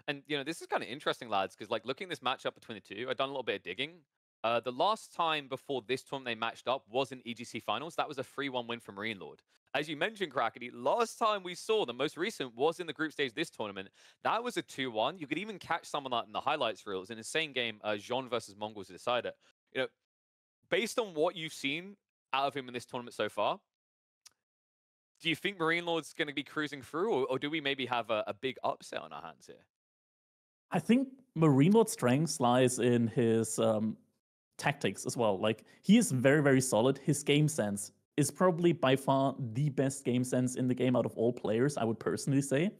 And this is kind of interesting, lads, because like looking at this matchup between the two, I've done a little bit of digging. The last time before this tournament they matched up was in EGC finals. That was a 3-1 win for Marine Lord. As you mentioned, Crackety, last time we saw the most recent was in the group stage this tournament. That was a 2-1. You could even catch some of that in the highlights reels. An insane game, Jean versus Mongols to decide it. Based on what you've seen out of him in this tournament so far, do you think Marine Lord's going to be cruising through, or do we maybe have a big upset on our hands here? I think Marine Lord's strength lies in his tactics as well. Like, he is very, very solid. His game sense is probably by far the best game sense in the game out of all players, I would personally say.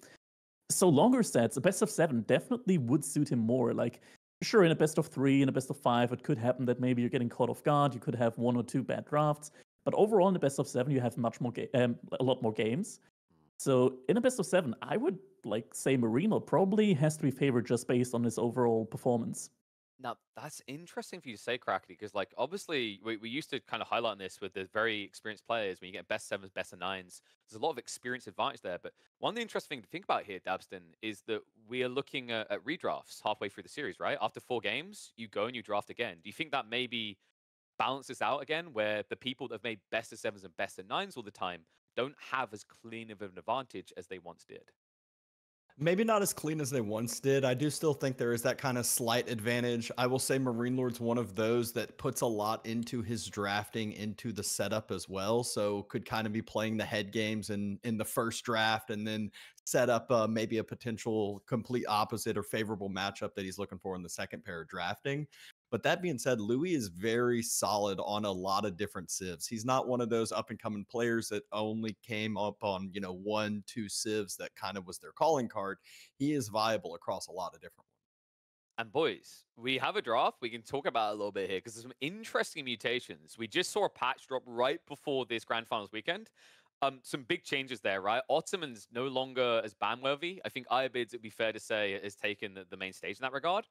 So longer sets, a best of 7 definitely would suit him more. Like, sure, in a best of 3, in a best of 5, it could happen that maybe you're getting caught off guard. You could have 1 or 2 bad drafts. But overall, in the best of 7, you have much more a lot more games. So in a best of 7, I would say Marino probably has to be favored just based on his overall performance. Now, that's interesting for you to say, Crackety, because, like, obviously, we used to kind of highlight this with the very experienced players. When you get best 7s, best of 9s, there's a lot of experience advantage there. But one of the interesting thing to think about here, Dabston, is that we are looking at redrafts halfway through the series, right? After 4 games, you go and you draft again. Do you think that maybe balances out again, where the people that have made best of 7s and best of 9s all the time don't have as clean of an advantage as they once did? Maybe not as clean as they once did. I do still think there is that kind of slight advantage. I will say Marine Lord's one of those that puts a lot into his drafting, into the setup as well. So could kind of be playing the head games in the first draft and then set up maybe a potential complete opposite or favorable matchup that he's looking for in the second pair of drafting. But that being said, Louis is very solid on a lot of different civs. He's not one of those up and coming players that only came up on, 1, 2 civs that kind of was their calling card. He is viable across a lot of different ones. And boys, we have a draft. We can talk about it a little bit here because there's some interesting mutations. We just saw a patch drop right before this grand finals weekend. Some big changes there, right? Ottoman's no longer as ban-worthy. I think Iobids, it'd be fair to say, has taken the main stage in that regard.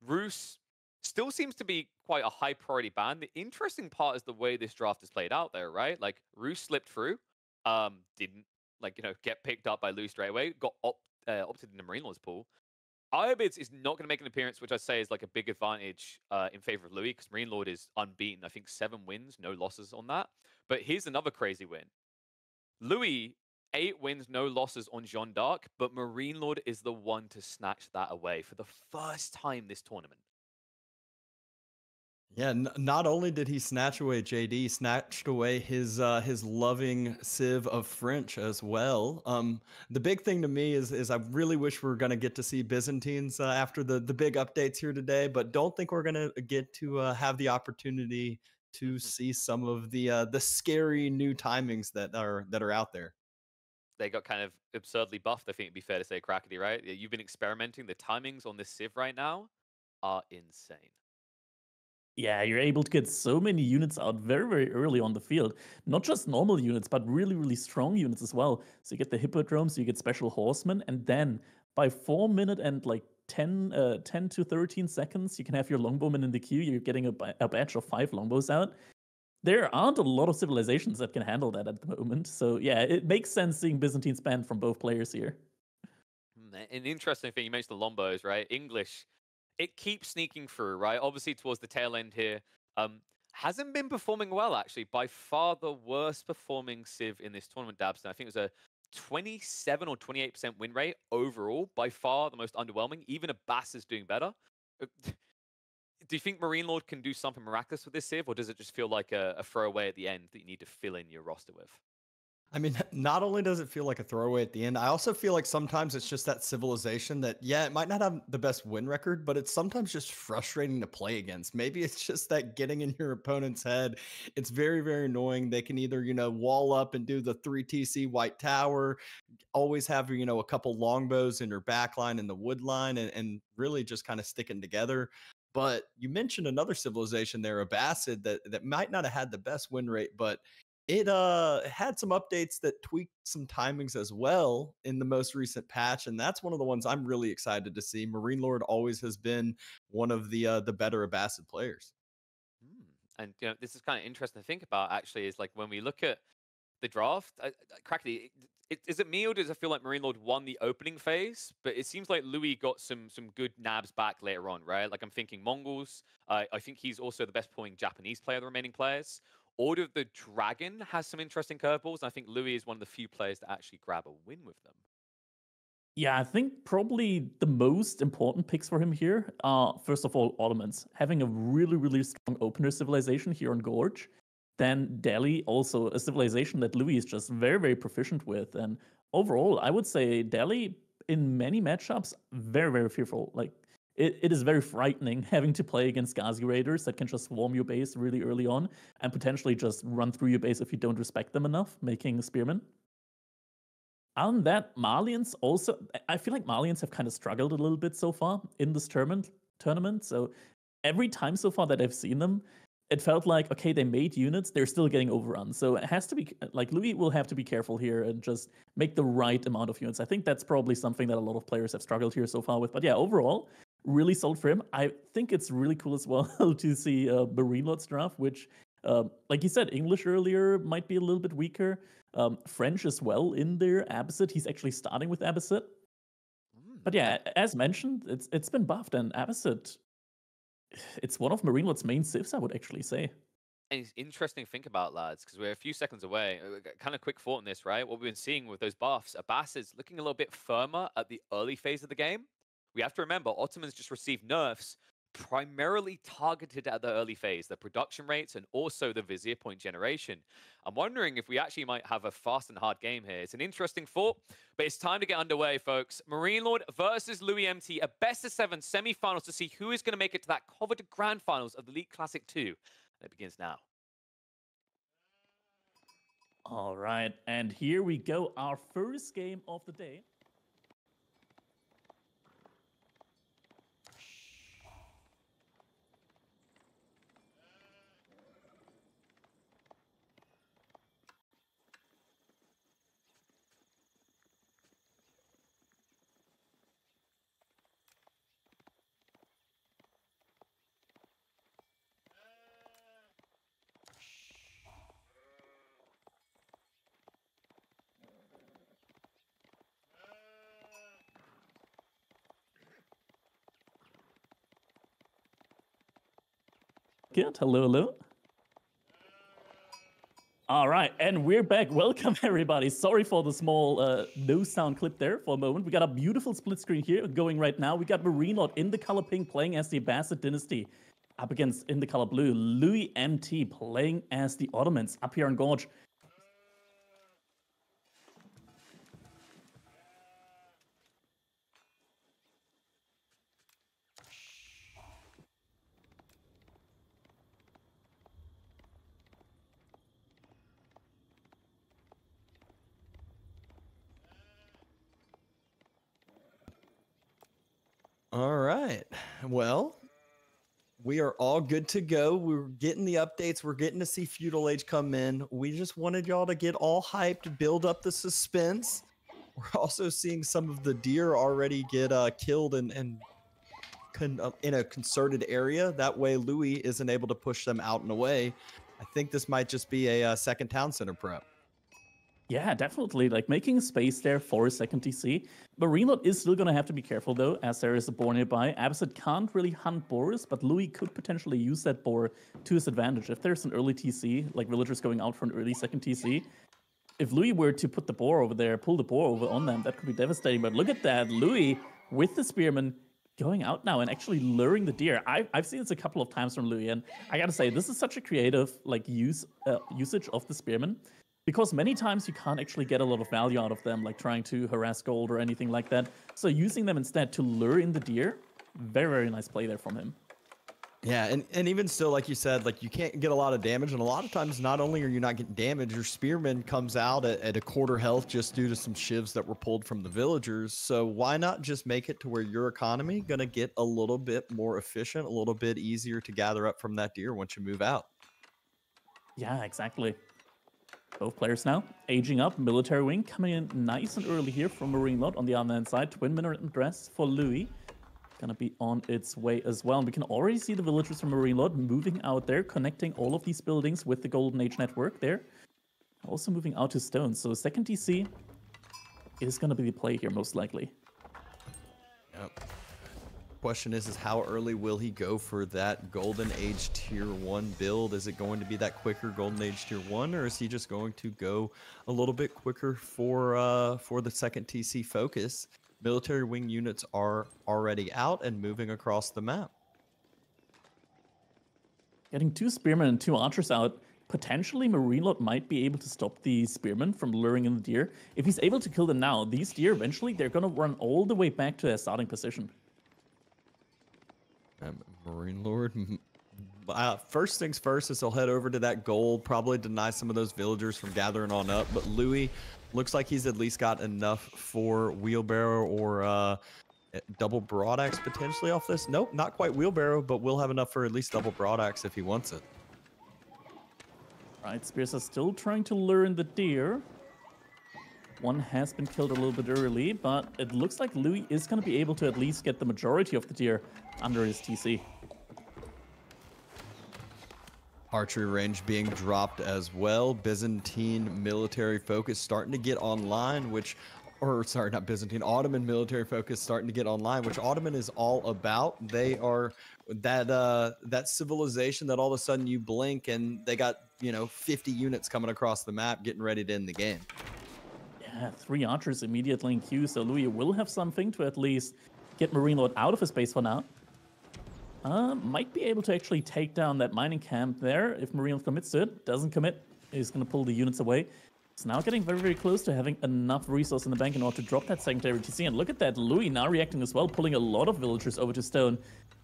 Roos still seems to be quite a high priority ban. The interesting part is the way this draft is played out there, right? Like, Roos slipped through, didn't get picked up by Lou straight away, got opted in the Marine Laws pool. Iobids is not going to make an appearance, which I say is like a big advantage in favor of Louis, because Marine Lord is unbeaten. I think 7 wins, no losses on that. But here's another crazy win. Louis, 8 wins, no losses on Jeanne d'Arc, but Marine Lord is the one to snatch that away for the first time this tournament. Yeah, not only did he snatch away JD, snatched away his loving Civ of French as well. The big thing to me is I really wish we are gonna get to see Byzantines after the big updates here today, but don't think we're gonna get to have the opportunity to see some of the scary new timings that are out there. They got kind of absurdly buffed, I think it'd be fair to say, Crackety, right? You've been experimenting. The timings on this Civ right now are insane. Yeah, you're able to get so many units out very, very early on the field. Not just normal units, but really, really strong units as well. So you get the Hippodromes, you get Special Horsemen, and then by 4 minute and 10 to 13 seconds, you can have your Longbowmen in the queue. You're getting a batch of 5 Longbows out. There aren't a lot of civilizations that can handle that at the moment. So yeah, it makes sense seeing Byzantines banned from both players here. An interesting thing, you mentioned the Lombos, right? English, it keeps sneaking through, right? Obviously, towards the tail end here. Hasn't been performing well, actually. By far the worst performing Civ in this tournament, Dabston. I think it was a 27 or 28% win rate overall. By far the most underwhelming. Even Abbas is doing better. Do you think Marine Lord can do something miraculous with this Civ, or does it just feel like a throwaway at the end that you need to fill in your roster with? I mean, not only does it feel like a throwaway at the end, I also feel like sometimes it's just that civilization that, yeah, it might not have the best win record, but it's sometimes just frustrating to play against. Maybe it's just that getting in your opponent's head. It's very, very annoying. They can either, wall up and do the 3 TC White Tower, always have, a couple longbows in your backline in the wood line, and really just kind of sticking together. But you mentioned another civilization there, Abbasid, that might not have had the best win rate, but it had some updates that tweaked some timings as well in the most recent patch, and that's one of the ones I'm really excited to see. Marine Lord always has been one of the better Abbasid players. And this is kind of interesting to think about. Actually, is like when we look at the draft, Crackety, Is it me or does it feel like Marine Lord won the opening phase? But it seems like Louis got some good nabs back later on, right? Like I'm thinking Mongols. I think he's also the best pulling Japanese player of the remaining players. Order of the Dragon has some interesting curveballs. And I think Louis is one of the few players to actually grab a win with them. Yeah, I think probably the most important picks for him here are, first of all, Ottomans. Having a really, really strong opener civilization here on Gorge. Then Delhi, also a civilization that Louis is just very, very proficient with. And overall, I would say Delhi, in many matchups, very, very fearful. Like, it is very frightening having to play against Ghazi Raiders that can just swarm your base really early on and potentially just run through your base if you don't respect them enough, making spearmen. Other than that, Malians also, I feel like Malians have kind of struggled a little bit so far in this tournament. So every time so far that I've seen them, it felt like, okay, they made units, they're still getting overrun. So it has to be, like, Louis will have to be careful here and just make the right amount of units. I think that's probably something that a lot of players have struggled here so far with. But yeah, overall, really solid for him. I think it's really cool as well to see Marine Lord's draft, which, like you said, English earlier might be a little bit weaker. French as well in there. Abbasid, he's actually starting with Abbasid. But yeah, as mentioned, it's been buffed, and Abbasid, it's one of Marine Lord's main civs, I would actually say. And it's interesting to think about, lads, because we're a few seconds away. Kind of quick thought on this, right? What we've been seeing with those buffs, Abbasid's looking a little bit firmer at the early phase of the game. We have to remember, Ottomans just received nerfs primarily targeted at the early phase, the production rates and also the Vizier point generation. I'm wondering if we actually might have a fast and hard game here. It's an interesting thought, but it's time to get underway, folks. Marine Lord versus Louis MT, a best-of-7 semi-finals to see who is going to make it to that coveted grand finals of the League Classic 2. And it begins now. All right, and here we go, our first game of the day. Good. Hello. All right, and we're back. Welcome, everybody. Sorry for the small no sound clip there for a moment. We got a beautiful split screen here going right now. We got Marine Lord in the color pink playing as the Abbasid Dynasty up against in the color blue. Louis MT playing as the Ottomans up here on Gorge. All right. Well, we are all good to go. We're getting the updates. We're getting to see Feudal Age come in. We just wanted y'all to get all hyped, build up the suspense. We're also seeing some of the deer already get killed in a concerted area. That way Louis isn't able to push them out and away. I think this might just be a second town center prep. Yeah, definitely. Like making space there for a second TC. Marine Lord is still going to have to be careful, though, as there is a boar nearby. Abbasid can't really hunt boars, but Louis could potentially use that boar to his advantage. If there's an early TC, like villagers going out for an early second TC, if Louis were to put the boar over there, pull the boar over on them, that could be devastating. But look at that. Louis, with the spearman, going out now and actually luring the deer. I've seen this a couple of times from Louis, and I got to say, this is such a creative like usage of the spearman. Because many times you can't actually get a lot of value out of them, like trying to harass gold or anything like that. So using them instead to lure in the deer, very, very nice play there from him. Yeah, and even still, like you said, like you can't get a lot of damage. And a lot of times, not only are you not getting damage, your spearman comes out at a quarter health just due to some shivs that were pulled from the villagers. So why not just make it to where your economy going to get a little bit more efficient, a little bit easier to gather up from that deer once you move out? Yeah, exactly. Both players now aging up. Military wing coming in nice and early here from Marine Lord on the other hand side. Twin minaret dress for Louis. Gonna be on its way as well. And we can already see the villagers from Marine Lord moving out there, connecting all of these buildings with the Golden Age network there. Also moving out to stone. So second TC is going to be the play here, most likely. Yep. Question is how early will he go for that Golden Age Tier 1 build? Is it going to be that quicker Golden Age Tier 1, or is he just going to go a little bit quicker for the second TC focus? Military wing units are already out and moving across the map. Getting 2 spearmen and 2 archers out, potentially Marine Lord might be able to stop the spearmen from luring in the deer. If he's able to kill them now, these deer eventually they're going to run all the way back to their starting position. Marine Lord. First things first is he'll head over to that gold, probably deny some of those villagers from gathering on up. But Louis looks like he's at least got enough for wheelbarrow or double broadaxe potentially off this. Nope, not quite wheelbarrow, but we'll have enough for at least double broadaxe if he wants it. Right, Spears are still trying to lure in the deer. One has been killed a little bit early, but it looks like Louis is going to be able to at least get the majority of the deer under his TC. Archery range being dropped as well. Byzantine military focus starting to get online, not Byzantine, Ottoman military focus starting to get online, which Ottoman is all about. They are that civilization that all of a sudden you blink and they got, 50 units coming across the map getting ready to end the game. Yeah, 3 archers immediately in queue, so Louis will have something to at least get Marine Lord out of his base for now. Might be able to actually take down that mining camp there if Marine Lord commits to it. Doesn't commit, he's going to pull the units away. It's now getting very, very close to having enough resource in the bank in order to drop that secondary TC. And look at that, Louis now reacting as well, pulling a lot of villagers over to stone.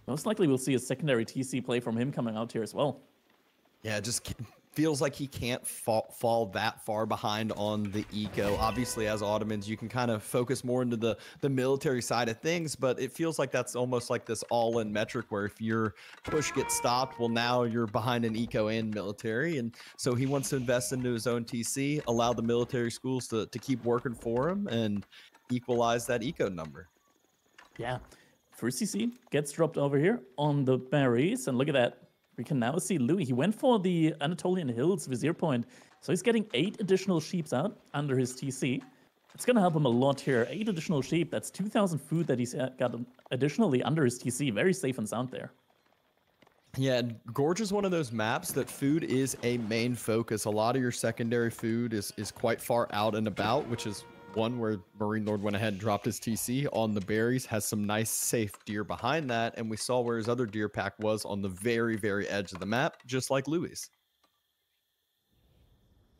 Most likely we'll see a secondary TC play from him coming out here as well. Yeah, it just feels like he can't fall that far behind on the eco. Obviously, as Ottomans, you can kind of focus more into the military side of things, but it feels like that's almost like this all-in metric where if your push gets stopped, well, now you're behind an eco and military. And so he wants to invest into his own TC, allow the military schools to keep working for him and equalize that eco number. Yeah, first TC gets dropped over here on the berries, and look at that. We can now see Louis. He went for the Anatolian Hills Vizier Point. So he's getting 8 additional sheeps out under his TC. It's going to help him a lot here. 8 additional sheep. That's 2,000 food that he's got additionally under his TC. Very safe and sound there. Yeah, Gorge is one of those maps that food is a main focus. A lot of your secondary food is quite far out and about, which is one where Marine Lord went ahead and dropped his TC on the berries, has some nice safe deer behind that, and we saw where his other deer pack was on the very, very edge of the map, just like Louis.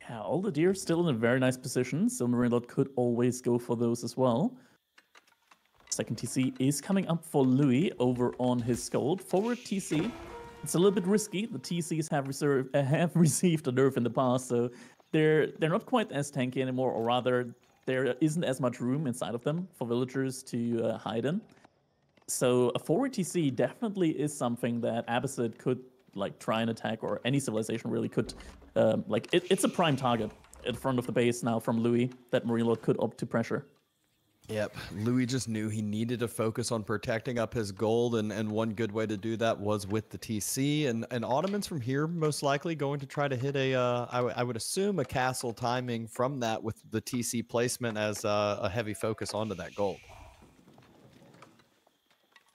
Yeah, all the deer still in a very nice position, so Marine Lord could always go for those as well. Second TC is coming up for Louis over on his Gold. Forward TC, it's a little bit risky. The TCs have received a nerf in the past, so they're not quite as tanky anymore, or rather, there isn't as much room inside of them for villagers to hide in. So a forward TC definitely is something that Abbasid could try and attack, or any civilization really could. It's a prime target in front of the base now from Louis that Marine Lord could opt to pressure. Yep, Louis just knew he needed to focus on protecting up his gold, and one good way to do that was with the TC. And Ottomans from here most likely going to try to hit I would assume a castle timing from that with the TC placement as a heavy focus onto that gold.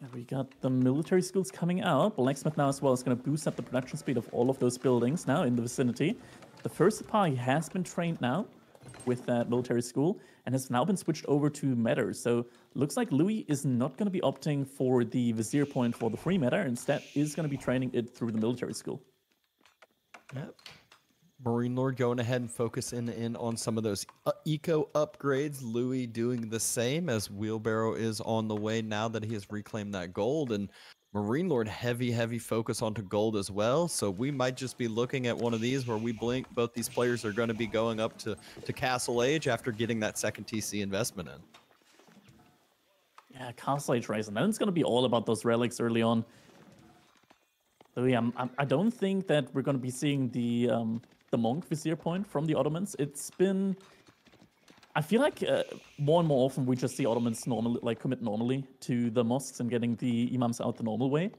And we got the military schools coming out. Blacksmith now as well is going to boost up the production speed of all of those buildings now in the vicinity. The first party has been trained now with that military school and has now been switched over to Matter. So looks like Louis is not going to be opting for the Vizier Point for the free Matter. Instead is going to be training it through the military school. Yep. Marine Lord going ahead and focusing in on some of those eco upgrades. Louis doing the same as Wheelbarrow is on the way now that he has reclaimed that gold. And Marine Lord heavy focus onto gold as well. So we might just be looking at one of these where we blink. Both these players are going to be going up to Castle Age after getting that second TC investment in. Yeah, Castle Age Rise. And then it's going to be all about those relics early on. So yeah, I don't think that we're going to be seeing the Monk Vizier Point from the Ottomans. It's been... I feel like more and more often we just see Ottomans commit normally to the mosques and getting the imams out the normal way.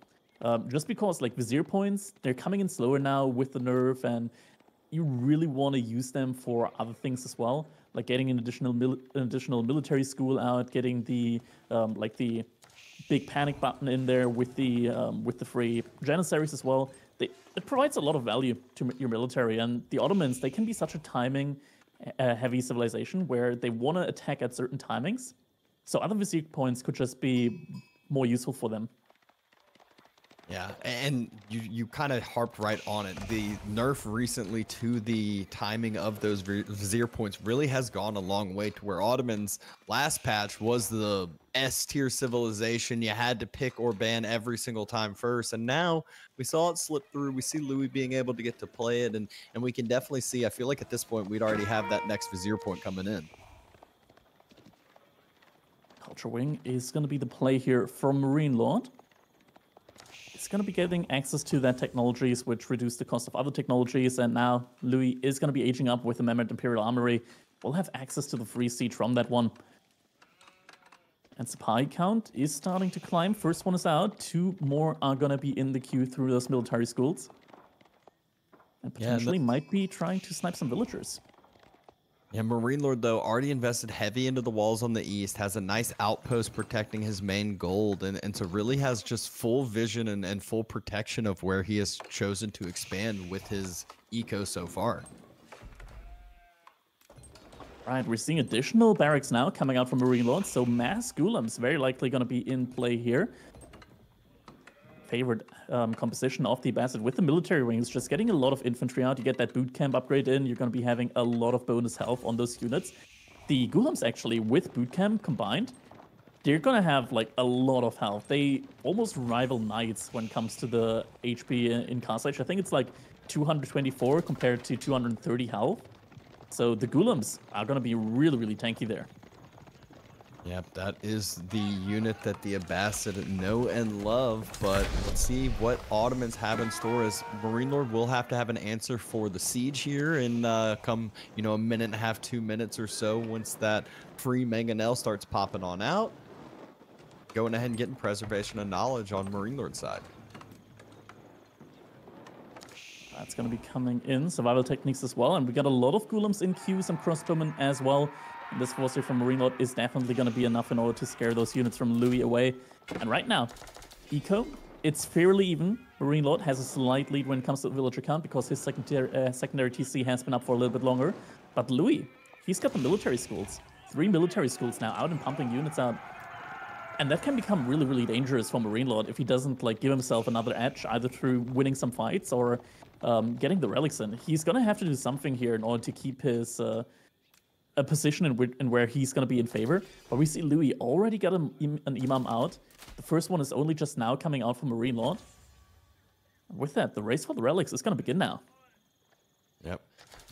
Just because Vizier points, they're coming in slower now with the nerf, and you really want to use them for other things as well. like getting an additional military school out, getting the like the big panic button in there with the free Janissaries as well. It provides a lot of value to your military, and the Ottomans, they can be such a timing heavy civilization where they want to attack at certain timings, so other vizier points could just be more useful for them. Yeah, and you kind of harped right on it. The nerf recently to the timing of those vizier points really has gone a long way, to where Ottomans last patch was the S tier civilization. You had to pick or ban every single time first, and now we saw it slip through. We see Louis being able to get to play it, and we can definitely see, I feel like at this point we'd already have that next vizier point coming in. Culture Wing is going to be the play here from Marine Lord. It's going to be getting access to that technologies, which reduce the cost of other technologies. And now Louis is going to be aging up with the Mammoth Imperial Armory. We'll have access to the free siege from that one. And supply count is starting to climb. First one is out. 2 more are going to be in the queue through those military schools. And potentially might be trying to snipe some villagers. Yeah, Marine Lord, though, already invested heavy into the walls on the east, has a nice outpost protecting his main gold, and so really has just full vision and full protection of where he has chosen to expand with his eco so far. Right, we're seeing additional barracks now coming out from Marine Lord, so mass Ghoulam's very likely going to be in play here. Favored composition of the Abbasid with the military wings, just getting a lot of infantry out. You get that boot camp upgrade in, you're going to be having a lot of bonus health on those units. The Ghulams actually, with boot camp combined, they're going to have like a lot of health. They almost rival Knights when it comes to the HP in Carthage. I think it's like 224 compared to 230 health. So the Ghulams are going to be really, really tanky there. Yep, that is the unit that the Abbasid know and love, but let's see what Ottomans have in store, as Marine Lord will have to have an answer for the siege here in come, a minute and a half, 2 minutes or so, once that free Mangonel starts popping on out. Going ahead and getting Preservation of Knowledge on Marine Lord's side. That's going to be coming in. Survival techniques as well, and we got a lot of Ghulams in queue, some crossbowmen as well. This force here from Marine Lord is definitely going to be enough in order to scare those units from Louis away. And right now, Eco, it's fairly even. Marine Lord has a slight lead when it comes to the villager count because his secondary TC has been up for a little bit longer. But Louis, he's got the military schools. 3 military schools now out and pumping units out. And that can become really, really dangerous for Marine Lord if he doesn't give himself another edge, either through winning some fights or getting the relics in. He's going to have to do something here in order to keep his... a position in where he's going to be in favor. But we see Louis already got an Imam out. The first one is only just now coming out from Marine Lord. With that, the race for the relics is going to begin now. Yep.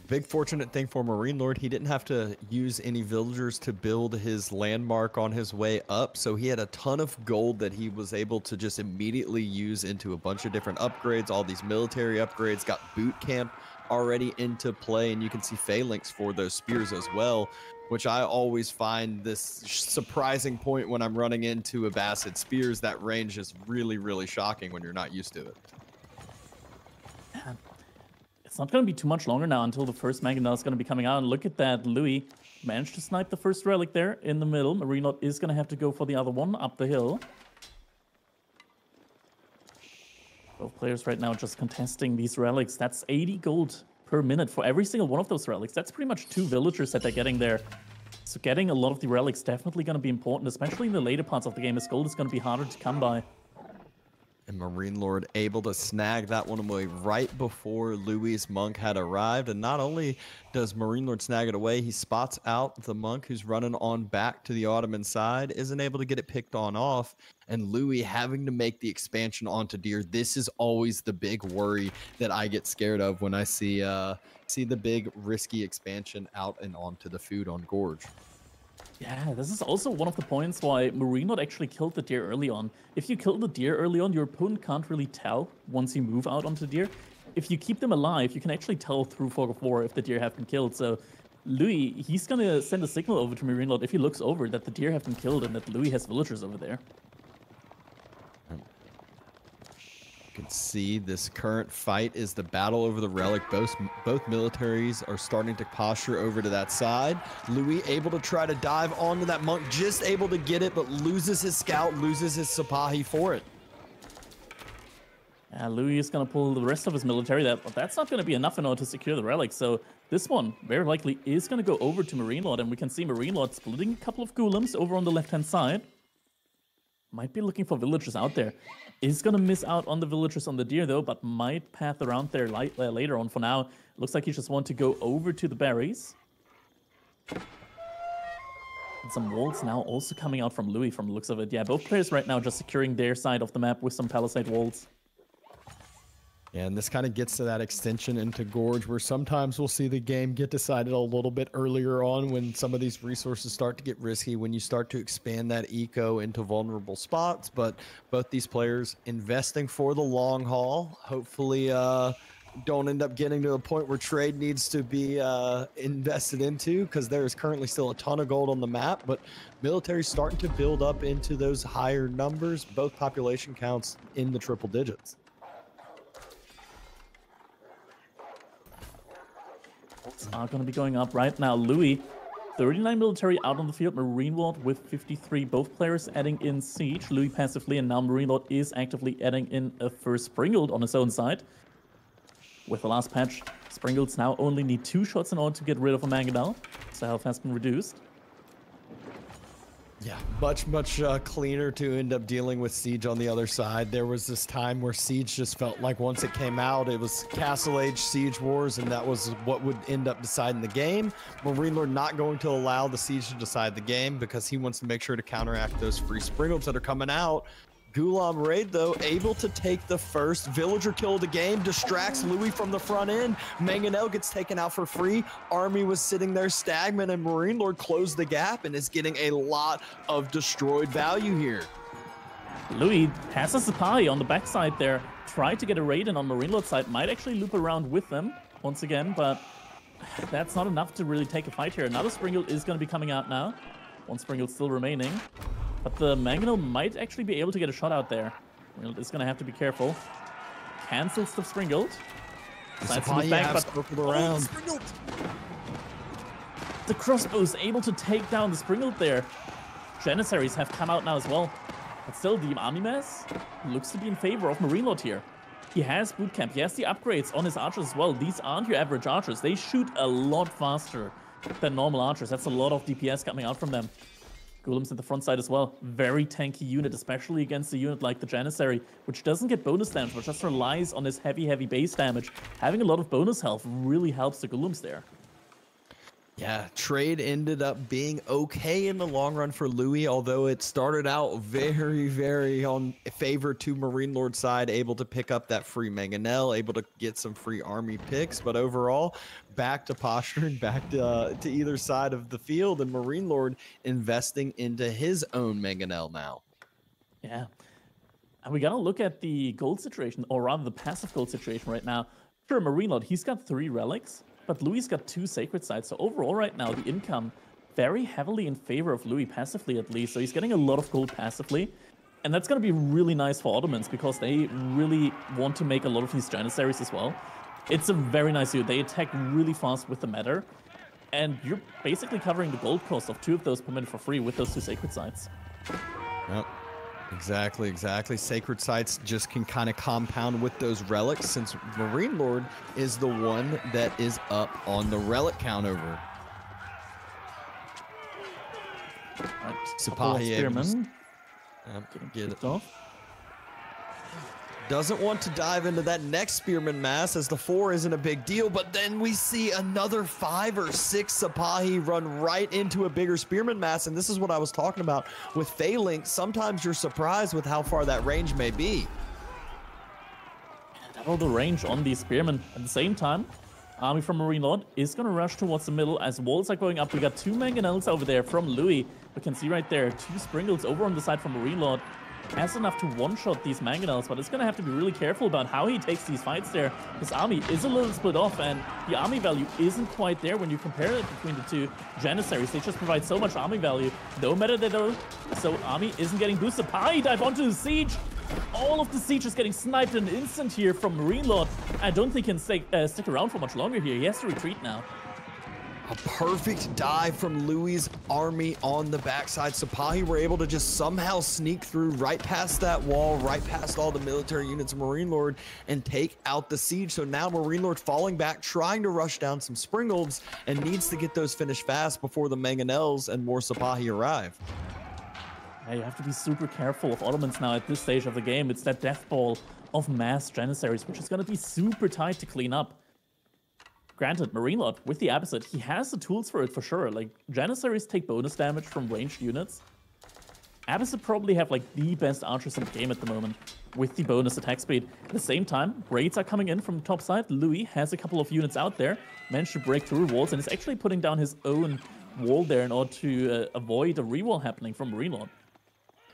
Big fortunate thing for Marine Lord, he didn't have to use any villagers to build his landmark on his way up, so he had a ton of gold that he was able to just immediately use into a bunch of different upgrades, all these military upgrades, got boot camp already into play, and you can see phalanx for those spears as well, which I always find this surprising point when I'm running into Abbasid spears. That range is really, really shocking when you're not used to it. It's not going to be too much longer now until the first Mangonel is going to be coming out, and look at that. Louis managed to snipe the first relic there in the middle. Marine Lord is going to have to go for the other one up the hill. Both players right now just contesting these relics. That's 80 gold per minute for every single one of those relics. That's pretty much 2 villagers that they're getting there. So getting a lot of the relics definitely going to be important, especially in the later parts of the game, as gold is going to be harder to come by. And Marine Lord able to snag that one away right before Louis' monk had arrived. And not only does Marine Lord snag it away, he spots out the monk who's running on back to the Ottoman side, isn't able to get it picked on off. And Louis having to make the expansion onto Deer. This is always the big worry that I get scared of when I see the big risky expansion out and onto the food on Gorge. Yeah, this is also one of the points why Marine Lord actually killed the deer early on. If you kill the deer early on, your opponent can't really tell once you move out onto the deer. If you keep them alive, you can actually tell through Fog of War if the deer have been killed. So Louis, he's going to send a signal over to Marine Lord if he looks over that the deer have been killed and that Louis has villagers over there. can see this current fight is the battle over the relic. Both militaries are starting to posture over to that side. Louis able to try to dive onto that monk, just able to get it, but loses his scout, loses his Sipahi for it. Louis is going to pull the rest of his military. That's not going to be enough in order to secure the relic. So this one very likely is going to go over to Marine Lord, and we can see Marine Lord splitting a couple of golems over on the left-hand side. Might be looking for villagers out there. Is going to miss out on the villagers on the deer, though, but might path around there later on. For now, looks like he just wants to go over to the berries. And some walls now also coming out from Louis from the looks of it. Yeah, both players right now just securing their side of the map with some palisade walls. Yeah, and this kind of gets to that extension into Gorge where sometimes we'll see the game get decided a little bit earlier on when some of these resources start to get risky, when you start to expand that eco into vulnerable spots. But both these players investing for the long haul, hopefully don't end up getting to a point where trade needs to be invested into, because there is currently still a ton of gold on the map, but military's starting to build up into those higher numbers, both population counts in the triple digits. Are going to be going up right now. Louis, 39 military out on the field. Marine Lord with 53. Both players adding in Siege. Louis passively, and now Marine Lord is actively adding in a first Springald on his own side. With the last patch, Springalds now only need 2 shots in order to get rid of a Mangonel. So health has been reduced. Yeah, much cleaner to end up dealing with Siege on the other side. There was this time where Siege just felt like once it came out, it was Castle Age Siege Wars, and that was what would end up deciding the game. Marine Lord not going to allow the Siege to decide the game because he wants to make sure to counteract those free Springalds that are coming out. Ghulam Raid, though, able to take the first villager kill of the game, distracts Louis from the front end. Mangonel gets taken out for free. Army was sitting there stagnant, and Marine Lord closed the gap and is getting a lot of destroyed value here. Louis has a Sipahi on the backside there. Tried to get a raid in on Marine Lord's side. Might actually loop around with them once again, but that's not enough to really take a fight here. Another Springald is going to be coming out now. One Springald still remaining. But the Mangonel might actually be able to get a shot out there. It's going to have to be careful. Cancels the Springald. Decides to move back, but circled around. The crossbow is able to take down the Springald there. Janissaries have come out now as well. But still, the army mass looks to be in favor of Marine Lord here. He has bootcamp. He has the upgrades on his archers as well. These aren't your average archers. They shoot a lot faster than normal archers. That's a lot of DPS coming out from them. Golems at the front side as well. Very tanky unit, especially against a unit like the Janissary, which doesn't get bonus damage, but just relies on his heavy base damage. Having a lot of bonus health really helps the Golems there. Yeah, trade ended up being okay in the long run for Louis, although it started out very on favor to Marine Lord's side, able to pick up that free Mangonel, able to get some free army picks, but overall, back to posturing, back to either side of the field, and Marine Lord investing into his own Mangonel now. Yeah, and we gotta look at the gold situation, or rather the passive gold situation right now. For Marine Lord, he's got 3 relics. But Louis got 2 sacred sites, so overall right now, the income very heavily in favor of Louis, passively at least. So he's getting a lot of gold passively. And that's going to be really nice for Ottomans, because they really want to make a lot of these Janissaries as well. It's a very nice unit. They attack really fast with the Matter. And you're basically covering the gold cost of 2 of those per minute for free with those 2 sacred sites. Yep. Exactly. Sacred sites just can kind of compound with those relics, since Marine Lord is the one that is up on the relic count over. Right, Sipahi Spearman. Get it off. Doesn't want to dive into that next Spearman mass, as the 4 isn't a big deal, but then we see another 5 or 6 Sipahi run right into a bigger Spearman mass, and this is what I was talking about with Phalanx. Sometimes you're surprised with how far that range may be. Double the range on the Spearmen. At the same time, army from Marine Lord is going to rush towards the middle as walls are going up. We got 2 Mangonels over there from Louis. We can see right there 2 Springalds over on the side from Marine Lord. Has enough to one-shot these Mangonels, but it's going to have to be really careful about how he takes these fights there. His army is a little split off, and the army value isn't quite there when you compare it between the 2 Janissaries. They just provide so much army value. No matter though, so army isn't getting boosted. Sipahi dive onto the Siege. All of the siege is getting sniped in an instant here from Marine Lord. I don't think he can stick around for much longer here. He has to retreat now. A perfect dive from Louis' army on the backside. Sipahi were able to just somehow sneak through right past that wall, right past all the military units of Marine Lord, and take out the siege. So now Marine Lord falling back, trying to rush down some Springolds, and needs to get those finished fast before the Mangonels and more Sipahi arrive. Yeah, you have to be super careful of Ottomans now at this stage of the game. It's that death ball of mass Janissaries, which is going to be super tight to clean up. Granted, Marine Lord, with the Abbot, he has the tools for it for sure. Like, Janissaries take bonus damage from ranged units. Abbot probably have, like, the best archers in the game at the moment, with the bonus attack speed. At the same time, raids are coming in from the top side. Louis has a couple of units out there, managed to break through walls, and is actually putting down his own wall there in order to avoid a rewall happening from Marine Lord.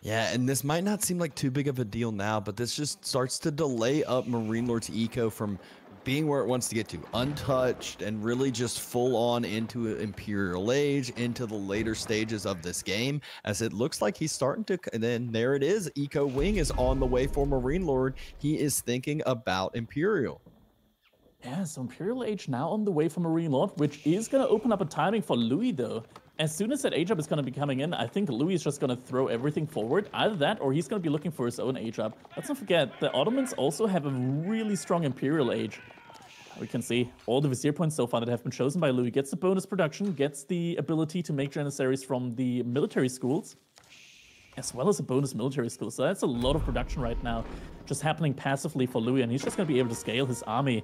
Yeah, and this might not seem like too big of a deal now, but this just starts to delay up Marine Lord's eco from being where it wants to get to, untouched, and really just full on into Imperial Age, into the later stages of this game, as it looks like he's starting to, and then there it is, Eco Wing is on the way for Marine Lord. He is thinking about Imperial. Yeah, so Imperial Age now on the way for Marine Lord, which is going to open up a timing for Louis, though. As soon as that age up is going to be coming in, I think Louis is just going to throw everything forward. Either that, or he's going to be looking for his own age up. Let's not forget, the Ottomans also have a really strong Imperial Age. We can see all the Vizier points so far that have been chosen by Louis. Gets the bonus production, gets the ability to make Janissaries from the military schools, as well as a bonus military school. So that's a lot of production right now, just happening passively for Louis, and he's just going to be able to scale his army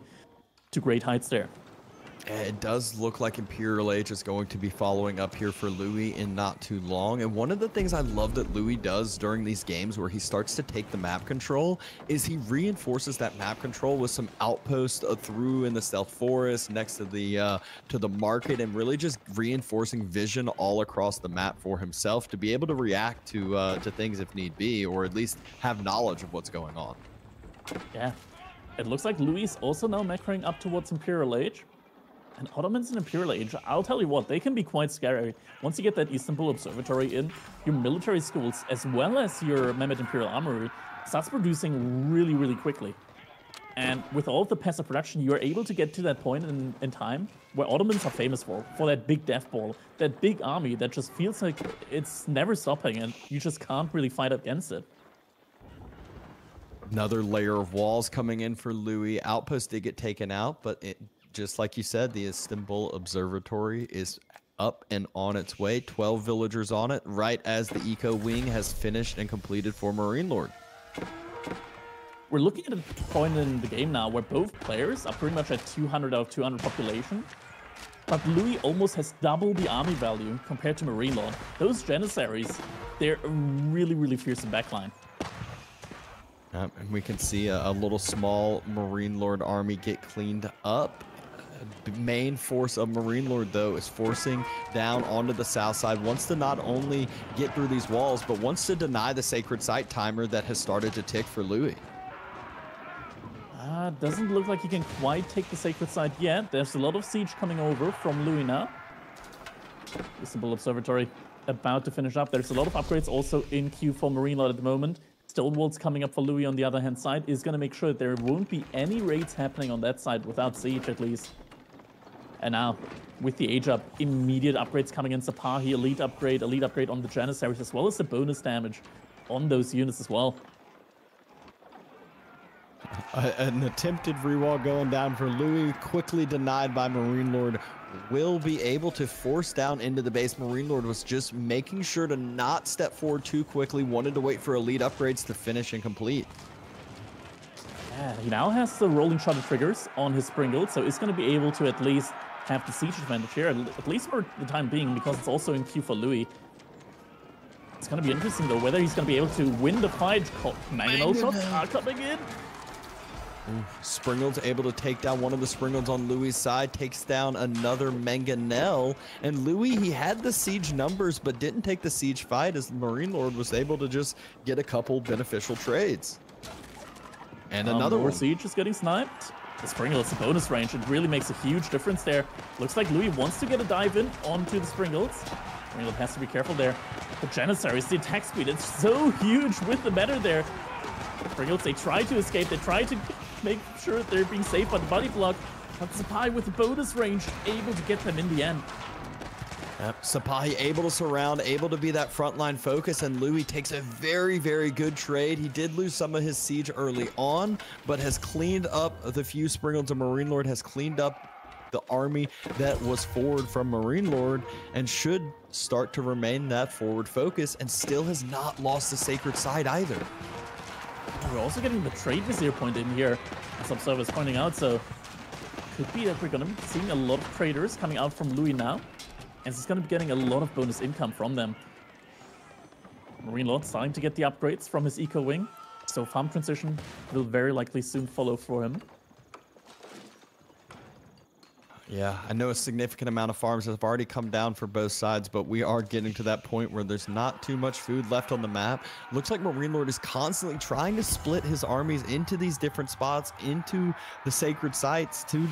to great heights there. It does look like Imperial Age is going to be following up here for Louis in not too long. And one of the things I love that Louis does during these games where he starts to take the map control is he reinforces that map control with some outposts through in the Stealth Forest next to the market, and really just reinforcing vision all across the map for himself to be able to react to things if need be, or at least have knowledge of what's going on. Yeah, it looks like Louis is also now macroing up towards Imperial Age. And Ottomans and Imperial Age, I'll tell you what, they can be quite scary. Once you get that Istanbul Observatory in, your military schools, as well as your Mehmet Imperial Armory, starts producing really, really quickly. And with all of the passive production, you are able to get to that point in time where Ottomans are famous for that big death ball, that big army that just feels like it's never stopping and you just can't really fight against it. Another layer of walls coming in for Louis. Outpost did get taken out, but just like you said, the Istanbul Observatory is up and on its way. 12 villagers on it, right as the Eco Wing has finished and completed for Marine Lord. We're looking at a point in the game now where both players are pretty much at 200 out of 200 population. But Louis almost has double the army value compared to Marine Lord. Those Janissaries, they're a really, really fearsome backline. And we can see a little small Marine Lord army get cleaned up. The main force of Marine Lord, though, is forcing down onto the south side, wants to not only get through these walls, but wants to deny the Sacred Site timer that has started to tick for Louis. Doesn't look like he can quite take the Sacred Site yet. There's a lot of siege coming over from Louis now. Istanbul Observatory about to finish up. There's a lot of upgrades also in queue for Marine Lord at the moment. Stonewall's coming up for Louis on the other hand side is going to make sure that there won't be any raids happening on that side without siege at least. And now, with the age up, immediate upgrades coming in. Sipahi, elite upgrade on the Janissaries, as well as the bonus damage on those units as well. An attempted rewall going down for Louis, quickly denied by Marine Lord. Will be able to force down into the base. Marine Lord was just making sure to not step forward too quickly, wanted to wait for elite upgrades to finish and complete. Yeah, he now has the rolling shutter triggers on his Springald, so he's going to be able to at least have the siege advantage here, at least for the time being, because it's also in queue for Louis. It's going to be interesting, though, whether he's going to be able to win the fight. Mangonel shots are coming in. Springal's able to take down one of the Springalds on Louis' side, takes down another Mangonel, and Louis, he had the siege numbers, but didn't take the siege fight, as Marine Lord was able to just get a couple beneficial trades. And another more one. siege is getting sniped. The Springald is a bonus range. It really makes a huge difference there. Looks like Louis wants to get a dive in onto the Springalds. Springald has to be careful there. The Janissaries, the attack speed, it's so huge with the meta there. Pringles, they try to escape. They try to make sure they're being safe by the body block. But Sapai with the bonus range, able to get them in the end. Yep, Sapai able to surround, able to be that frontline focus, and Louis takes a very, very good trade. He did lose some of his siege early on, but has cleaned up the few Springled, and Marine Lord has cleaned up the army that was forward from Marine Lord and should start to remain that forward focus, and still has not lost the sacred side either. We're also getting the trade vizier point in here, as Observer is pointing out, so could be that we're going to be seeing a lot of traders coming out from Louis now, and he's going to be getting a lot of bonus income from them. Marine Lord starting to get the upgrades from his eco wing, so farm transition will very likely soon follow for him. Yeah, I know a significant amount of farms have already come down for both sides, but we are getting to that point where there's not too much food left on the map. Looks like Marine Lord is constantly trying to split his armies into these different spots, into the sacred sites to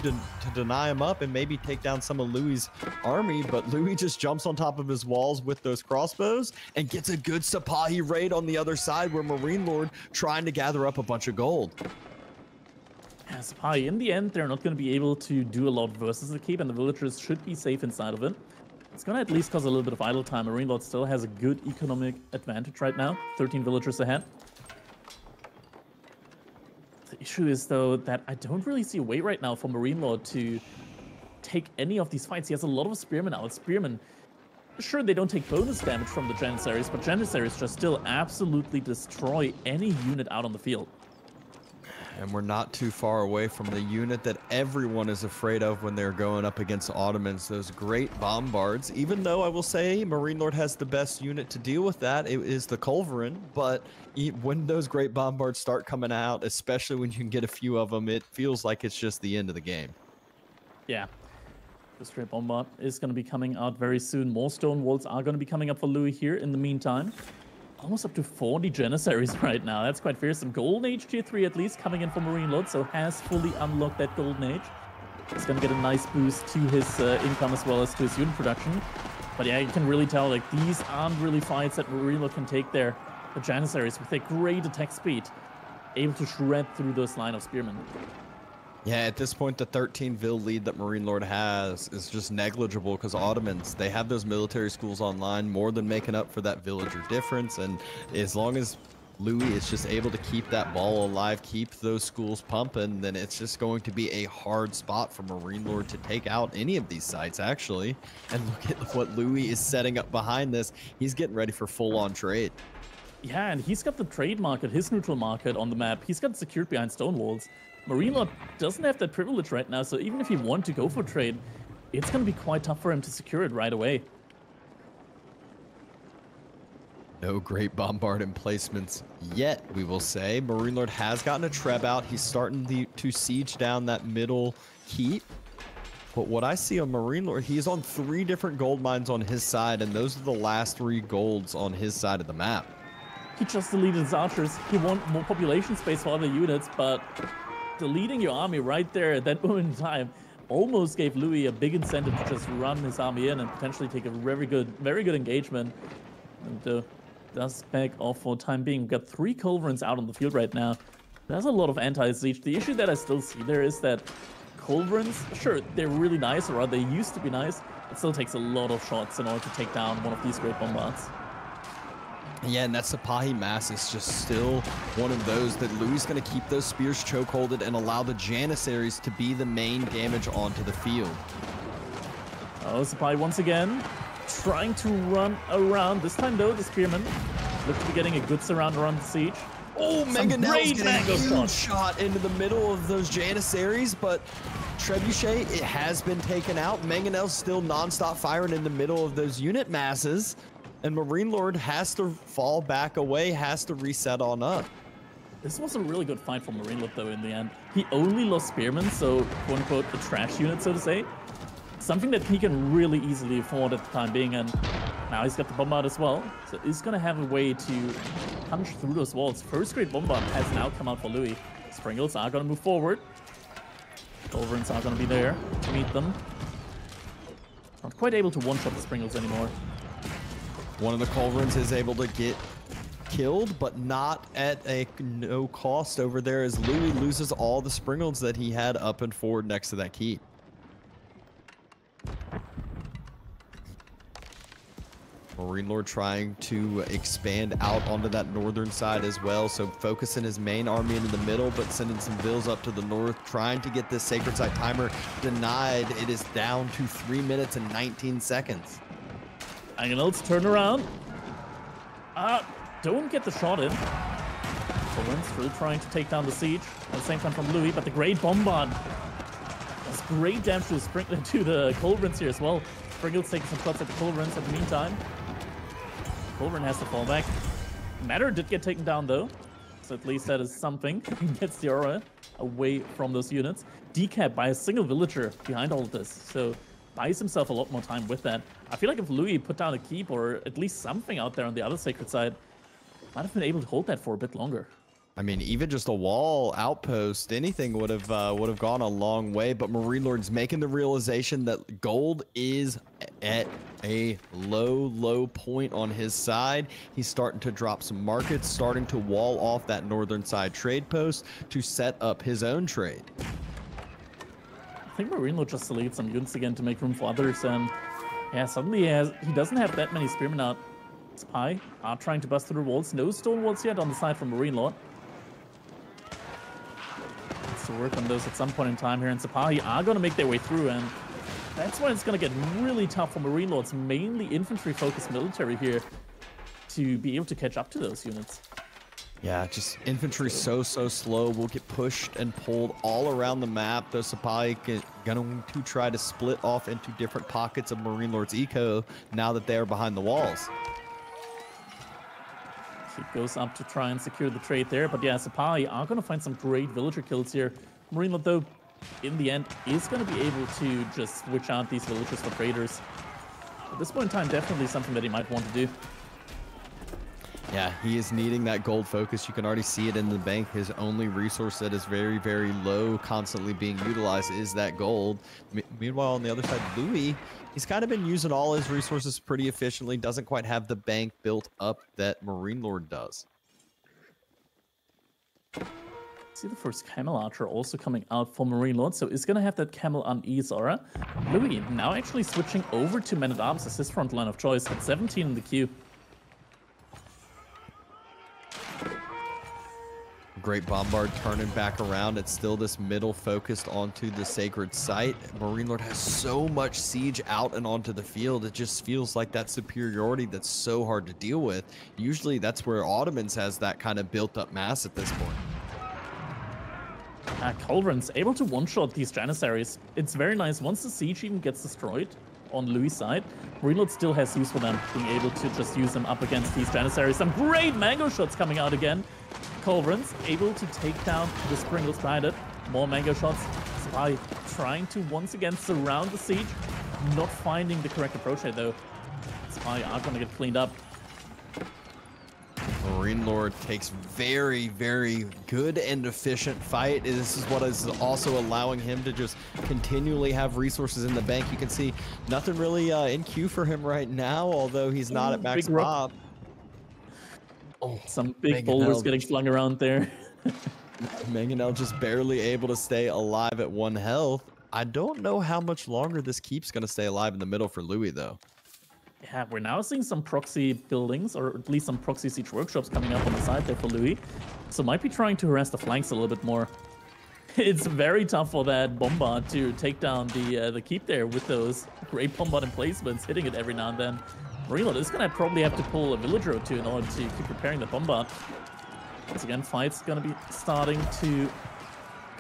deny him up and maybe take down some of Louis' army, but Louis just jumps on top of his walls with those crossbows and gets a good Sapahi raid on the other side where Marine Lord trying to gather up a bunch of gold. Sapai, in the end, they're not going to be able to do a lot versus the keep, and the villagers should be safe inside of it. It's going to at least cause a little bit of idle time. Marine Lord still has a good economic advantage right now, 13 villagers ahead. The issue is, though, that I don't really see a way right now for Marine Lord to take any of these fights. He has a lot of spearmen out. Spearmen, sure, they don't take bonus damage from the Janissaries, but Janissaries just still absolutely destroy any unit out on the field. And we're not too far away from the unit that everyone is afraid of when they're going up against Ottomans, those great bombards. Even though I will say Marine Lord has the best unit to deal with that, it is the Culverin. But when those great bombards start coming out, especially when you can get a few of them, it feels like it's just the end of the game. Yeah. The Great Bombard is going to be coming out very soon. More stone walls are going to be coming up for Louis here in the meantime. Almost up to 40 Janissaries right now. That's quite fearsome. Golden Age tier 3 at least coming in for Marine Lord, so has fully unlocked that Golden Age. He's going to get a nice boost to his income as well as to his unit production. But yeah, you can really tell, like, these aren't really fights that Marine Lord can take there. The Janissaries with a great attack speed, able to shred through this line of spearmen. Yeah, at this point, the 13 Vil lead that Marine Lord has is just negligible because Ottomans, they have those military schools online, more than making up for that villager difference. And as long as Louis is just able to keep that ball alive, keep those schools pumping, then it's just going to be a hard spot for Marine Lord to take out any of these sites, actually. And look at what Louis is setting up behind this. He's getting ready for full-on trade. Yeah, and he's got the trade market, his neutral market on the map. He's got secured behind stone walls. Marine Lord doesn't have that privilege right now, so even if he wants to go for trade, it's going to be quite tough for him to secure it right away. No great bombard emplacements yet, we will say. Marine Lord has gotten a Treb out. He's starting to siege down that middle keep. But what I see on Marine Lord, he's on 3 different gold mines on his side, and those are the last 3 golds on his side of the map. He just deleted his archers. He wanted more population space for other units, but deleting your army right there at that moment in time almost gave Louis a big incentive to just run his army in and potentially take a very good engagement. And does back off for the time being. We've got 3 Culverins out on the field right now. There's a lot of anti-siege. The issue that I still see there is that Culverins, sure, they're really nice, or they used to be nice. It still takes a lot of shots in order to take down one of these great bombards. Yeah, and that Sapahi mass is just still one of those that Louis is going to keep those spears chokeholded and allow the Janissaries to be the main damage onto the field. Oh, Sapahi once again trying to run around. This time, though, the spearmen look to be getting a good surround around the siege. Oh, Mangonel's getting a huge shot into the middle of those Janissaries, but Trebuchet, it has been taken out. Mangonel's still non-stop firing in the middle of those unit masses. And Marine Lord has to fall back away, has to reset on up. This was a really good fight for Marine Lord, though, in the end. He only lost spearmen, so quote-unquote a trash unit, so to say. Something that he can really easily afford at the time being, and now he's got the bombard as well. So he's going to have a way to punch through those walls. First great bombard has now come out for Louis. Springles are going to move forward. Culverins are going to be there to meet them. Not quite able to one-shot the Springles anymore. One of the Culverins is able to get killed, but not at a no cost over there as Louis loses all the Springalds that he had up and forward next to that keep. Marine Lord trying to expand out onto that northern side as well, so focusing his main army into the middle, but sending some Vills up to the north, trying to get this Sacred Site timer denied. It is down to 3 minutes and 19 seconds. Mangonels turn around. Don't get the shot in. Culverins still trying to take down the siege at the same time from Louis, but the Great Bombard does great damage to the Culverins here as well. Springalds taking some shots at the Culverins in the meantime. Culverin has to fall back. Matter did get taken down though, so at least that is something. He gets the aura away from those units. Decapped by a single villager behind all of this, so buys himself a lot more time with that. I feel like if Louis put down a keep or at least something out there on the other sacred side, might have been able to hold that for a bit longer. I mean, even just a wall outpost, anything would have gone a long way. But Marine Lord's making the realization that gold is at a low point on his side. He's starting to drop some markets, starting to wall off that northern side trade post to set up his own trade. I think Marine Lord just deleted some units again to make room for others, and yeah, suddenly he doesn't have that many spearmen out. Spy are trying to bust through the walls. No stone walls yet on the side from Marine Lord. To work on those at some point in time here, and Sipahi are going to make their way through, and that's when it's going to get really tough for Marine Lord's mainly infantry-focused military here to be able to catch up to those units. Yeah, just infantry so slow. Will get pushed and pulled all around the map. Those Sipahi going to try to split off into different pockets of Marine Lord's eco now that they are behind the walls. He goes up to try and secure the trade there, but yeah, Sipahi are going to find some great villager kills here. Marine Lord, though, in the end, is going to be able to just switch out these villagers for traders. At this point in time, definitely something that he might want to do. Yeah, he is needing that gold focus. You can already see it in the bank. His only resource that is very, very low, constantly being utilized, is that gold. Meanwhile, on the other side, Louis, he's kind of been using all his resources pretty efficiently. Doesn't quite have the bank built up that Marine Lord does. See the first Camel Archer also coming out for Marine Lord, so he's going to have that Camel Unease aura. Louis now actually switching over to Men-at-Arms as his front line of choice at 17 in the queue. Great Bombard turning back around. It's still this middle focused onto the Sacred Site. Marine Lord has so much siege out and onto the field. It just feels like that superiority that's so hard to deal with. Usually that's where Ottomans has that kind of built up mass at this point. Culverin's able to one-shot these Janissaries. It's very nice. Once the siege even gets destroyed on Louis' side, Marine Lord still has use for them, being able to just use them up against these Janissaries. Some great mango shots coming out again. Culverin's able to take down the Springalds behind it. More mango shots. Spy trying to once again surround the siege. Not finding the correct approach here though. Spy are going to get cleaned up. Marine Lord takes very, very good and efficient fight. This is what is also allowing him to just continually have resources in the bank. You can see nothing really in queue for him right now, although he's not at max pop. Oh, some big boulders getting flung around there. Mangonel just barely able to stay alive at 1 health. I don't know how much longer this keeps going to stay alive in the middle for Louis, though. Yeah, we're now seeing some proxy buildings, or at least some proxy siege workshops coming up on the side there for Louis. So might be trying to harass the flanks a little bit more. It's very tough for that Bombard to take down the keep there with those great Bombard emplacements, hitting it every now and then. Marine Lord is going to probably have to pull a villager or two in order to keep repairing the Bombard. Once again, fight's going to be starting to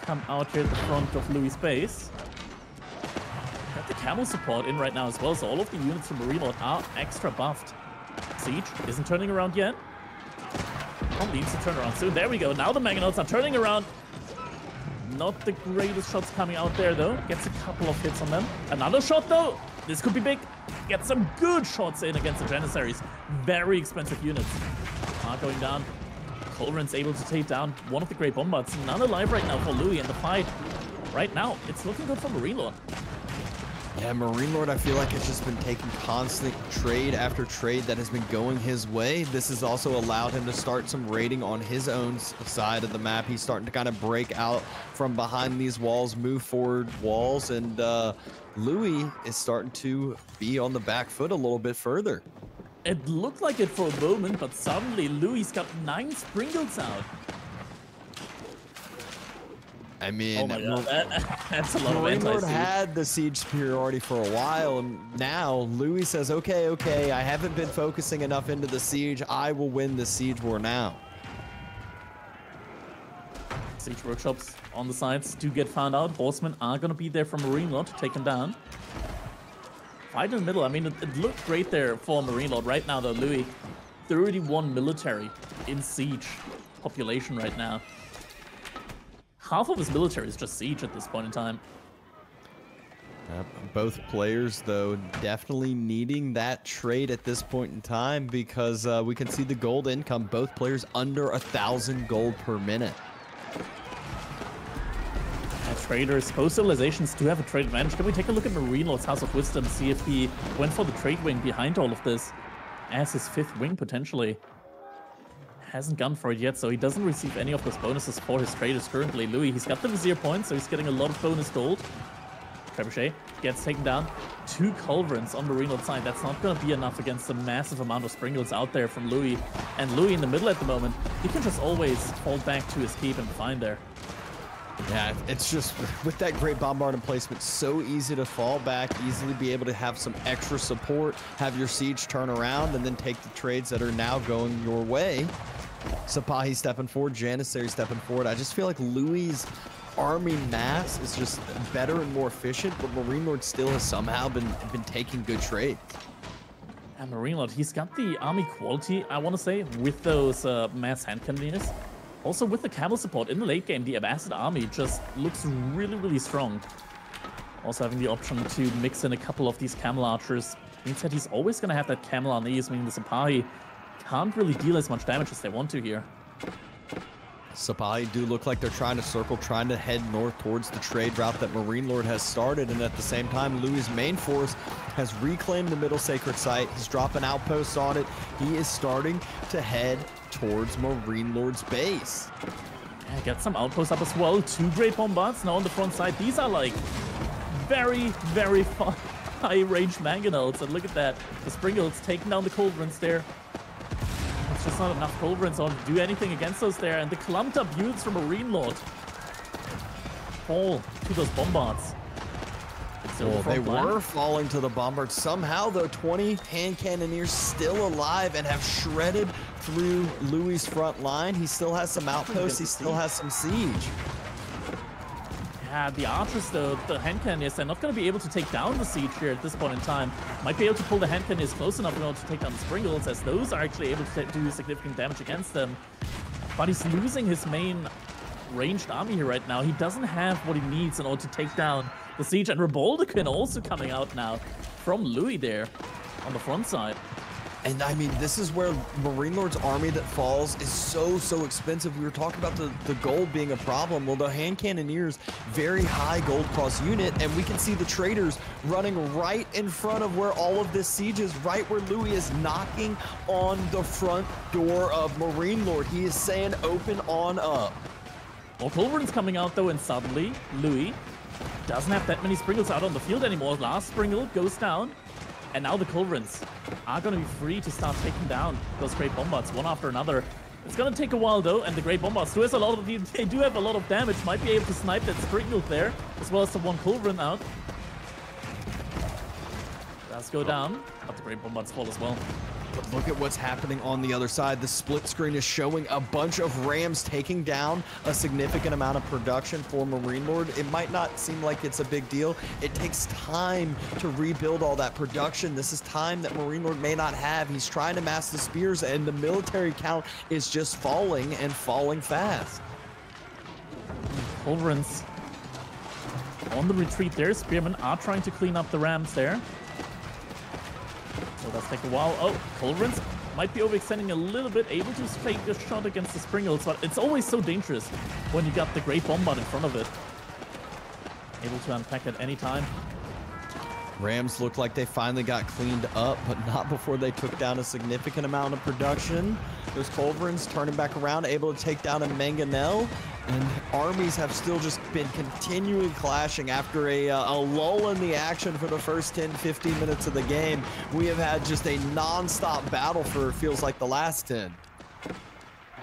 come out here at the front of Louis' base. Got the camel support in right now as well, so all of the units from Marine Lord are extra buffed. Siege isn't turning around yet. Probably needs to turn around soon. There we go. Now the Mangonels are turning around. Not the greatest shots coming out there, though. Gets a couple of hits on them. Another shot, though. This could be big. Get some good shots in against the Janissaries. Very expensive units. Are going down. Culverin's able to take down one of the Great Bombards. None alive right now for Louis in the fight. Right now, it's looking good for Marine Lord. Yeah, Marine Lord, I feel like it's just been taking constant trade after trade that has been going his way. This has also allowed him to start some raiding on his own side of the map. He's starting to kind of break out from behind these walls, move forward walls, and Louis is starting to be on the back foot a little bit further. It looked like it for a moment, but suddenly Louis got 9 Sprinkles out. I mean, oh my God, that's a lot of Marine Lord anti-siege. had the siege superiority for a while, and now Louis says, okay, I haven't been focusing enough into the siege. I will win the siege war now. Siege workshops on the sides do get found out. Horsemen are going to be there for Marine Lord to take him down. Fight in the middle. I mean, it looked great there for Marine Lord. Right now, though, Louis, 31 military in siege population right now. Half of his military is just siege at this point in time. Both players, though, definitely needing that trade at this point in time because we can see the gold income. Both players under 1,000 gold per minute. Traders, both civilizations do have a trade advantage. Can we take a look at Marine Lord's House of Wisdom, see if he went for the trade wing behind all of this as his 5th wing potentially? Hasn't gone for it yet, so he doesn't receive any of those bonuses for his traders currently. Louis, he's got the Vizier points, so he's getting a lot of bonus gold. Trebuchet gets taken down. 2 Culverins on Marine Lord's side. That's not going to be enough against the massive amount of Sprinkles out there from Louis. And Louis in the middle at the moment, he can just always fall back to his keep and find there. Yeah, it's just with that great bombardment placement, so easy to fall back, easily be able to have some extra support, have your siege turn around, and then take the trades that are now going your way. Sipahi stepping forward, Janissary stepping forward. I just feel like Louis' army mass is just better and more efficient, but Marine Lord still has somehow been taking good trades. And Marine Lord, he's got the army quality, I want to say, with those mass hand cannoneers. Also, with the camel support in the late game, the Abbasid army just looks really, really strong. Also having the option to mix in a couple of these camel archers means that he's always going to have that camel on these, meaning the Sipahi can't really deal as much damage as they want to here. Sipahi do look like they're trying to circle, trying to head north towards the trade route that Marine Lord has started, and at the same time, Louis' main force has reclaimed the middle sacred site. He's dropping outposts on it. He is starting to head towards Marine Lord's base. Yeah, get some outposts up as well. 2 great bombards now on the front side. These are like very, very high-range mangonels, and look at that. The Sprinkles taking down the Culverins there. It's just not enough Culverins on to do anything against those there, and the clumped up units from Marine Lord fall to those bombards. Well, they were falling to the bombards. Somehow, though, 20 hand cannoneers still alive and have shredded through Louis' front line. He still has some outposts. He still has some siege. Yeah, the archers, though, the hand cannoneers, they're not going to be able to take down the siege here at this point in time. Might be able to pull the hand cannoneers close enough in order to take down the Sprinkles, as those are actually able to do significant damage against them. But he's losing his main ranged army here right now. He doesn't have what he needs in order to take down the siege, and Reboldequin also coming out now from Louis there on the front side. And I mean, this is where Marine Lord's army that falls is so expensive. We were talking about the gold being a problem. Well, the hand cannoneers, very high gold cross unit, and we can see the traders running right in front of where all of this siege is, right where Louis is knocking on the front door of Marine Lord. He is saying, open on up. Well, Culverin's coming out though, and suddenly Louis doesn't have that many Sprinkles out on the field anymore. Last Sprinkle goes down, and now the Culverins are going to be free to start taking down those Great Bombards one after another. It's going to take a while though, and the Great Bombards do have a lot of they do have a lot of damage. Might be able to snipe that Sprinkle there, as well as the one Culverin out. Does go down, but the Great Bombards fall as well. But look at what's happening on the other side. The split screen is showing a bunch of Rams taking down a significant amount of production for Marine Lord. It might not seem like it's a big deal. It takes time to rebuild all that production. This is time that Marine Lord may not have. He's trying to mass the spears, and the military count is just falling and falling fast. Culverins on the retreat there. Spearmen are trying to clean up the Rams there. So that's take a while. Oh, Culverins might be overextending a little bit, able to take a shot against the Sprinkles, but it's always so dangerous when you got the Great Bombard in front of it. Able to unpack at any time. Rams look like they finally got cleaned up, but not before they took down a significant amount of production. Those Culverins turning back around, able to take down a Mangonel. And armies have still just been continually clashing after a lull in the action for the first 10-15 minutes of the game. We have had just a non-stop battle for feels like the last 10.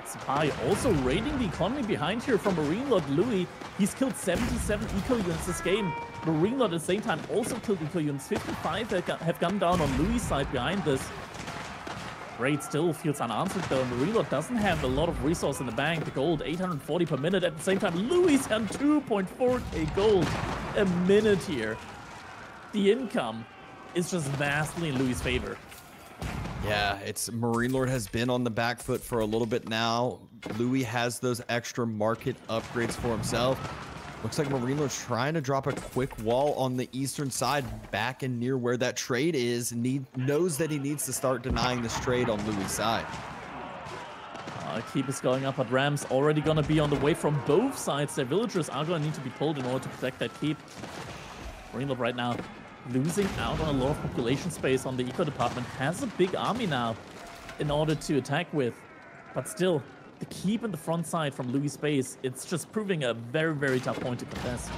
Spy also raiding the economy behind here from Marine Lord Louis. He's killed 77 eco units this game. Marine Lord at the same time also killed eco units. 55 have gone down on Louis' side behind this. Raid still feels unanswered though. Marine Lord doesn't have a lot of resource in the bank. The gold 840 per minute. At the same time, Louis had 2.4k gold a minute here. The income is just vastly in Louis' favor. Yeah, it's Marine Lord has been on the back foot for a little bit now. Louis has those extra market upgrades for himself. Looks like Marine Lord's trying to drop a quick wall on the eastern side, back and near where that trade is. Knows that he needs to start denying this trade on Louis' side. Keep is going up, but Rams already gonna be on the way from both sides. Their villagers are gonna need to be pulled in order to protect that keep. Marine Lord right now losing out on a lot of population space on the eco department. Has a big army now in order to attack with, but still the keep in the front side from Louis' base, it's just proving a very, very tough point to contest.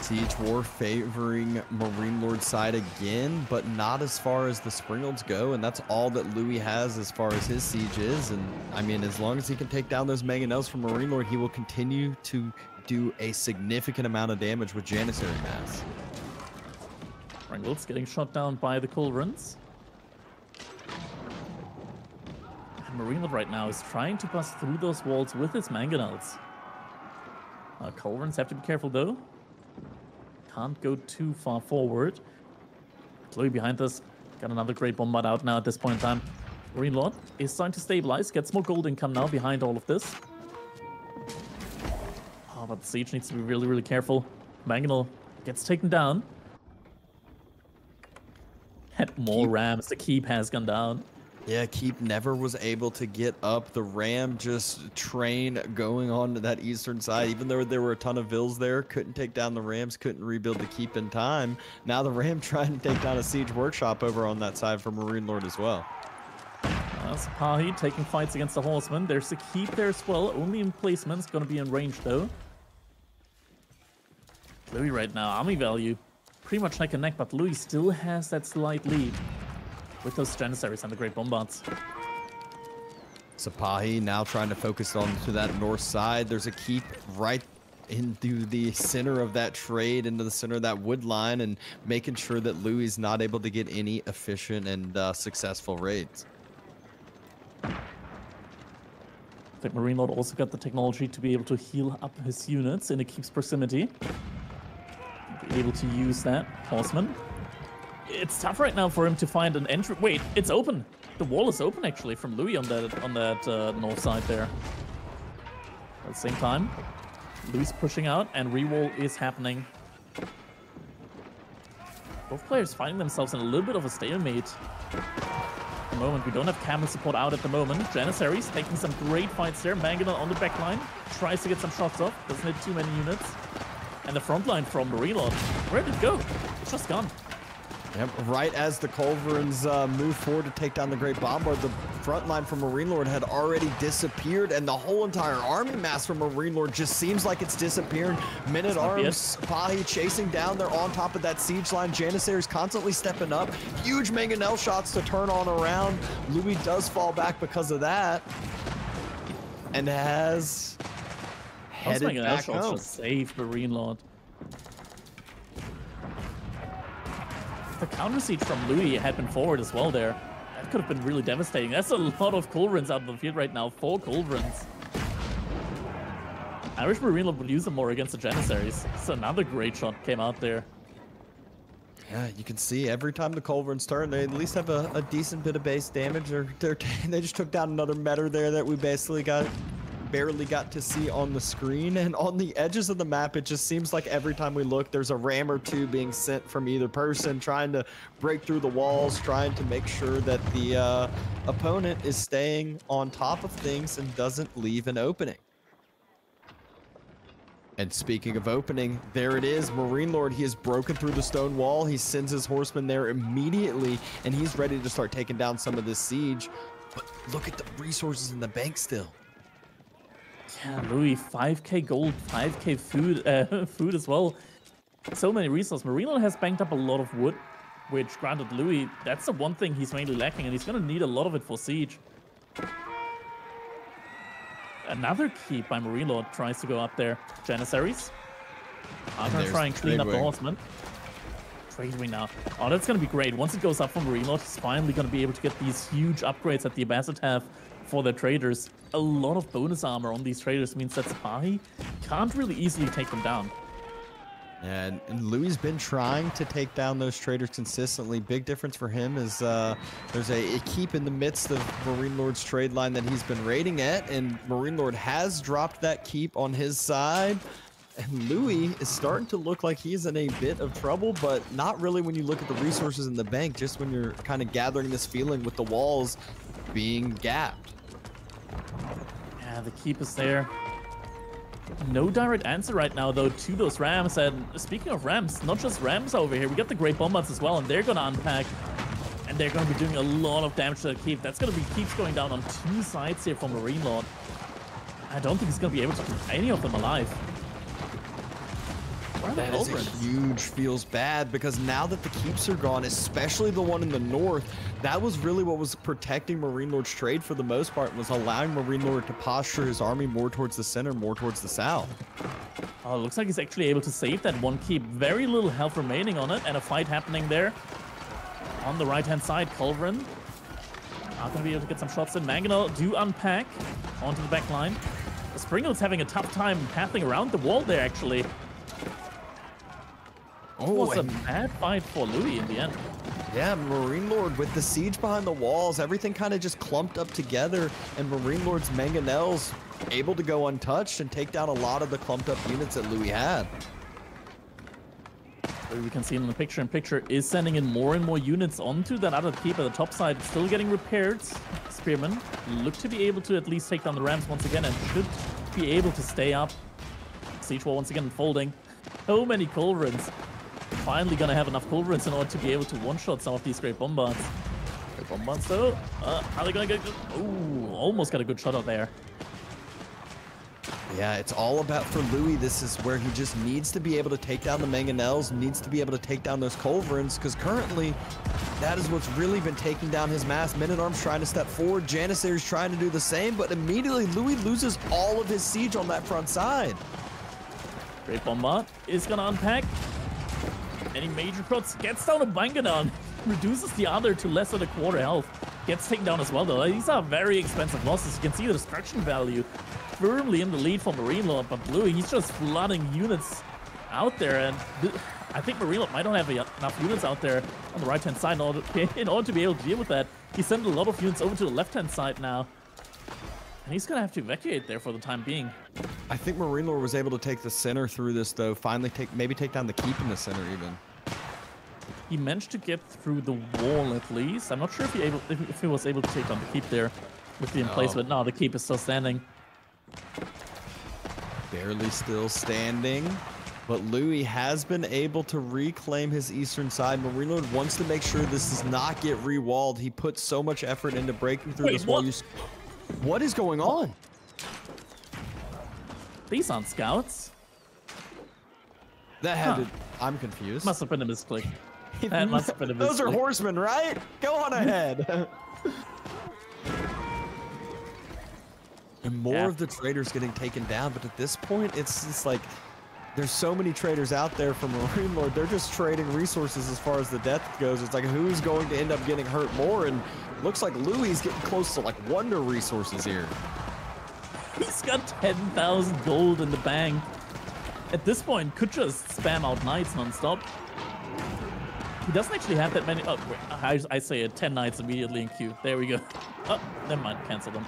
Siege War favoring Marine Lord's side again, but not as far as the Springolds go, and that's all that Louis has as far as his siege is. And I mean, as long as he can take down those Mangonels from Marine Lord, he will continue to do a significant amount of damage with Janissary Mass. Springolds getting shot down by the Culverins. And Marine Lord right now is trying to bust through those walls with his Mangonels. Culverins have to be careful though. Can't go too far forward. Louis behind us. Got another great bombard out now at this point in time. Marine Lord is starting to stabilize. Gets more gold income now behind all of this. Oh, but the siege needs to be really, really careful. Mangonel gets taken down. And more Rams. The keep has gone down. Yeah, Keep never was able to get up. The Ram just train going on to that eastern side. Even though there were a ton of Vills there, couldn't take down the Rams, couldn't rebuild the Keep in time. Now the Ram trying to take down a Siege Workshop over on that side for Marine Lord as well. Sipahi taking fights against the Horsemen. There's a Keep there as well, only in placements, gonna be in range though. Louis right now, army value, pretty much neck and neck, but Louis still has that slight lead with those Janissaries and the Great Bombards. Sipahi now trying to focus on to that north side. There's a Keep right into the center of that trade, into the center of that wood line, and making sure that Louis is not able to get any efficient and successful raids. I think Marine Lord also got the technology to be able to heal up his units in the Keep's proximity. Be able to use that. Horseman. It's tough right now for him to find an entry. Wait, it's open. The wall is open actually from Louis on that north side there. At the same time, Louis pushing out and re-wall is happening. Both players finding themselves in a little bit of a stalemate. At the moment, we don't have camel support out at the moment. Janissaries taking some great fights there. Mangonel on the back line tries to get some shots off. Doesn't hit too many units. And the front line from Marine Lord, where did it go? It's just gone. Yep, right as the Culverins move forward to take down the Great Bombard, the front line from Marine Lord had already disappeared, and the whole entire army mass from Marine Lord just seems like it's disappearing. Men-at-Arms, Sipahi chasing down. They're on top of that siege line. Janissaries constantly stepping up. Huge Mangonel shots to turn on around. Louis does fall back because of that, and has headed back home. Just saved Marine Lord. The counter siege from Louis had been forward as well there. That could have been really devastating. That's a lot of Culverins out of the field right now. 4 Culverins. I wish Marine Lord would use them more against the Janissaries. So another great shot came out there. Yeah, you can see every time the Culverins turn, they at least have a decent bit of base damage. They just took down another meter there that we basically barely got to see on the screen. And on the edges of the map, it just seems like every time we look, there's a ram or two being sent from either person, trying to break through the walls, trying to make sure that the opponent is staying on top of things and doesn't leave an opening. And speaking of opening, there it is. Marine Lord, he has broken through the stone wall. He sends his horsemen there immediately, and he's ready to start taking down some of this siege. But look at the resources in the bank still. Yeah, Louis, 5k gold, 5k food, food as well. So many resources. Marine Lord has banked up a lot of wood, which granted Louis, that's the one thing he's mainly lacking, and he's going to need a lot of it for siege. Another keep by Marine Lord tries to go up there. Janissaries. I'm going to try and clean up the horsemen. Trade wing now. Oh, that's going to be great. Once it goes up for Marine Lord, he's finally going to be able to get these huge upgrades that the Abbasid have for their traders. A lot of bonus armor on these traders means that Sipahi can't really easily take them down. And Louis been trying to take down those traders consistently. Big difference for him is there's a keep in the midst of Marine Lord's trade line that he's been raiding at, and Marine Lord has dropped that keep on his side. And Louis is starting to look like he's in a bit of trouble, but not really when you look at the resources in the bank, just when you're kind of gathering this feeling with the walls being gapped. Yeah, the keep is there. No direct answer right now, though, to those rams. And speaking of rams, not just rams over here, we got the Great Bombards as well, and they're going to unpack. And they're going to be doing a lot of damage to the keep. That's going to be keeps going down on two sides here for Marine Lord. I don't think he's going to be able to keep any of them alive. That is a huge feels bad, because now that the keeps are gone, especially the one in the north, that was really what was protecting Marine Lord's trade for the most part, was allowing Marine Lord to posture his army more towards the center, more towards the south. Oh, it looks like he's actually able to save that one keep. Very little health remaining on it, and a fight happening there. On the right-hand side, Culverin not going to be able to get some shots in. Mangonel do unpack onto the back line. Springel's having a tough time pathing around the wall there, actually. It was a bad fight for Louis in the end. Yeah, Marine Lord with the siege behind the walls, everything kind of just clumped up together, and Marine Lord's Mangonels able to go untouched and take down a lot of the clumped up units that Louis had. We can see in the picture is sending in more and more units onto that other keep at the top side, still getting repaired. Spearmen look to be able to at least take down the rams once again and should be able to stay up. Siege wall once again unfolding. So many Culverins. Finally gonna have enough Culverins in order to be able to one-shot some of these Great Bombards. Great Bombards though, are they gonna get good? Ooh, almost got a good shot out there. Yeah, it's all about, for Louis, this is where he just needs to be able to take down the Mangonels, needs to be able to take down those Culverins, because currently, that is what's really been taking down his mass. Men-at-Arms trying to step forward, Janissaries trying to do the same, but immediately Louis loses all of his siege on that front side. Great Bombard is gonna unpack. Any major shots, gets down a Mangonel, reduces the other to less than a quarter health. Gets taken down as well, though. These are very expensive losses. You can see the destruction value firmly in the lead for Marine Lord, but Louis, he's just flooding units out there, and I think Marine Lord might not have enough units out there on the right-hand side in order to be able to deal with that. He sent a lot of units over to the left-hand side now, and he's going to have to evacuate there for the time being. I think Marine Lord was able to take the center through this, though. Finally maybe take down the keep in the center, even. He managed to get through the wall at least. I'm not sure if he was able to take down the keep there with the emplacement. No, the keep is still standing. Barely still standing, but Louis has been able to reclaim his eastern side. Marine Lord wants to make sure this does not get re-walled. He put so much effort into breaking through this wall. What is going on? These aren't scouts. That had to... I'm confused. Must have been a misclick. That must have been a misclick. Those are horsemen, right? Go on ahead. And more of the traders getting taken down, but at this point, it's just like there's so many traders out there from Marine Lord. They're just trading resources as far as the death goes. It's like who's going to end up getting hurt more, and it looks like Louis is getting close to like wonder resources here. He's got 10,000 gold in the bank. At this point, could just spam out knights non-stop. He doesn't actually have that many. Oh, wait, I say it, 10 knights immediately in queue. There we go. Oh, never mind, cancel them.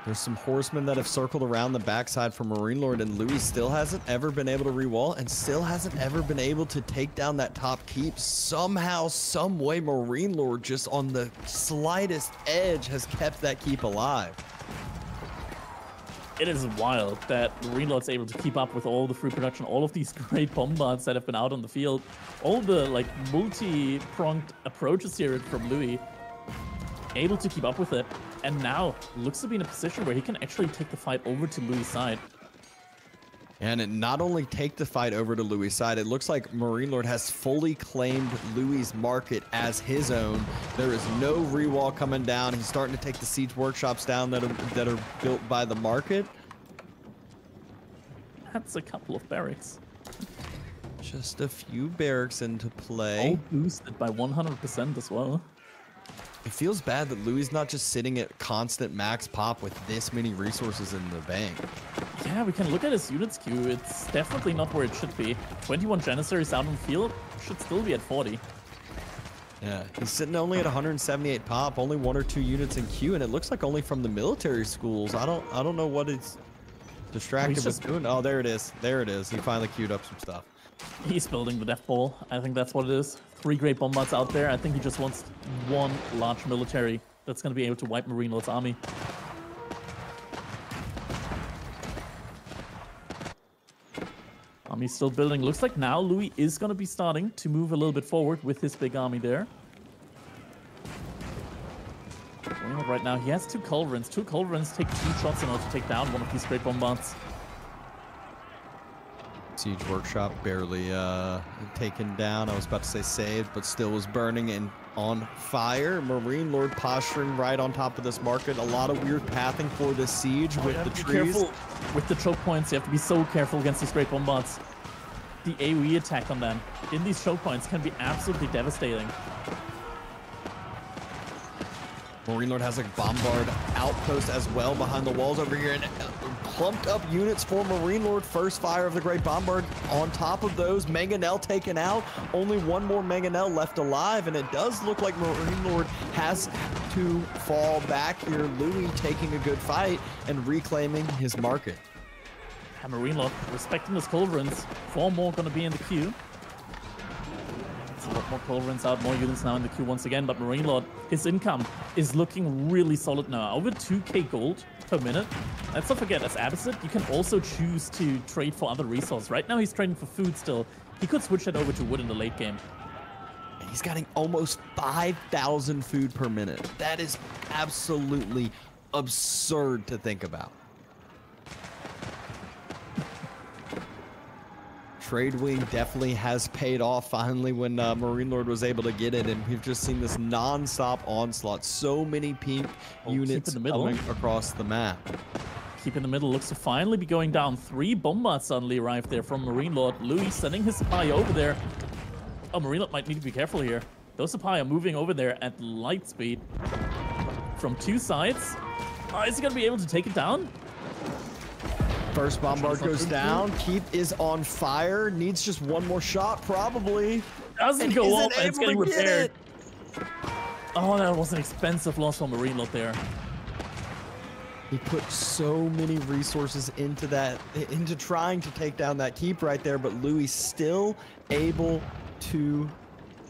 There's some horsemen that have circled around the backside for Marine Lord, and Louis still hasn't ever been able to re-wall and still hasn't ever been able to take down that top keep. Somehow, some way, Marine Lord just on the slightest edge has kept that keep alive. It is wild that Reload's able to keep up with all the free production, all of these great bombards that have been out on the field, all the like multi-pronged approaches here from Louis, able to keep up with it, and now looks to be in a position where he can actually take the fight over to Louis' side. And it not only take the fight over to Louis' side, it looks like Marine Lord has fully claimed Louis' market as his own. There is no rewall coming down. He's starting to take the siege workshops down that are built by the market. That's a couple of barracks. Just a few barracks into play. All boosted by 100% as well. It feels bad that Louis is not just sitting at constant max pop with this many resources in the bank. Yeah, we can look at his units queue. It's definitely not where it should be. 21 Janissaries out on the field, should still be at 40. Yeah, he's sitting only at 178 pop, only 1 or 2 units in queue, and it looks like only from the military schools. I don't know what it's distracted with doing. Oh, there it is. There it is. He finally queued up some stuff. He's building the death ball. I think that's what it is. 3 great bombards out there. I think he just wants one large military that's going to be able to wipe Marine Lord's army. Army's still building. Looks like now Louis is going to be starting to move a little bit forward with his big army there. Right now, he has 2 culverins. 2 culverins take 2 shots in order to take down one of these great bombards. Siege workshop barely taken down. I was about to say saved, but still was burning and on fire. Marine Lord posturing right on top of this market. A lot of weird pathing for this siege with the trees. Careful with the choke points. You have to be so careful against these great bombards. The AoE attack on them in these choke points can be absolutely devastating. Marine Lord has a bombard outpost as well behind the walls over here, and clumped up units for Marine Lord. First fire of the Great Bombard. On top of those, Mangonel taken out. Only one more Mangonel left alive, and it does look like Marine Lord has to fall back here. Louis taking a good fight and reclaiming his market. And Marine Lord respecting his culverins. 4 more going to be in the queue. A lot more culverins out, more units now in the queue once again, but Marine Lord, his income is looking really solid now. Over 2k gold per minute. Let's not forget, as Abbasid, you can also choose to trade for other resources. Right now he's trading for food still. He could switch that over to wood in the late game. He's getting almost 5,000 food per minute. That is absolutely absurd to think about. Trade Wing definitely has paid off finally when Marine Lord was able to get it, and we've just seen this non-stop onslaught. So many pink units coming across the map. Keep in the middle looks to finally be going down. 3 bombards suddenly arrived there from Marine Lord. Louis sending his supply over there. Oh, Marine Lord might need to be careful here. Those supply are moving over there at light speed from 2 sides. Is he going to be able to take it down? First bombard goes down. Keep is on fire. Needs just one more shot, probably. Doesn't go off, and it's getting repaired. Oh, that was an expensive loss for Marine Lord there. He put so many resources into that, into trying to take down that keep right there, but Louis still able to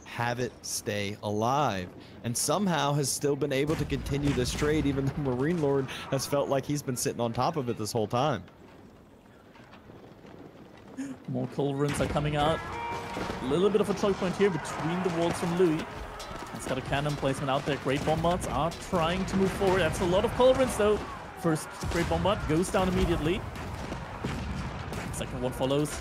have it stay alive, and somehow has still been able to continue this trade, even though Marine Lord has felt like he's been sitting on top of it this whole time. More culverins are coming out. A little bit of a choke point here between the walls from Louis. He's got a cannon placement out there. Great bombards are trying to move forward. That's a lot of culverins though. First great bombard goes down immediately. Second one follows.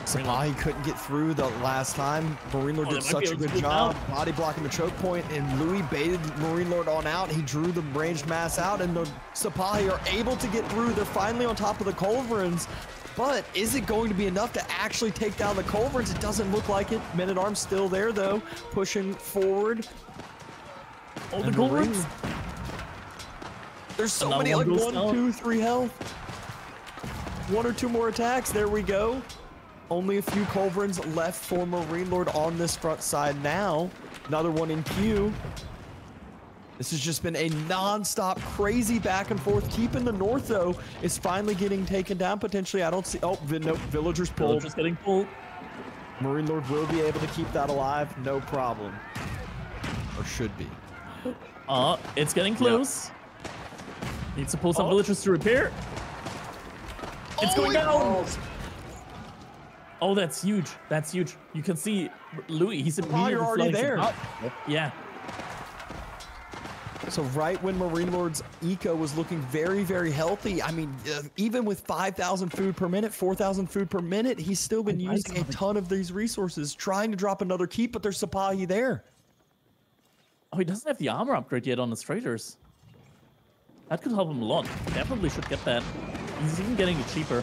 He couldn't get through the last time. Marine Lord did such a good job body blocking the choke point, and Louis baited Marine Lord on out. He drew the ranged mass out, and the Sipahi are able to get through. They're finally on top of the culverins, but is it going to be enough to actually take down the culverins? It doesn't look like it. Men-at-Arms still there though, pushing forward. Oh, the culverins! There's so many, like 1, 2, 3 health. 1 or 2 more attacks. There we go. Only a few culverins left for Marine Lord on this front side now. Another one in queue. This has just been a non-stop crazy back and forth. Keep in the north though is finally getting taken down potentially. I don't see. Oh, no, villagers pulled. Villagers getting pulled. Marine Lord will be able to keep that alive, no problem. Or should be. It's getting close. Needs to pull some villagers to repair. It's going down. Oh, that's huge. That's huge. You can see Louis. He's immediately you're already there. Yeah. So right when Marine Lord's eco was looking very, very healthy, I mean, even with 5,000 food per minute, 4,000 food per minute, he's still been using a ton of these resources, trying to drop another keep, but there's Sipahi there. Oh, he doesn't have the armor upgrade yet on his traders. That could help him a lot. Definitely should get that. He's even getting it cheaper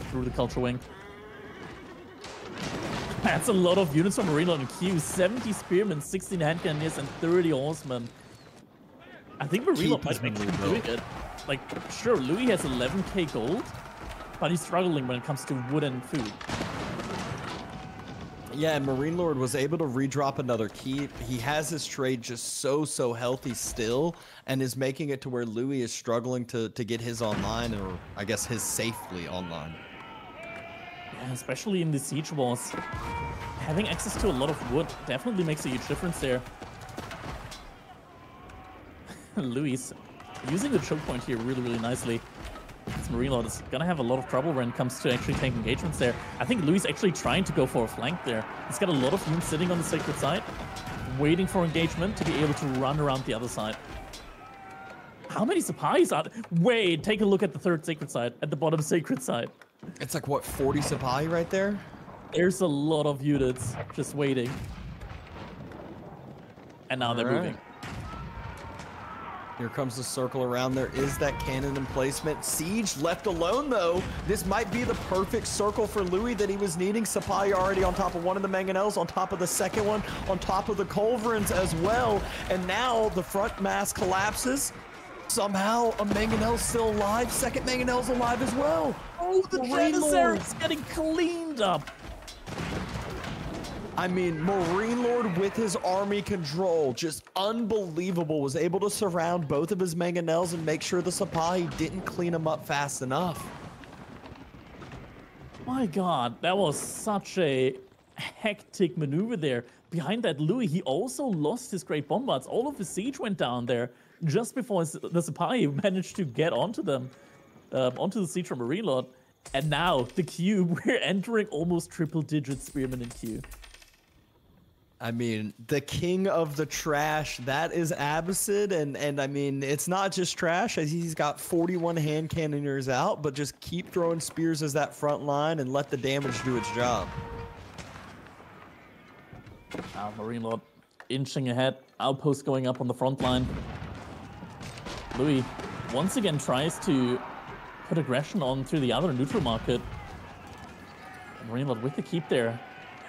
through the culture wing. That's a lot of units from Marine Lord and Q. 70 spearmen, 16 hand cannons, and 30 horsemen. I think Marine Lord might be doing it. Like, sure, Louis has 11k gold, but he's struggling when it comes to wood and food. Yeah, and Marine Lord was able to redrop another keep. He has his trade just so healthy still, and is making it to where Louis is struggling to get his online, or I guess his safely online. Yeah, especially in the siege wars. Having access to a lot of wood definitely makes a huge difference there. Louis using the choke point here really nicely. This Marine Lord is gonna have a lot of trouble when it comes to actually taking engagements there. I think Louis is actually trying to go for a flank there. He's got a lot of units sitting on the sacred side, waiting for engagement to be able to run around the other side. How many Sipahis are there? Wait, take a look at the third sacred side, at the bottom sacred side. It's like, what, 40 Sipahi right there? There's a lot of units just waiting. And now they're moving. Here comes the circle around. There is that cannon emplacement. Siege left alone, though. This might be the perfect circle for Louis that he was needing. Sipahi already on top of one of the mangonels, on top of the second one, on top of the culverins as well. And now the front mass collapses. Somehow a mangonel's still alive. Second mangonel's alive as well. Oh, the Janissary's getting cleaned up. I mean, Marine Lord with his army control, just unbelievable. Was able to surround both of his mangonels and make sure the Sipahi didn't clean them up fast enough. My God, that was such a hectic maneuver there. Behind that Louis, he also lost his great bombards. All of his siege went down there just before the Sipahi managed to get onto them, onto the siege from Marine Lord. And now, the Q, we're entering almost triple-digit spearmen in Q. I mean, the king of the trash, that is Abbasid, and I mean, it's not just trash, as he's got 41 hand cannoneers out, but just keep throwing spears as that front line and let the damage do its job. Now, Marine Lord inching ahead, outpost going up on the front line. Louis once again tries to put aggression on through the other neutral market. Marine Lord with the keep there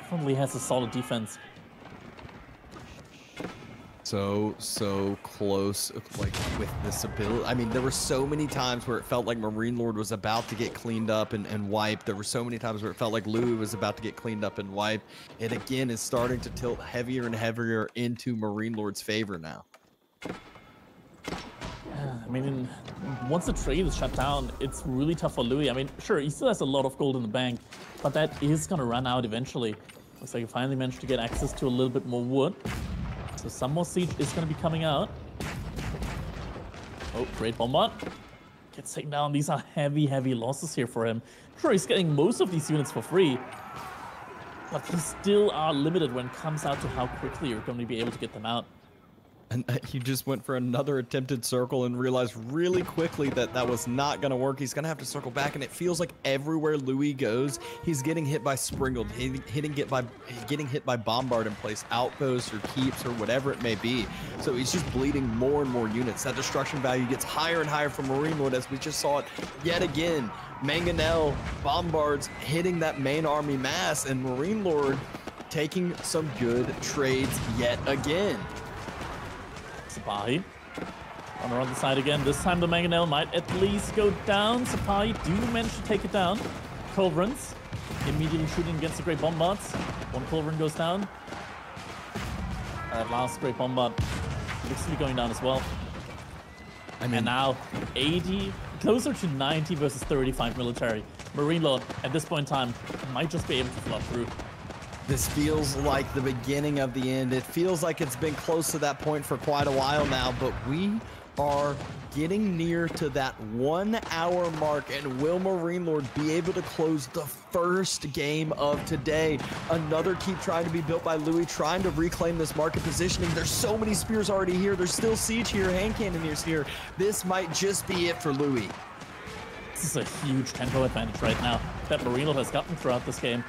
definitely has a solid defense. So close, like, with this ability. I mean, there were so many times where it felt like Marine Lord was about to get cleaned up and wiped. There were so many times where it felt like Louis was about to get cleaned up and wiped. It again is starting to tilt heavier and heavier into Marine Lord's favor now. I mean, once the trade is shut down, it's really tough for Louis. I mean, sure, he still has a lot of gold in the bank, but that is going to run out eventually. Looks like he finally managed to get access to a little bit more wood. So some more siege is going to be coming out. Oh, great bombard. Gets taken down. These are heavy losses here for him. Sure, he's getting most of these units for free, but he still are limited when it comes out to how quickly you're going to be able to get them out. And he just went for another attempted circle and realized really quickly that that was not going to work. He's going to have to circle back, and it feels like everywhere Louis goes, he's getting hit by Springled, getting hit by Bombard in place, outposts or keeps or whatever it may be. So he's just bleeding more and more units. That destruction value gets higher and higher from Marine Lord, as we just saw it yet again. Mangonel, Bombards hitting that main army mass, and Marine Lord taking some good trades yet again. Sipahi on the other side again. This time the Mangonel might at least go down. Sipahi do manage to take it down. Culverins immediately shooting against the Great Bombards. One Culverin goes down. That last Great Bombard looks to be going down as well. I mean, and now 80, closer to 90 versus 35 military. Marine Lord at this point in time might just be able to flush through. This feels like the beginning of the end. It feels like it's been close to that point for quite a while now, but we are getting near to that 1 hour mark, and will Marine Lord be able to close the first game of today? Another keep trying to be built by Louis, trying to reclaim this market positioning. There's so many spears already here. There's still siege here, hand cannoneers here. This might just be it for Louis. This is a huge tempo advantage right now that Marine Lord has gotten throughout this game.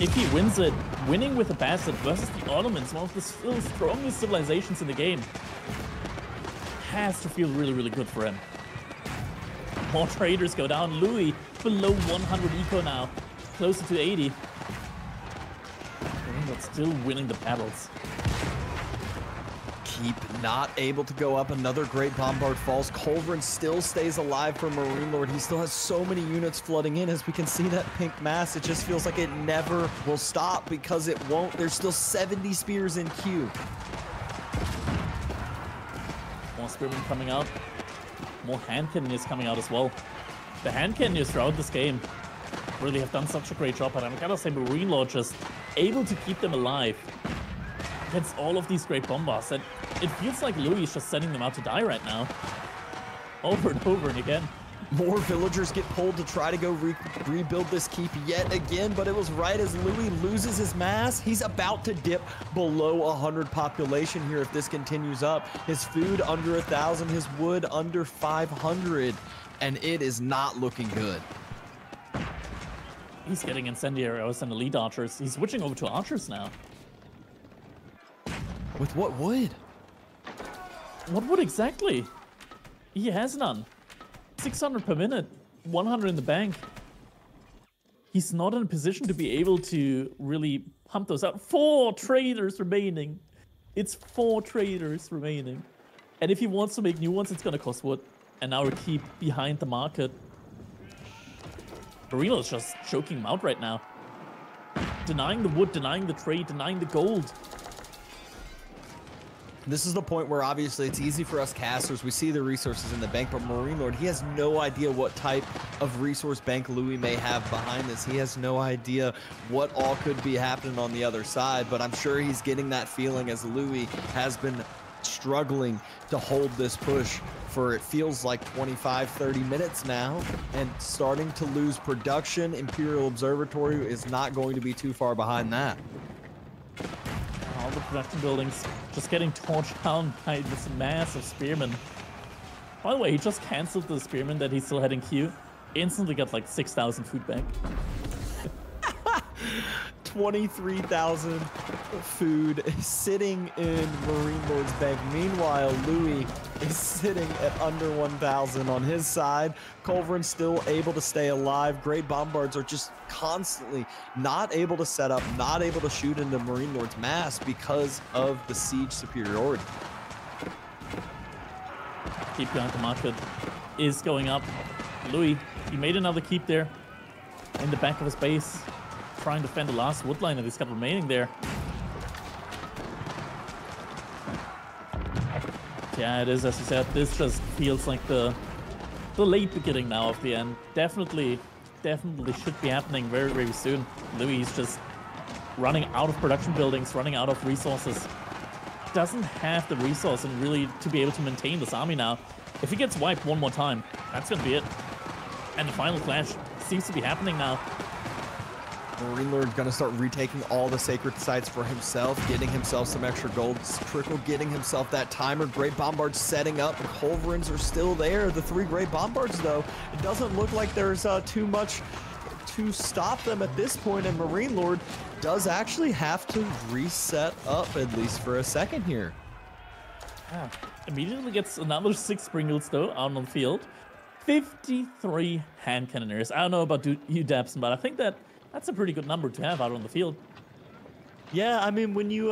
If he wins it, winning with a Basset versus the Ottomans, one of the still strongest civilizations in the game, has to feel really, really good for him. More traders go down. Louis below 100 eco now, closer to 80. But still winning the battles. Keep not able to go up. Another great bombard falls. Culverin still stays alive for Marine Lord. He still has so many units flooding in. As we can see that pink mass, it just feels like it never will stop because it won't. There's still 70 spears in queue. More spearmen coming out. More hand cannoneers coming out as well. The hand cannoneers throughout this game really have done such a great job, and I'm gotta say Marine Lord just able to keep them alive against all of these great bombards. And it feels like Louis is just sending them out to die right now. Over and over and again. More villagers get pulled to try to go rebuild this keep yet again, but it was right as Louis loses his mass. He's about to dip below 100 population here if this continues up. His food under 1,000, his wood under 500, and it is not looking good. He's getting incendiary arrows and elite archers. He's switching over to archers now. With what wood? What wood exactly? He has none. 600 per minute, 100 in the bank. He's not in a position to be able to really pump those out. 4 traders remaining. It's 4 traders remaining. And if he wants to make new ones, it's going to cost wood. And now we keep behind the market. Marine Lord is just choking him out right now. Denying the wood, denying the trade, denying the gold. This is the point where obviously it's easy for us casters. We see the resources in the bank, but Marine Lord, he has no idea what type of resource bank Louis may have behind this. He has no idea what all could be happening on the other side, but I'm sure he's getting that feeling as Louis has been struggling to hold this push for it feels like 25-30 minutes now and starting to lose production. Imperial Observatory is not going to be too far behind that. All the production buildings just getting torched down by this mass of spearmen. By the way, he just cancelled the spearmen that he still had in queue. Instantly got like 6,000 food back. 23,000 food sitting in Marine Lord's bank. Meanwhile, Louis is sitting at under 1,000 on his side. Culverin still able to stay alive. Great bombards are just constantly not able to set up, not able to shoot into Marine Lord's mass because of the siege superiority. Keep behind the market is going up. Louis, he made another keep there in the back of his base, trying to defend the last wood line that he's got remaining there. Yeah, it is, as you said, this just feels like the late beginning now of the end. Definitely should be happening very, very soon. Louis is just running out of production buildings, running out of resources. Doesn't have the resource and really to be able to maintain this army now. If he gets wiped one more time, that's gonna be it. And the final clash seems to be happening now. Marine Lord gonna start retaking all the sacred sites for himself, getting himself some extra gold trickle, getting himself that timer. Great bombards setting up. Culverins are still there. The 3 great bombards, though, it doesn't look like there's too much to stop them at this point, and Marine Lord does actually have to reset up at least for a second here. Yeah. Immediately gets another 6 Springles though out on the field. 53 hand cannoneers. I don't know about you, Dabson, but I think that's a pretty good number to have out on the field. Yeah, I mean, when you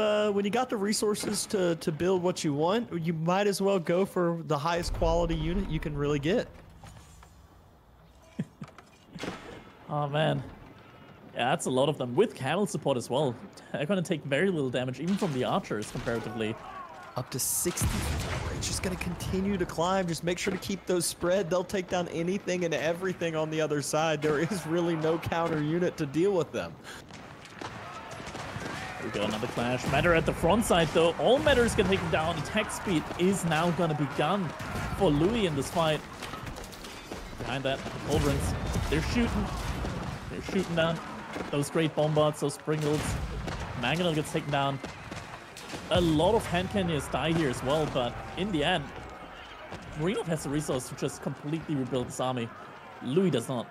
got the resources to build what you want, you might as well go for the highest quality unit you can really get. Oh man. Yeah, that's a lot of them. With camel support as well. They're going to take very little damage, even from the archers, comparatively. Up to 60. It's just going to continue to climb. Just make sure to keep those spread. They'll take down anything and everything on the other side. There is really no counter unit to deal with them. We got another clash. Matter at the front side, though. All Matter's gonna take him down. Attack speed is now gonna be gone for Louis in this fight. Behind that, the Culverins. They're shooting. They're shooting down those great bombards, those Sprinkles. Mangonel gets taken down. A lot of hand cannons die here as well, but in the end, Marinov has the resource to just completely rebuild this army. Louis does not.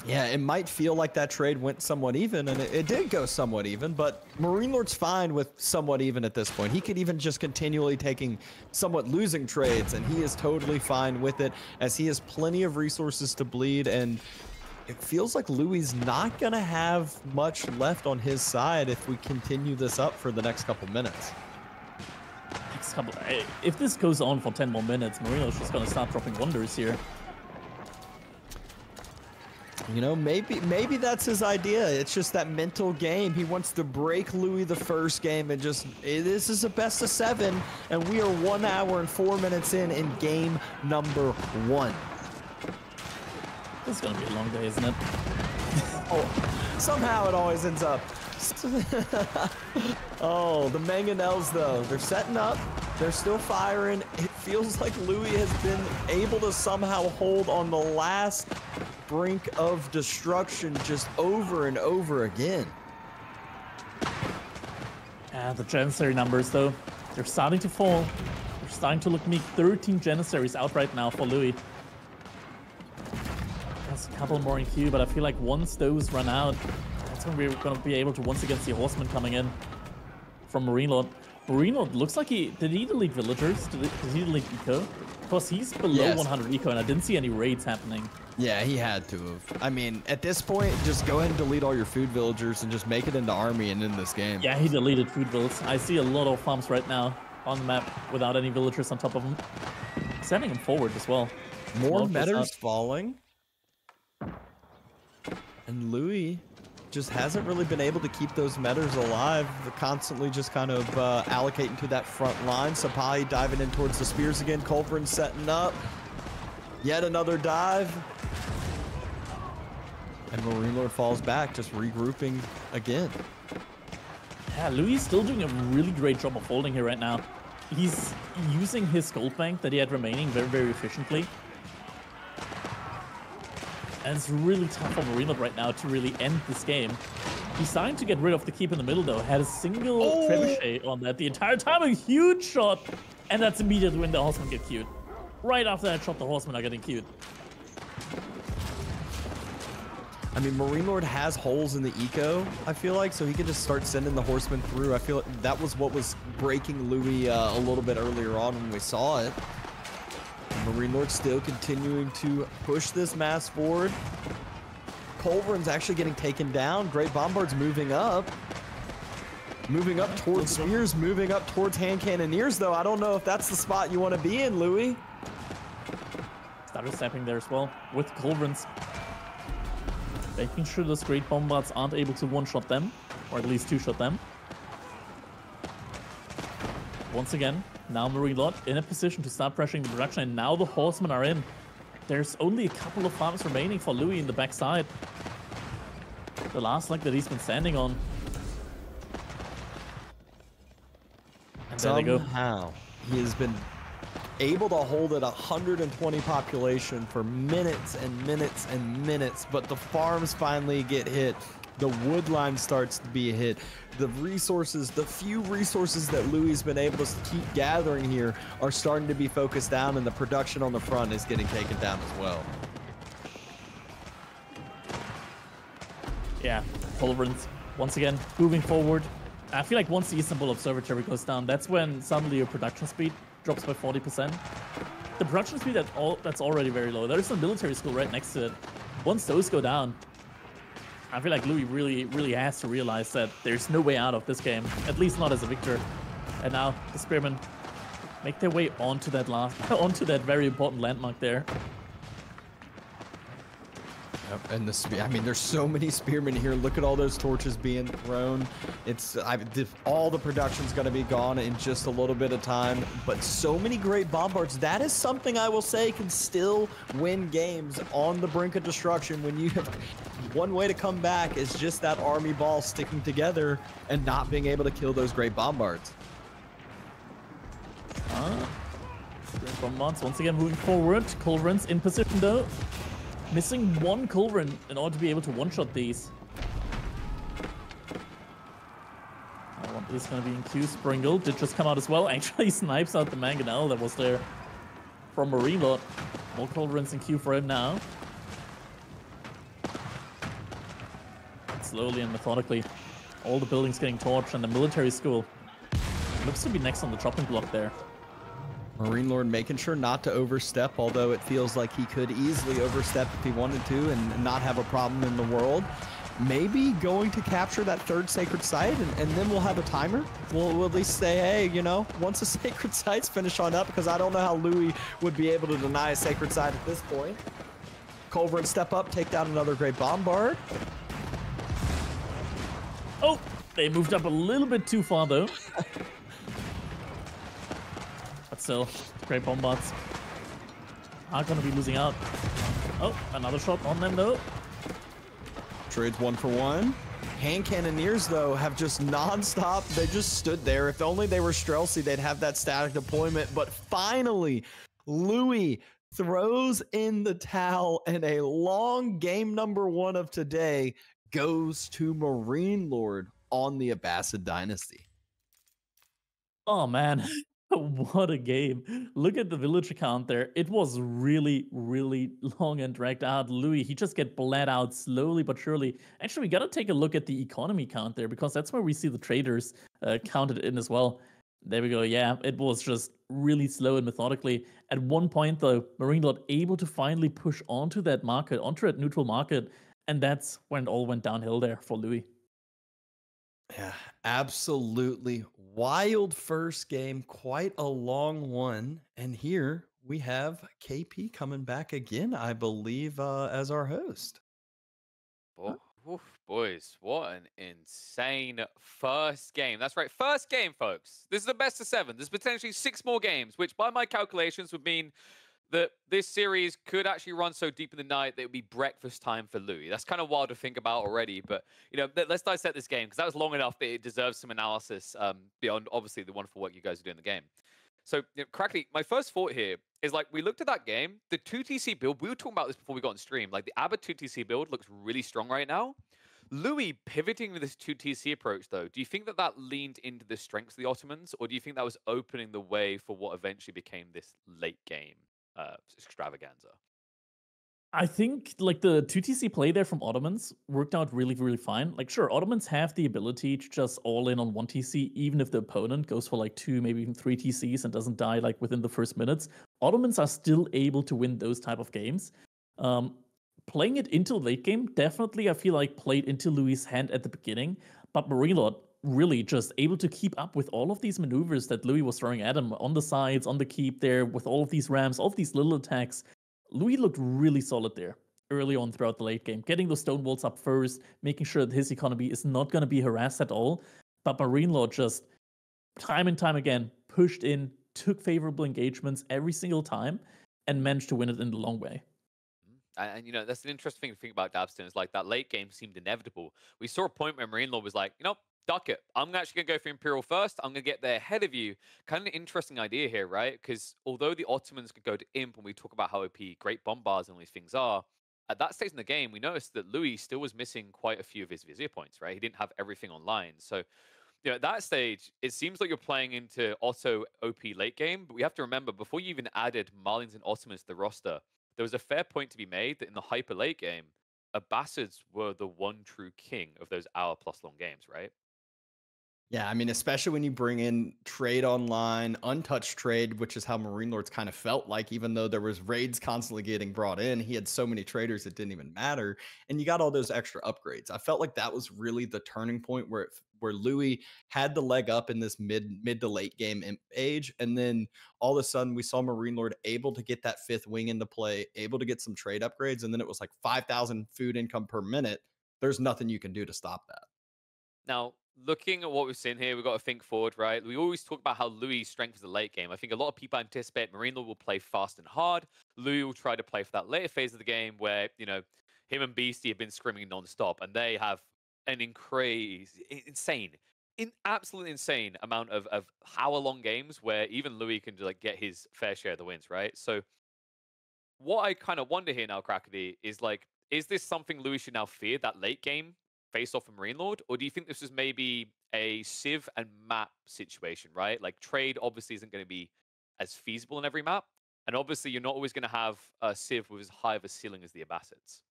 Yeah, it might feel like that trade went somewhat even, and it did go somewhat even, but Marine Lord's fine with somewhat even at this point. He could even just continually taking somewhat losing trades, and he is totally fine with it, as he has plenty of resources to bleed, and it feels like Louis not going to have much left on his side if we continue this up for the next couple minutes. If this goes on for 10 more minutes, Marino's just going to start dropping wonders here. You know, maybe that's his idea. It's just that mental game. He wants to break Louis the first game and just, this is a best of 7, and we are 1 hour and 4 minutes in game number 1. This is going to be a long day, isn't it? Oh, somehow it always ends up. Oh, the Mangonels, though. They're setting up. They're still firing. It feels like Louis has been able to somehow hold on the last brink of destruction just over and over again. The Janissary numbers, though, they're starting to fall. They're starting to look meek. 13 Janissaries out right now for Louis. There's a couple more in queue, but I feel like once those run out, that's when we're going to be able to once again see Horsemen coming in from Marine Lord. Marine Lord looks like did he delete villagers? Did he delete eco? Because he's below 100 eco, and I didn't see any raids happening. Yeah, he had to have. I mean, at this point, just go ahead and delete all your food villagers and just make it into army and in this game. Yeah, he deleted food villas. I see a lot of farms right now on the map without any villagers on top of them. Sending them forward as well. More metas falling. And Louis just hasn't really been able to keep those metas alive. They're constantly just kind of allocating to that front line. Sapai diving in towards the spears again. Culverin setting up. Yet another dive. And Marine Lord falls back, just regrouping again. Yeah, Louis is still doing a really great job of holding here right now. He's using his gold bank that he had remaining very, very efficiently. And it's really tough for Marine Lord right now to really end this game. He's starting to get rid of the keep in the middle, though. Had a single trebuchet on that the entire time. A huge shot. And that's immediately when the horsemen get queued. Right after that shot, the horsemen are getting queued. I mean, Marine Lord has holes in the eco, I feel like, so he can just start sending the horsemen through. I feel like that was what was breaking Louis a little bit earlier on when we saw it. Marine Lord still continuing to push this mass forward. Culverin's actually getting taken down. Great Bombard's moving up. Moving up towards spears, moving up towards hand cannoneers, though. I don't know if that's the spot you want to be in, Louis. Started stepping there as well with Culverins. Making sure those Great Bombards aren't able to one-shot them, or at least two-shot them. Once again, now Marine Lord in a position to start pressuring the production, and now the Horsemen are in. There's only a couple of farms remaining for Louis in the backside. The last leg that he's been standing on. And there they go. Somehow, he has been able to hold at 120 population for minutes and minutes and minutes, but the farms finally get hit. The wood line starts to be hit. The resources, the few resources that Louis has been able to keep gathering here are starting to be focused down, and the production on the front is getting taken down as well. Yeah, Culverins once again moving forward. I feel like once the Istanbul Observatory goes down, that's when suddenly your production speed drops by 40%. The production speed that's already very low. There's a military school right next to it. Once those go down, I feel like Louis really has to realize that there's no way out of this game, at least not as a victor. And now the Spearmen make their way onto that onto that very important landmark there. Yep, and I mean, there's so many spearmen here. Look at all those torches being thrown. All the production's going to be gone in just a little bit of time, but so many great bombards. That is something I will say can still win games on the brink of destruction when you have one way to come back is just that army ball sticking together and not being able to kill those great bombards. Great bombards once again moving forward. Culverin's in position though. Missing one Culverin in order to be able to one-shot these. One is going to be in Q. Springle did just come out as well. Actually snipes out the Mangonel that was there from Marine Lord. More Culverins in Q for him now. Slowly and methodically, all the buildings getting torched, and the military school looks to be next on the chopping block there. Marine Lord making sure not to overstep, although it feels like he could easily overstep if he wanted to and not have a problem in the world. Maybe going to capture that third sacred site, and then we'll have a timer. We'll at least say, hey, you know, once the sacred site's finish on up, because I don't know how Louis would be able to deny a sacred site at this point. Culverin step up, take down another great bombard. Oh, they moved up a little bit too far though. But still, great bombards are going to be losing out. Oh, another shot on them though. Trades 1 for 1. Hand Cannoneers, though, have just non-stop. They just stood there. If only they were Streltsy, they'd have that static deployment. But finally, Louis throws in the towel, and a long game number 1 of today goes to Marine Lord on the Abbasid Dynasty. Oh, man. What a game. Look at the village account there. It was really, really long and dragged out. Louis, he just get bled out slowly but surely. Actually, we got to take a look at the economy count there, because that's where we see the traders counted in as well. There we go. Yeah, it was just really slow and methodically. At one point, though, Marine Lord able to finally push onto that market, onto that neutral market. And that's when it all went downhill there for Louis. Yeah, absolutely wild first game, quite a long one. And here we have KP coming back again, I believe, as our host. Oh, oof, boys, what an insane first game. That's right, first game, folks. This is the best of 7. There's potentially 6 more games, which by my calculations would mean that this series could actually run so deep in the night that it would be breakfast time for Louis. That's kind of wild to think about already, but you know, let's dissect this game, because that was long enough that it deserves some analysis beyond obviously the wonderful work you guys are doing in the game. So, you know, Crackly, my first thought here is, like, we looked at that game, the 2TC build, we were talking about this before we got on stream, like the Abbott 2TC build looks really strong right now. Louis pivoting with this 2TC approach, though, do you think that that leaned into the strengths of the Ottomans, or do you think that was opening the way for what eventually became this late game extravaganza? I think like the 2TC play there from Ottomans worked out really, really fine. Like, sure, Ottomans have the ability to just all in on 1TC, even if the opponent goes for like 2, maybe even 3 TCs and doesn't die like within the first minutes. Ottomans are still able to win those type of games. Playing it into late game, definitely I feel like played into Louis' hand at the beginning, but Marine Lord really just able to keep up with all of these maneuvers that Louis was throwing at him on the sides, on the keep there, with all of these rams, all of these little attacks. Louis looked really solid there early on throughout the late game, getting those stone walls up first, making sure that his economy is not going to be harassed at all. But Marine Lord just time and time again pushed in, took favorable engagements every single time, and managed to win it in the long way. And you know, that's an interesting thing to think about Dabston, is like that late game seemed inevitable. We saw a point where Marine Lord was like, you know, duck it. I'm actually going to go for Imperial first. I'm going to get there ahead of you. Kind of an interesting idea here, right? Because although the Ottomans could go to Imp, and we talk about how OP great bombards and all these things are, at that stage in the game, we noticed that Louis still was missing quite a few of his Vizier points, right? He didn't have everything online. So, you know, at that stage, it seems like you're playing into Otto OP late game, but we have to remember, before you even added Marlins and Ottomans to the roster, there was a fair point to be made that in the hyper late game, Abbasids were the one true king of those hour-plus long games, right? Yeah, I mean, especially when you bring in trade online, untouched trade, which is how Marine Lords kind of felt like, even though there was raids constantly getting brought in, he had so many traders it didn't even matter, and you got all those extra upgrades. I felt like that was really the turning point where Louis had the leg up in this mid to late game age, and then all of a sudden we saw Marine Lord able to get that 5th wing into play, able to get some trade upgrades, and then it was like 5,000 food income per minute. There's nothing you can do to stop that. Now, looking at what we've seen here, we've got to think forward, right? We always talk about how Louis' strength is the late game. I think a lot of people anticipate Marine Lord will play fast and hard. Louis will try to play for that later phase of the game where, you know, him and Beastie have been scrimming non-stop, and they have an absolutely insane amount of hour-long games where even Louis can like get his fair share of the wins, right? So what I kind of wonder here now, Crackety, is like, is this something Louis should now fear, that late game face off from Marine Lord? Or do you think this is maybe a Civ and map situation, right? Like trade obviously isn't going to be as feasible in every map. And obviously you're not always going to have a Civ with as high of a ceiling as the Abbasids.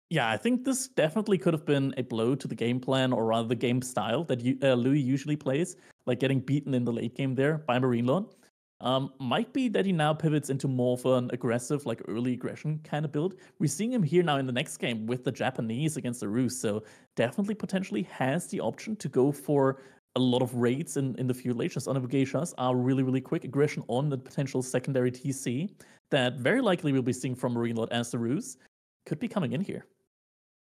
Yeah, I think this definitely could have been a blow to the game plan, or rather the game style that Louis usually plays, like getting beaten in the late game there by Marine Lord. Might be that he now pivots into more of an aggressive, like early aggression kind of build. We're seeing him here now in the next game with the Japanese against the Rus, so definitely potentially has the option to go for a lot of raids in the feudal age. On Geishas are really, really quick aggression on the potential secondary TC that very likely we'll be seeing from Marine Lord as the Rus could be coming in here.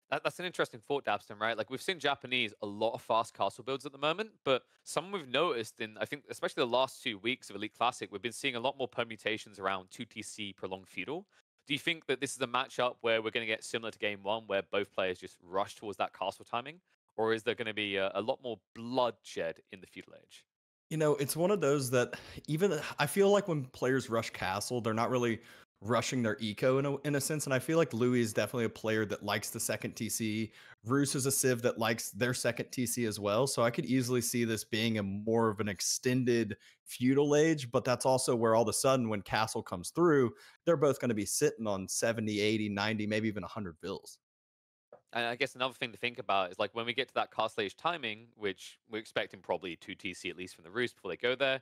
That's an interesting thought, Dabston, right? Like we've seen Japanese a lot of fast castle builds at the moment, but something we've noticed in, I think, especially the last 2 weeks of Elite Classic, we've been seeing a lot more permutations around 2TC prolonged feudal. Do you think that this is a matchup where we're going to get similar to game one, where both players just rush towards that castle timing? Or is there going to be a lot more bloodshed in the feudal age? You know, it's one of those that even I feel like when players rush castle, they're not really rushing their eco in a sense. And I feel like Louis is definitely a player that likes the second TC. Roos is a Civ that likes their second TC as well. So I could easily see this being a more of an extended feudal age, but that's also where all of a sudden when castle comes through, they're both going to be sitting on 70, 80, 90, maybe even 100 bills. And I guess another thing to think about is like when we get to that castle age timing, which we're expecting probably 2TC at least from the Roost before they go there.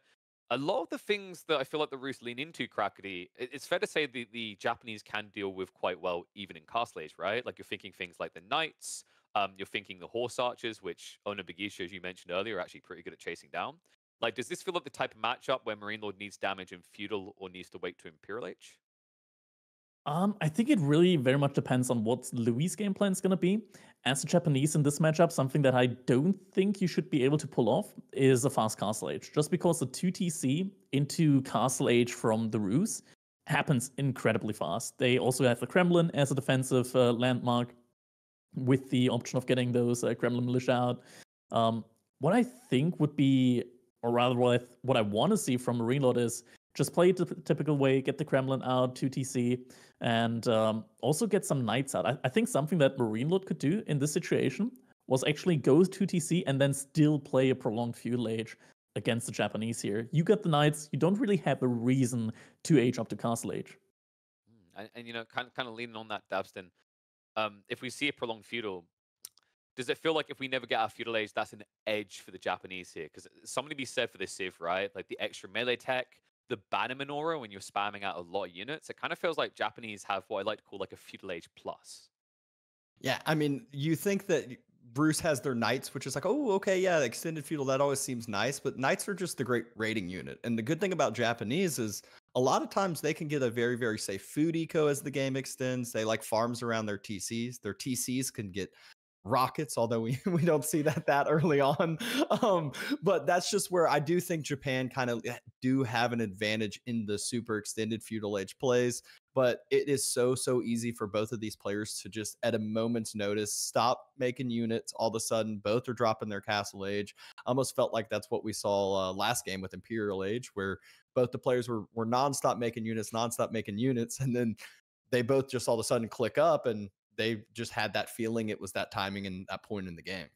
A lot of the things that I feel like the Roost lean into, Crackety, it's fair to say the Japanese can deal with quite well even in castle age, right? Like you're thinking things like the Knights, you're thinking the Horse Archers, which Ona Bagisha, as you mentioned earlier, are actually pretty good at chasing down. Like, does this feel like the type of matchup where Marine Lord needs damage in feudal or needs to wait to Imperial Age? I think it really very much depends on what Louis' game plan is going to be. As a Japanese in this matchup, something that I don't think you should be able to pull off is a fast Castle Age. Just because the 2TC into Castle Age from the Rus happens incredibly fast. They also have the Kremlin as a defensive landmark with the option of getting those Kremlin militia out. What I think would be, or rather what I want to see from Marine Lord is just play it the typical way, get the Kremlin out, 2TC, and also get some Knights out. I think something that Marine Lord could do in this situation was actually go 2TC and then still play a prolonged feudal age against the Japanese here. You get the Knights, you don't really have a reason to age up to Castle Age. And you know, kind of leaning on that, Dabston, if we see a prolonged feudal, does it feel like if we never get our feudal age, that's an edge for the Japanese here? Because something to be said for this Civ, right? Like the extra melee tech, the banner menorah when you're spamming out a lot of units, it kind of feels like Japanese have what I like to call like a feudal age plus. Yeah, I mean, you think that Bruce has their knights, which is like, oh, okay, yeah, extended feudal, that always seems nice, but knights are just the great raiding unit. And the good thing about Japanese is a lot of times they can get a very, very safe food eco as the game extends. They like farms around their TCs. Their TCs can get rockets, although we don't see that early on. But that's just where I do think Japan kind of do have an advantage in the super extended feudal age plays. But it is so easy for both of these players to just at a moment's notice stop making units. All of a sudden, both are dropping their castle age. I almost felt like that's what we saw last game with Imperial Age, where both the players were nonstop making units, and then they both just all of a sudden click up, and they just had that feeling it was that timing and that point in the game.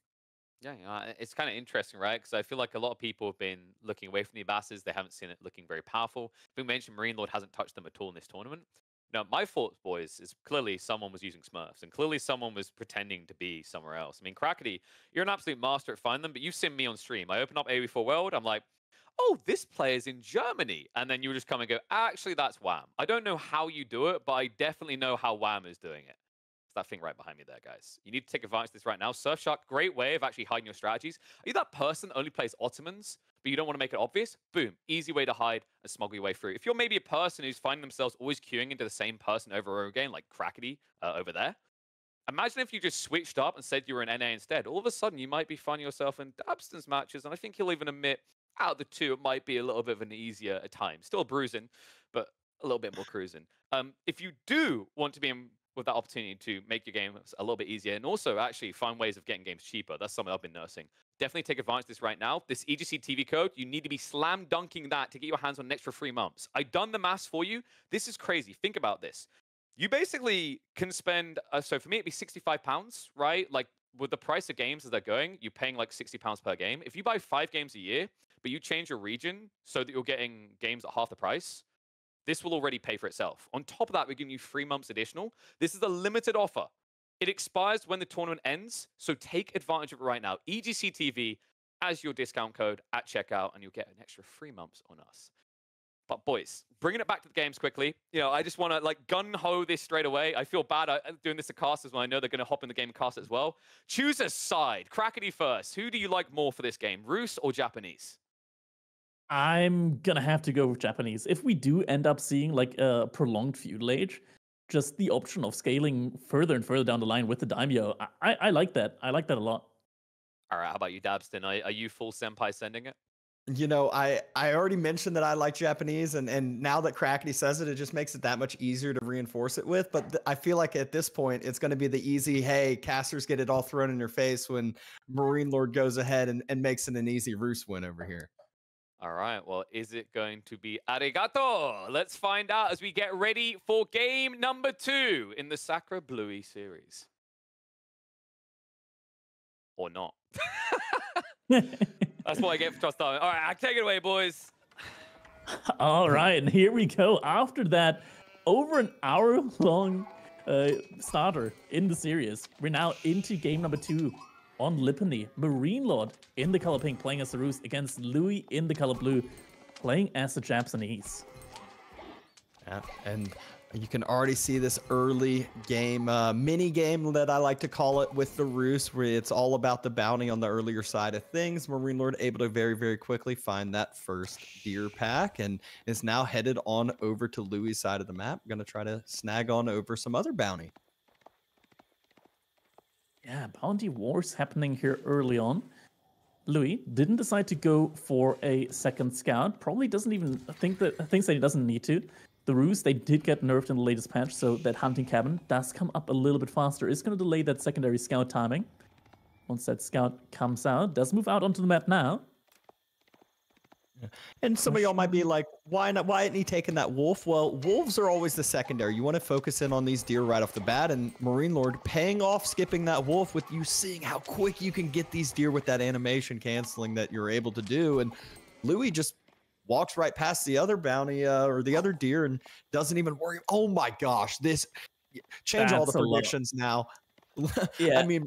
Yeah, it's kind of interesting, right? Because I feel like a lot of people have been looking away from the Abbasids. They haven't seen it looking very powerful. We mentioned Marine Lord hasn't touched them at all in this tournament. Now, my thoughts, boys, is clearly someone was using Smurfs, and clearly someone was pretending to be somewhere else. I mean, Crackety, you're an absolute master at finding them, but you've seen me on stream. I open up AoE4 World, I'm like, oh, this player's in Germany. And then you just come and go, actually, that's Wham. I don't know how you do it, but I definitely know how Wham is doing it. It's that thing right behind me there, guys. You need to take advantage of this right now. Surfshark, great way of actually hiding your strategies. Are you that person that only plays Ottomans, but you don't want to make it obvious? Boom. Easy way to hide and smuggle your way through. If you're maybe a person who's finding themselves always queuing into the same person over and over again, like Crackety over there, imagine if you just switched up and said you were an NA instead. All of a sudden, you might be finding yourself in Dabston's matches, and I think he'll even admit, out of the two, it might be a little bit of an easier time. Still bruising, but a little bit more cruising. If you do want to be in with that opportunity to make your game a little bit easier and also actually find ways of getting games cheaper. That's something I've been nursing. Definitely take advantage of this right now. This EGC TV code, you need to be slam dunking that to get your hands on an extra 3 months. I've done the maths for you. This is crazy. Think about this. You basically can spend, so for me, it'd be £65, right? Like with the price of games as they're going, you're paying like £60 per game. If you buy 5 games a year, but you change your region so that you're getting games at half the price, this will already pay for itself. On top of that, we're giving you 3 months additional. This is a limited offer. It expires when the tournament ends, so take advantage of it right now. EGC TV as your discount code at checkout, and you'll get an extra 3 months on us. But boys, bringing it back to the games quickly, I just want to like gun-ho this straight away. I feel bad doing this to casters when I know they're going to hop in the game and cast it as well. Choose a side. Crackety first. Who do you like more for this game, Rus or Japanese? I'm gonna have to go with Japanese. If we do end up seeing like a prolonged feudal age, just the option of scaling further and further down the line with the daimyo, I like that. I like that a lot. All right, how about you, Dabston? Are you full senpai sending it? I already mentioned that I like Japanese, and now that Crackety says it, it just makes it that much easier to reinforce it with. But I feel like at this point, it's going to be the easy, hey, casters get it all thrown in your face when Marine Lord goes ahead and makes it an easy Rus win over here. All right, well, is it going to be arigato? Let's find out as we get ready for game number 2 in the Sakura Bluey series. Or not. That's what I get for trust. All right, take it away, boys. All right, and here we go. After that, over an hour-long starter in the series, we're now into game number 2 on Lippany. Marine Lord in the color pink playing as the Rus against Louis in the color blue playing as the Japanese. Yeah, and you can already see this early game, mini game that I like to call it with the Rus, where it's all about the bounty on the earlier side of things. Marine Lord able to very, very quickly find that first deer pack and is now headed on over to Louis' side of the map. Going to try to snag on over some other bounty. Yeah, bounty wars happening here early on. Louis didn't decide to go for a second scout. Probably doesn't even thinks that he doesn't need to. The Rus, they did get nerfed in the latest patch, so that hunting cabin does come up a little bit faster. It's going to delay that secondary scout timing. Once that scout comes out, does move out onto the map now. And some of y'all might be like, why not? Why isn't he taking that wolf? Well, wolves are always the secondary. You want to focus in on these deer right off the bat, and Marine Lord paying off skipping that wolf with you seeing how quick you can get these deer with that animation canceling that you're able to do. And Louis just walks right past the other bounty or the other deer and doesn't even worry. Oh my gosh, this change all the predictions now. Yeah. I mean,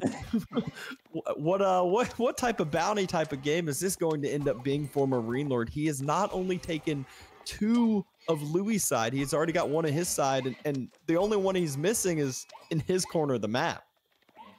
what type of bounty type of game is this going to end up being for Marine Lord? He has not only taken 2 of Louis' side, he's already got 1 of his side, and the only one he's missing is in his corner of the map.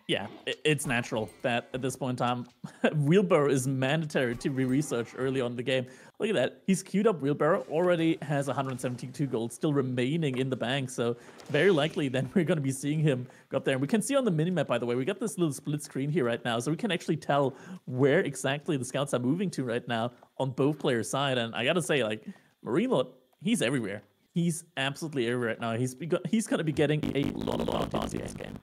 Yeah, it's natural that at this point in time, Wheelbarrow is mandatory to be researched early on in the game. Look at that. He's queued up Wheelbarrow, already has 172 gold still remaining in the bank. So very likely then we're going to be seeing him go up there. And we can see on the minimap, by the way, we got this little split screen here right now. So we can actually tell where exactly the scouts are moving to right now on both players' side. And I got to say, like, Marine Lord, he's everywhere. He's absolutely everywhere right now. He's going to be getting a lot of bounty in this game.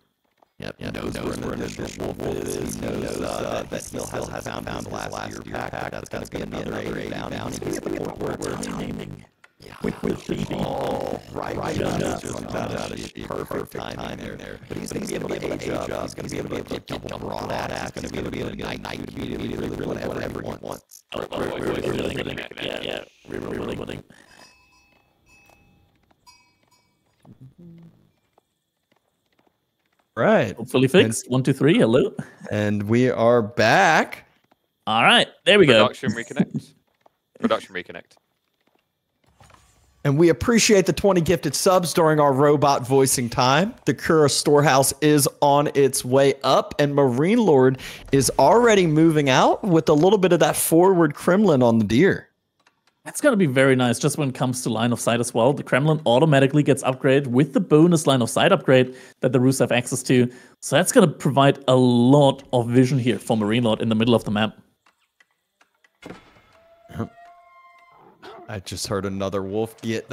Yep, he knows where the wolf is. He knows that still has found the last year pack. That's going to be another 8 bounty. He's at the point where it's timing. Yeah, with the ball right just about a perfect timing there. But he's going to be able to age up. He's going to be able to get double broadaxe. He's going to be able to get night immediately, whatever he wants. We're really winning. Yeah, we're really winning. Right. Hopefully fixed. 1, 2, 3. Hello. And we are back. All right. There we go. Production reconnect. Production reconnect. And we appreciate the 20 gifted subs during our robot voicing time. The Kura storehouse is on its way up, and Marine Lord is already moving out with a little bit of that forward Kremlin on the deer. That's going to be very nice just when it comes to line of sight as well. The Kremlin automatically gets upgraded with the bonus line of sight upgrade that the Rus have access to. So that's going to provide a lot of vision here for Marine Lord in the middle of the map. I just heard another wolf get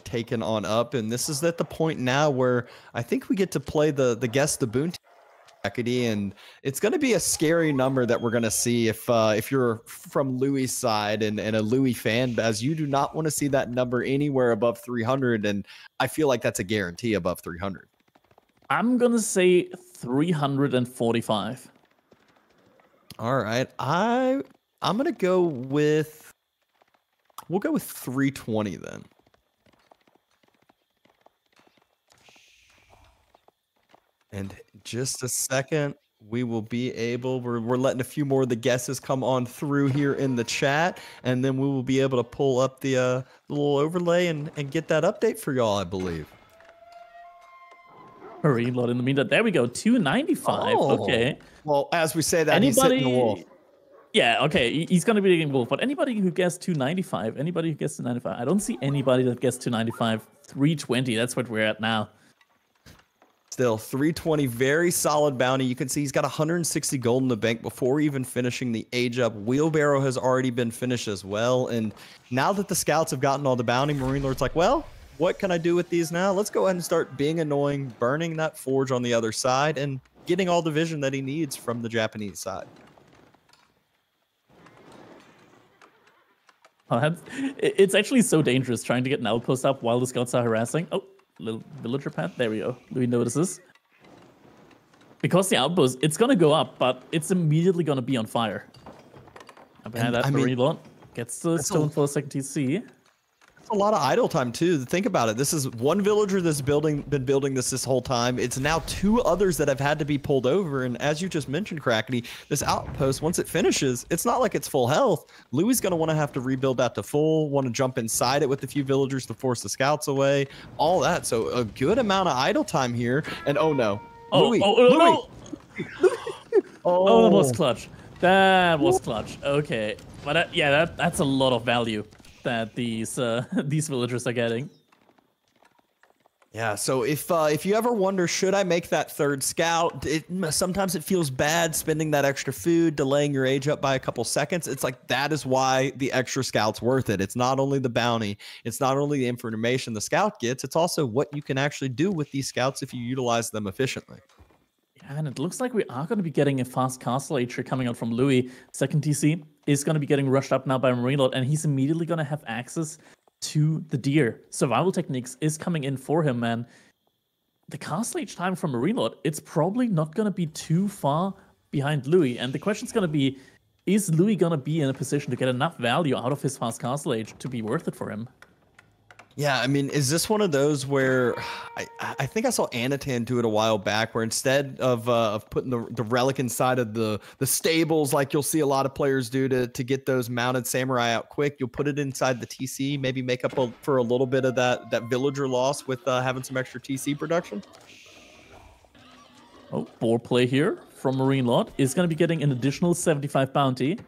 taken on up, and this is at the point now where I think we get to play the guess the boon Equity, and it's going to be a scary number that we're going to see if you're from Louis' side and a Louis fan, as you do not want to see that number anywhere above 300, and I feel like that's a guarantee above 300. I'm gonna say 345. All right, I'm gonna go with. We'll go with 320 then. And just a second, we will be able, we're letting a few more of the guesses come on through here in the chat, and then we will be able to pull up the little overlay and get that update for y'all, I believe. Marine Lord in the meantime. There we go, 295. Okay. Well, as we say that, he's hitting the wolf. Yeah, okay, he's going to be hitting wolf, but anybody who guessed 295, anybody who guessed 295, I don't see anybody that guessed 295, 320, that's what we're at now. Still, 320, very solid bounty. You can see he's got 160 gold in the bank before even finishing the age up. Wheelbarrow has already been finished as well. And now that the scouts have gotten all the bounty, Marine Lord's like, well, what can I do with these now? Let's go ahead and start being annoying, burning that forge on the other side, and getting all the vision that he needs from the Japanese side. It's actually so dangerous trying to get an outpost up while the scouts are harassing. Oh. Little villager path. There we go. Louis notices. Because the outpost, it's going to go up, but it's immediately going to be on fire. And behind that, Marine Lord gets the stone for a second TC. That's a lot of idle time, too. Think about it. This is one villager that's been building this whole time. It's now two others that have had to be pulled over. And as you just mentioned, Crackety, this outpost, once it finishes, it's not like it's full health. Louis is going to want to have to rebuild that to full, want to jump inside it with a few villagers to force the scouts away, all that. So a good amount of idle time here. And oh no. Louis. Louis. No. Oh, that was clutch. That was clutch. Okay. But yeah, that's a lot of value that these villagers are getting. Yeah, so if you ever wonder, should I make that third scout? Sometimes it feels bad spending that extra food, delaying your age up by a couple seconds. It's like, that is why the extra scout's worth it. It's not only the bounty, it's not only the information the scout gets, it's also what you can actually do with these scouts if you utilize them efficiently. Yeah, and it looks like we are going to be getting a fast castle age coming out from Louis. Second TC is going to be getting rushed up now by Marine Lord, and he's immediately going to have access to the deer. Survival techniques is coming in for him, man. The castle age time from Marine Lord, it's probably not going to be too far behind Louis. And the question's going to be, is Louis going to be in a position to get enough value out of his fast castle age to be worth it for him? Yeah, I mean, is this one of those where I think I saw Anatan do it a while back, where instead of putting the relic inside of the stables, like you'll see a lot of players do to get those mounted samurai out quick, you'll put it inside the TC, maybe make up for a little bit of that villager loss with having some extra TC production? Oh, board play here from Marine Lord is going to be getting an additional 75 bounty.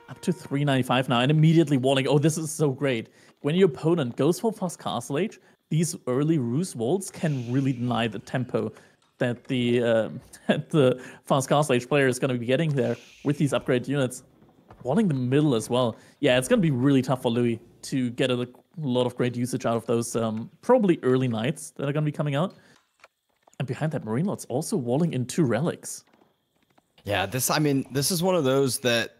Up to 395 now, and immediately warning, oh, this is so great. When your opponent goes for fast castle age, these early ruse walls can really deny the tempo that the fast castle age player is going to be getting there with these upgrade units. Walling the middle as well. Yeah, it's going to be really tough for Louis to get a lot of great usage out of those probably early knights that are going to be coming out. And behind that, Marine Lord's also walling in 2 relics. Yeah, this is one of those that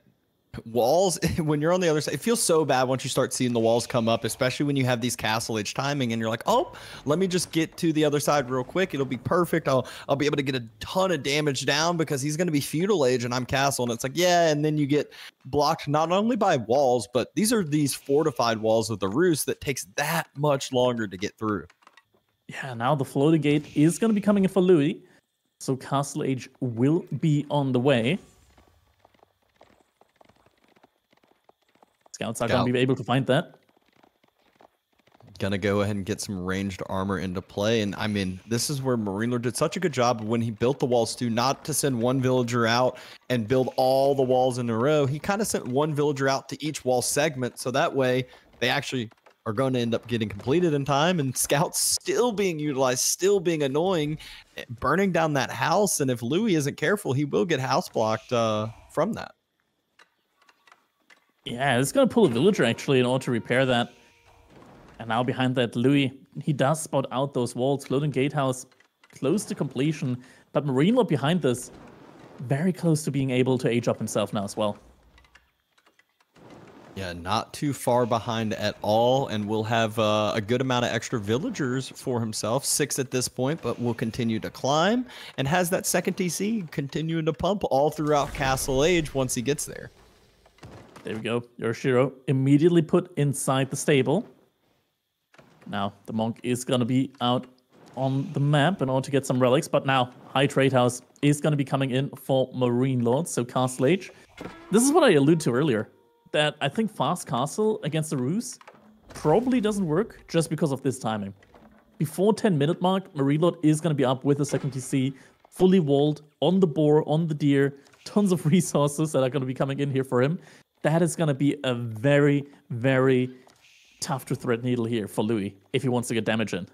walls, when you're on the other side, it feels so bad once you start seeing the walls come up, especially when you have these castle age timing and you're like, oh, let me just get to the other side real quick. It'll be perfect. I'll be able to get a ton of damage down because he's going to be feudal age and I'm castle. And it's like, yeah. And then you get blocked not only by walls, but these fortified walls of the roost that takes that much longer to get through. Yeah, now the floating gate is going to be coming in for Louis. So castle age will be on the way. Scouts are going to be able to find that. Gonna go ahead and get some ranged armor into play. And I mean, this is where Marine Lord did such a good job when he built the walls too, not to send one villager out and build all the walls in a row. He kind of sent one villager out to each wall segment. So that way they actually are going to end up getting completed in time, and scouts still being utilized, still being annoying, burning down that house. And if Louis isn't careful, he will get house blocked from that. Yeah, it's gonna pull a villager actually in order to repair that. And now behind that, Louis, he does spot out those walls. Floating gatehouse close to completion, but Marine Lord behind this, very close to being able to age up himself now as well. Yeah, not too far behind at all, and will have a good amount of extra villagers for himself. 6 at this point, but will continue to climb, and has that second TC continuing to pump all throughout Castle Age once he gets there. There we go. Yorishiro immediately put inside the stable. Now, the monk is going to be out on the map in order to get some relics, but now High Trade House is going to be coming in for Marine Lords, so Castle Age. This is what I alluded to earlier, that I think Fast Castle against the Ruse probably doesn't work just because of this timing. Before 10-minute mark, Marine Lord is going to be up with the second TC, fully walled, on the boar, on the deer, tons of resources that are going to be coming in here for him. That is going to be a very, very tough to thread needle here for Louis if he wants to get damage in.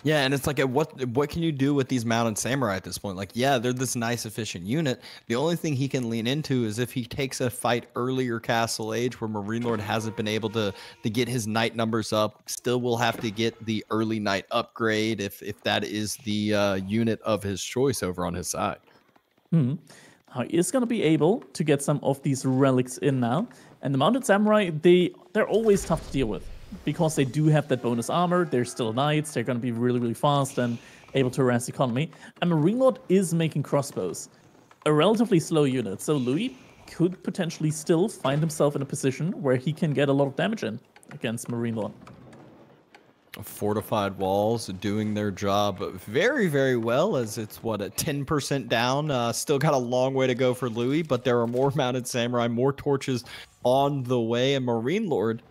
Yeah, and it's like, what can you do with these mounted samurai at this point? Like, yeah, they're this nice, efficient unit. The only thing he can lean into is if he takes a fight earlier Castle Age where Marine Lord hasn't been able to get his knight numbers up, still will have to get the early knight upgrade if that is the unit of his choice over on his side. Now he is going to be able to get some of these relics in now. And the mounted samurai, they're always tough to deal with because they do have that bonus armor. They're still knights. They're going to be really, really fast and able to harass the economy. And Marine Lord is making crossbows, a relatively slow unit. So Louis could potentially still find himself in a position where he can get a lot of damage in against Marine Lord. Fortified walls doing their job very, very well, as it's what, a 10% down. Still got a long way to go for Louis, but there are more mounted samurai, more torches on the way. And Marine Lord,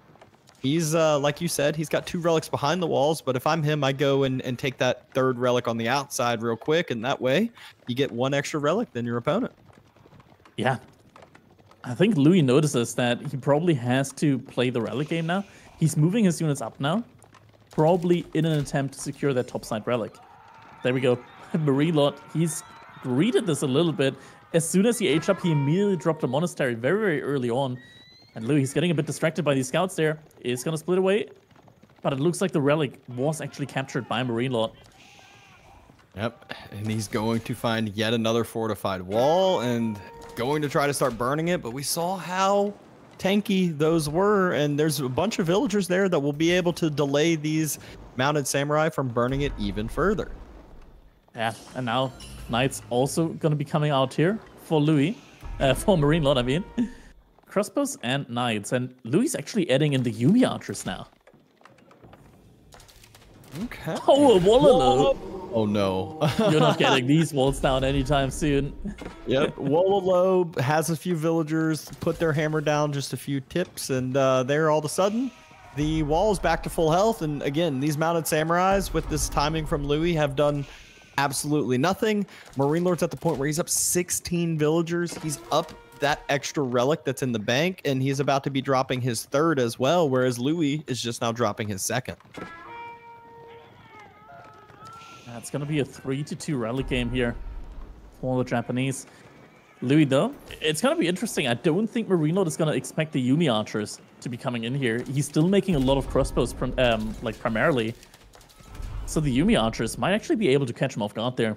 he's like you said, he's got 2 relics behind the walls, but if I'm him, I go and take that 3rd relic on the outside real quick, and that way you get 1 extra relic than your opponent. Yeah, I think Louis notices that he probably has to play the relic game now. He's moving his units up now, probably in an attempt to secure that topside relic. There we go. Marine Lord, he's greeted this a little bit. As soon as he aged up, he immediately dropped a monastery very, very early on. And Louis, he's getting a bit distracted by these scouts there. He's going to split away. But it looks like the relic was actually captured by Marine Lord. Yep, and he's going to find yet another fortified wall and going to try to start burning it. But we saw how tanky those were, and there's a bunch of villagers there that will be able to delay these mounted samurai from burning it even further. Yeah, and now knights also going to be coming out here for Louis, for Marine Lord, I mean. Crossbows and knights, and Louis actually adding in the Yumi archers now. Okay. Oh, a Wallaloo. Oh no. You're not getting these walls down anytime soon. Yep, Wallaloo has a few villagers put their hammer down, just a few tips, and there all of a sudden the wall is back to full health. And again, these mounted samurais with this timing from Louis have done absolutely nothing. Marine Lord's at the point where he's up 16 villagers. He's up that extra relic that's in the bank, and he's about to be dropping his 3rd as well, whereas Louis is just now dropping his 2nd. It's going to be a 3-2 relic game here for the Japanese. Louis, though, it's going to be interesting. I don't think Marine Lord is going to expect the Yumi archers to be coming in here. He's still making a lot of crossbows, like primarily. So the Yumi archers might actually be able to catch him off guard there.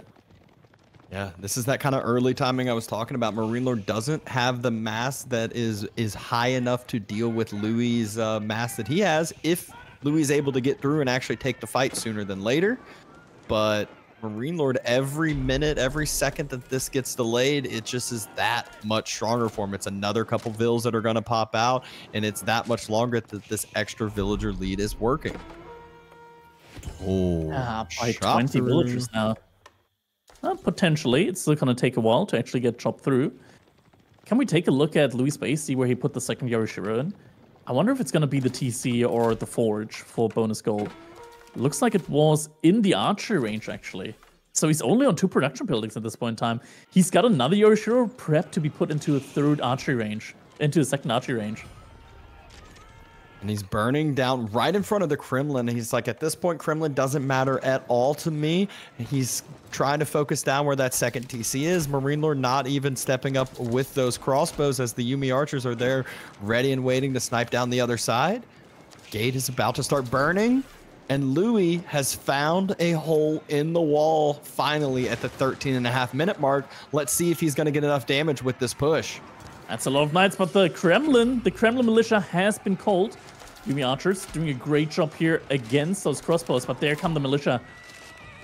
Yeah, this is that kind of early timing I was talking about. Marine Lord doesn't have the mass that is high enough to deal with Louis' mass that he has if Louis is able to get through and actually take the fight sooner than later. But Marine Lord, every minute, every second that this gets delayed, it just is that much stronger for him. It's another couple vills that are going to pop out, and it's that much longer that this extra villager lead is working. Oh, by 20 villagers now. Potentially, it's still going to take a while to actually get chopped through. Can we take a look at Louis' base, see where he put the second Yorishiro in? I wonder if it's going to be the TC or the Forge for bonus gold. Looks like it was in the archery range, actually. So he's only on 2 production buildings at this point in time. He's got another Yorishiro prepped to be put into a 3rd archery range, into a 2nd archery range. And he's burning down right in front of the Kremlin. He's like, at this point, Kremlin doesn't matter at all to me. He's trying to focus down where that second TC is. Marine Lord not even stepping up with those crossbows as the Yuumi archers are there ready and waiting to snipe down the other side. Gate is about to start burning. And Louis has found a hole in the wall finally at the 13.5-minute mark. Let's see if he's going to get enough damage with this push. That's a lot of knights, but the Kremlin militia has been called. Yuumi archers doing a great job here against those crossbows, but there come the militia.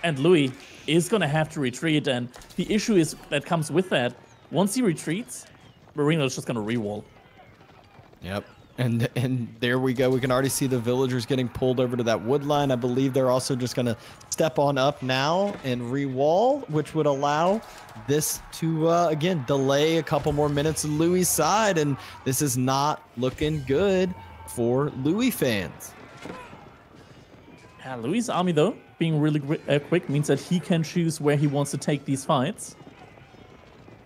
And Louis is going to have to retreat, and the issue is that comes with that. Once he retreats, Marino's just going to re-wall. Yep. And there we go. We can already see the villagers getting pulled over to that wood line. I believe they're also just going to step on up now and re-wall, which would allow this to, again, delay a couple more minutes on Louis' side. And this is not looking good for Louis fans. Yeah, Louis' army, though, being really quick means that he can choose where he wants to take these fights.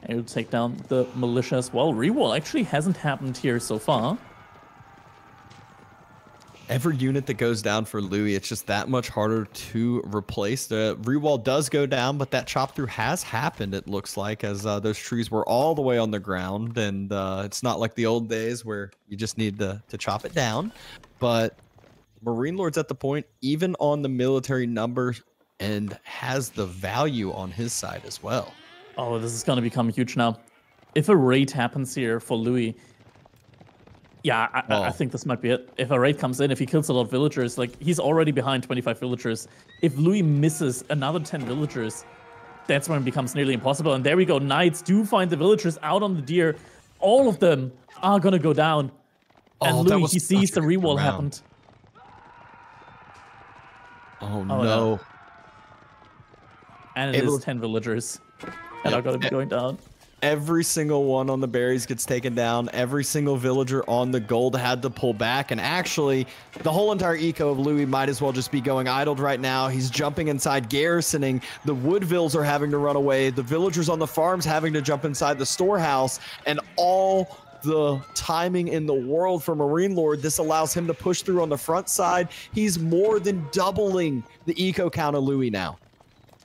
And he'll take down the militia as well. Re-wall actually hasn't happened here so far. Every unit that goes down for Louis, it's just that much harder to replace. The re-wall does go down, but that chop through has happened, it looks like, as those trees were all the way on the ground. And it's not like the old days where you just need to chop it down. But Marine Lord's at the point, even on the military numbers, and has the value on his side as well. Oh, this is going to become huge now. If a raid happens here for Louis, yeah, I think this might be it. If a raid comes in, if he kills a lot of villagers, like, he's already behind 25 villagers. If Louis misses another 10 villagers, that's when it becomes nearly impossible. And there we go. Knights do find the villagers out on the deer. All of them are going to go down. And Louis, he sees the re-wall happened. Oh, no. No. And it is 10 villagers that are going to be going down. Every single one on the berries gets taken down. Every single villager on the gold had to pull back. And actually, the whole entire eco of Louis might as well just be going idled right now. He's jumping inside, garrisoning. The Woodvilles are having to run away. The villagers on the farms having to jump inside the storehouse. And all the timing in the world for Marine Lord. This allows him to push through on the front side. He's more than doubling the eco count of Louis now.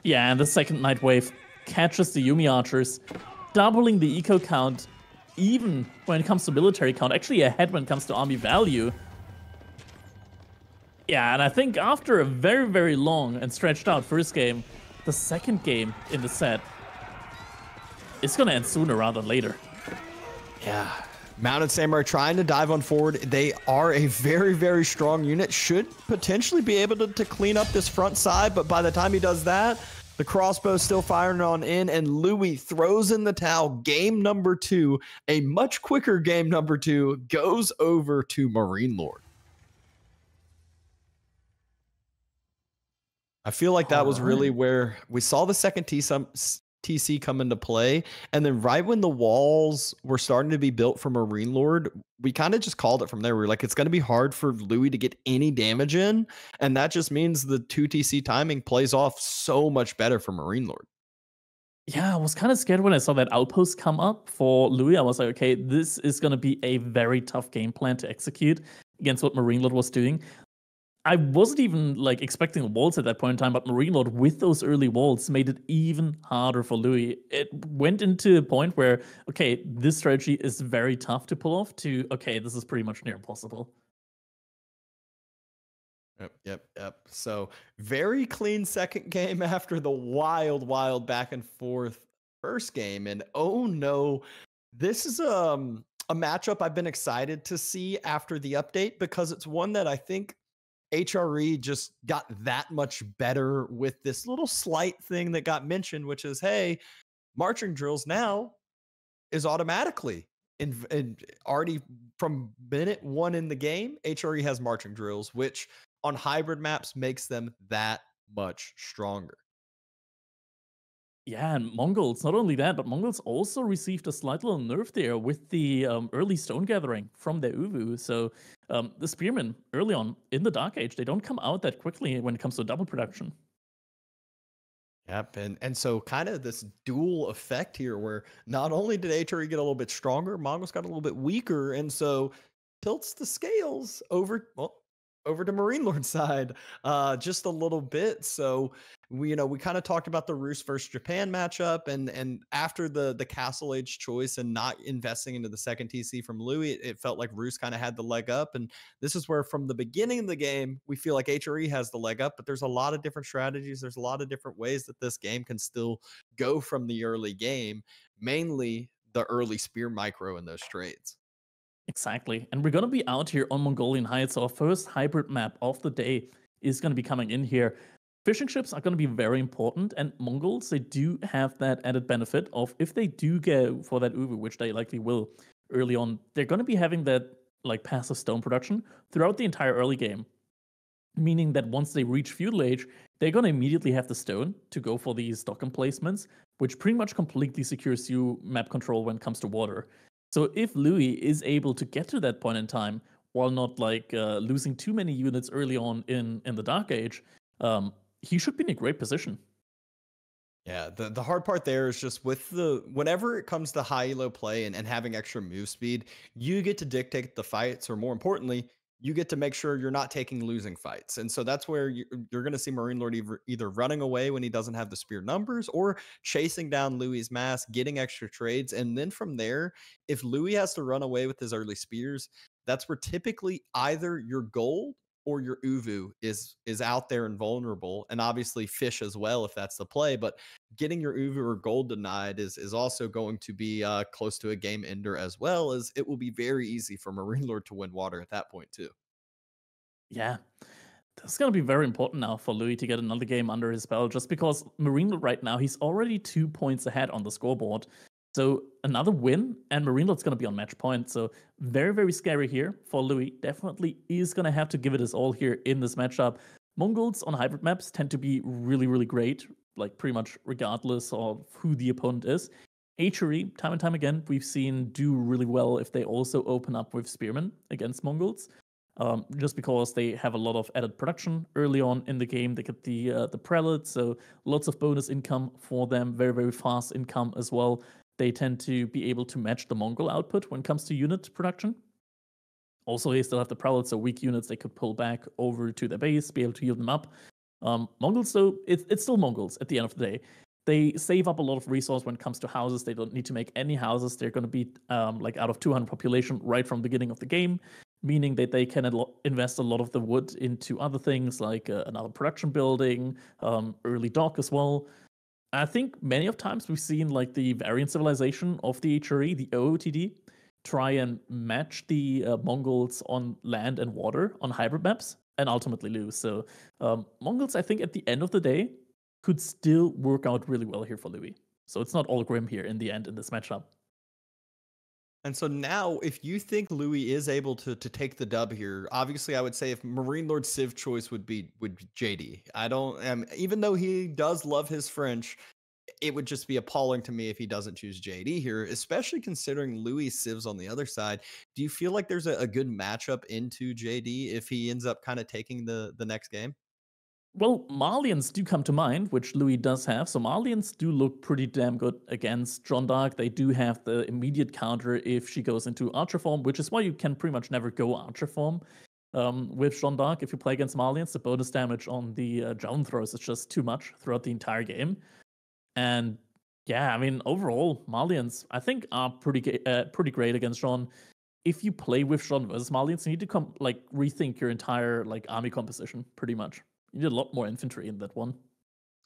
Yeah, and the second night wave catches the Yuumi archers, doubling the eco count, even when it comes to military count, actually ahead when it comes to army value. Yeah, and I think after a very, very long and stretched out first game, the second game in the set is going to end sooner rather than later. Yeah. Mounted Samurai trying to dive on forward. They are a very, very strong unit. Should potentially be able to clean up this front side, but by the time he does that, the crossbow still firing on in, and Louis throws in the towel. Game number 2, a much quicker game number 2, goes over to Marine Lord. I feel like that was really where we saw the second TC come into play, and then right when the walls were starting to be built for Marine Lord, we kind of just called it from there. We were like, it's going to be hard for Louis to get any damage in, and that just means the 2 TC timing plays off so much better for Marine Lord. Yeah, I was kind of scared when I saw that outpost come up for Louis. I was like, okay, this is going to be a very tough game plan to execute against what Marine Lord was doing. I wasn't even like expecting walls at that point in time, but Marine Lord with those early walls made it even harder for Louis. It went into a point where, okay, this strategy is very tough to pull off, to, okay, this is pretty much near impossible. Yep. So very clean second game after the wild back and forth first game. And oh no, this is a matchup I've been excited to see after the update, because it's one that I think HRE just got that much better with this little slight thing that got mentioned, which is, hey, marching drills now is automatically already from minute 1 in the game. HRE has marching drills, which on hybrid maps makes them that much stronger. Yeah, and Mongols, not only that, but Mongols also received a slight little nerf there with the early stone gathering from their Uvu. So the spearmen early on in the Dark Age, they don't come out that quickly when it comes to double production. Yep, and so kind of this dual effect here where not only did HRE get a little bit stronger, Mongols got a little bit weaker, and so tilts the scales over to Marine Lord's side just a little bit. So we kind of talked about the Rus versus Japan matchup, and after the Castle Age choice and not investing into the second TC from Louis, it felt like Rus kind of had the leg up. And this is where from the beginning of the game we feel like HRE has the leg up, but there's a lot of different strategies. There's a lot of different ways that this game can still go from the early game, mainly the early spear micro in those trades. Exactly. And we're going to be out here on Mongolian Heights. Our first hybrid map of the day is going to be coming in here. Fishing ships are going to be very important, and Mongols, they do have that added benefit of if they do go for that Uvu, which they likely will early on, they're going to be having that like passive stone production throughout the entire early game. Meaning that once they reach feudal age, they're going to immediately have the stone to go for these dock emplacements, which pretty much completely secures you map control when it comes to water. So if Louis is able to get to that point in time while not like losing too many units early on in the Dark Age, he should be in a great position. Yeah, the hard part there is just with whenever it comes to high elo play and having extra move speed, you get to dictate the fights, or more importantly, you get to make sure you're not taking losing fights. And so that's where you're going to see Marine Lord either running away when he doesn't have the spear numbers, or chasing down Louis's mass, getting extra trades. And then from there, if Louis has to run away with his early spears, that's where typically either your gold or your Uvu is out there and vulnerable, and obviously fish as well if that's the play. But getting your Uvu or gold denied is also going to be close to a game ender, as well as it will be very easy for Marine Lord to win water at that point too. Yeah, that's going to be very important now for Louis to get another game under his belt, just because Marine Lord right now, he's already 2 points ahead on the scoreboard. So another win, and Marine Lord's going to be on match point. So very, very scary here for Louis. Definitely is going to have to give it his all here in this matchup. Mongols on hybrid maps tend to be really, really great, like pretty much regardless of who the opponent is. HRE, time and time again, we've seen do really well if they also open up with Spearmen against Mongols. Just because they have a lot of added production early on in the game. They get the prelate, so lots of bonus income for them, very, very fast income as well. They tend to be able to match the Mongol output when it comes to unit production. Also, they still have the prelates, so weak units they could pull back over to their base, be able to heal them up. Mongols, though, it's still Mongols at the end of the day. They save up a lot of resource when it comes to houses. They don't need to make any houses. They're going to be like out of 200 population right from the beginning of the game, meaning that they can invest a lot of the wood into other things like another production building, early dock as well. I think many of times we've seen like the variant civilization of the HRE, the OOTD, try and match the Mongols on land and water on hybrid maps and ultimately lose. So Mongols, I think at the end of the day, could still work out really well here for Louis. So it's not all grim here in the end in this matchup. And so now, if you think Louis is able to take the dub here, obviously I would say if Marine Lord Civ choice would be JD. I don't, even though he does love his French, it would just be appalling to me if he doesn't choose JD here, especially considering Louis Civ's on the other side. Do you feel like there's a good matchup into JD if he ends up kind of taking the next game? Well, Marlians do come to mind, which Louis does have. So Marlians do look pretty damn good against Jeanne d'Arc. They do have the immediate counter if she goes into Archer form, which is why you can pretty much never go Archer form with Jeanne d'Arc. If you play against Marlians, the bonus damage on the javelin throws is just too much throughout the entire game. And yeah, I mean, overall, Marlians, I think, are pretty great against Jeanne. If you play with Jeanne versus Marlians, you need to rethink your entire like army composition, pretty much. You need a lot more infantry in that one.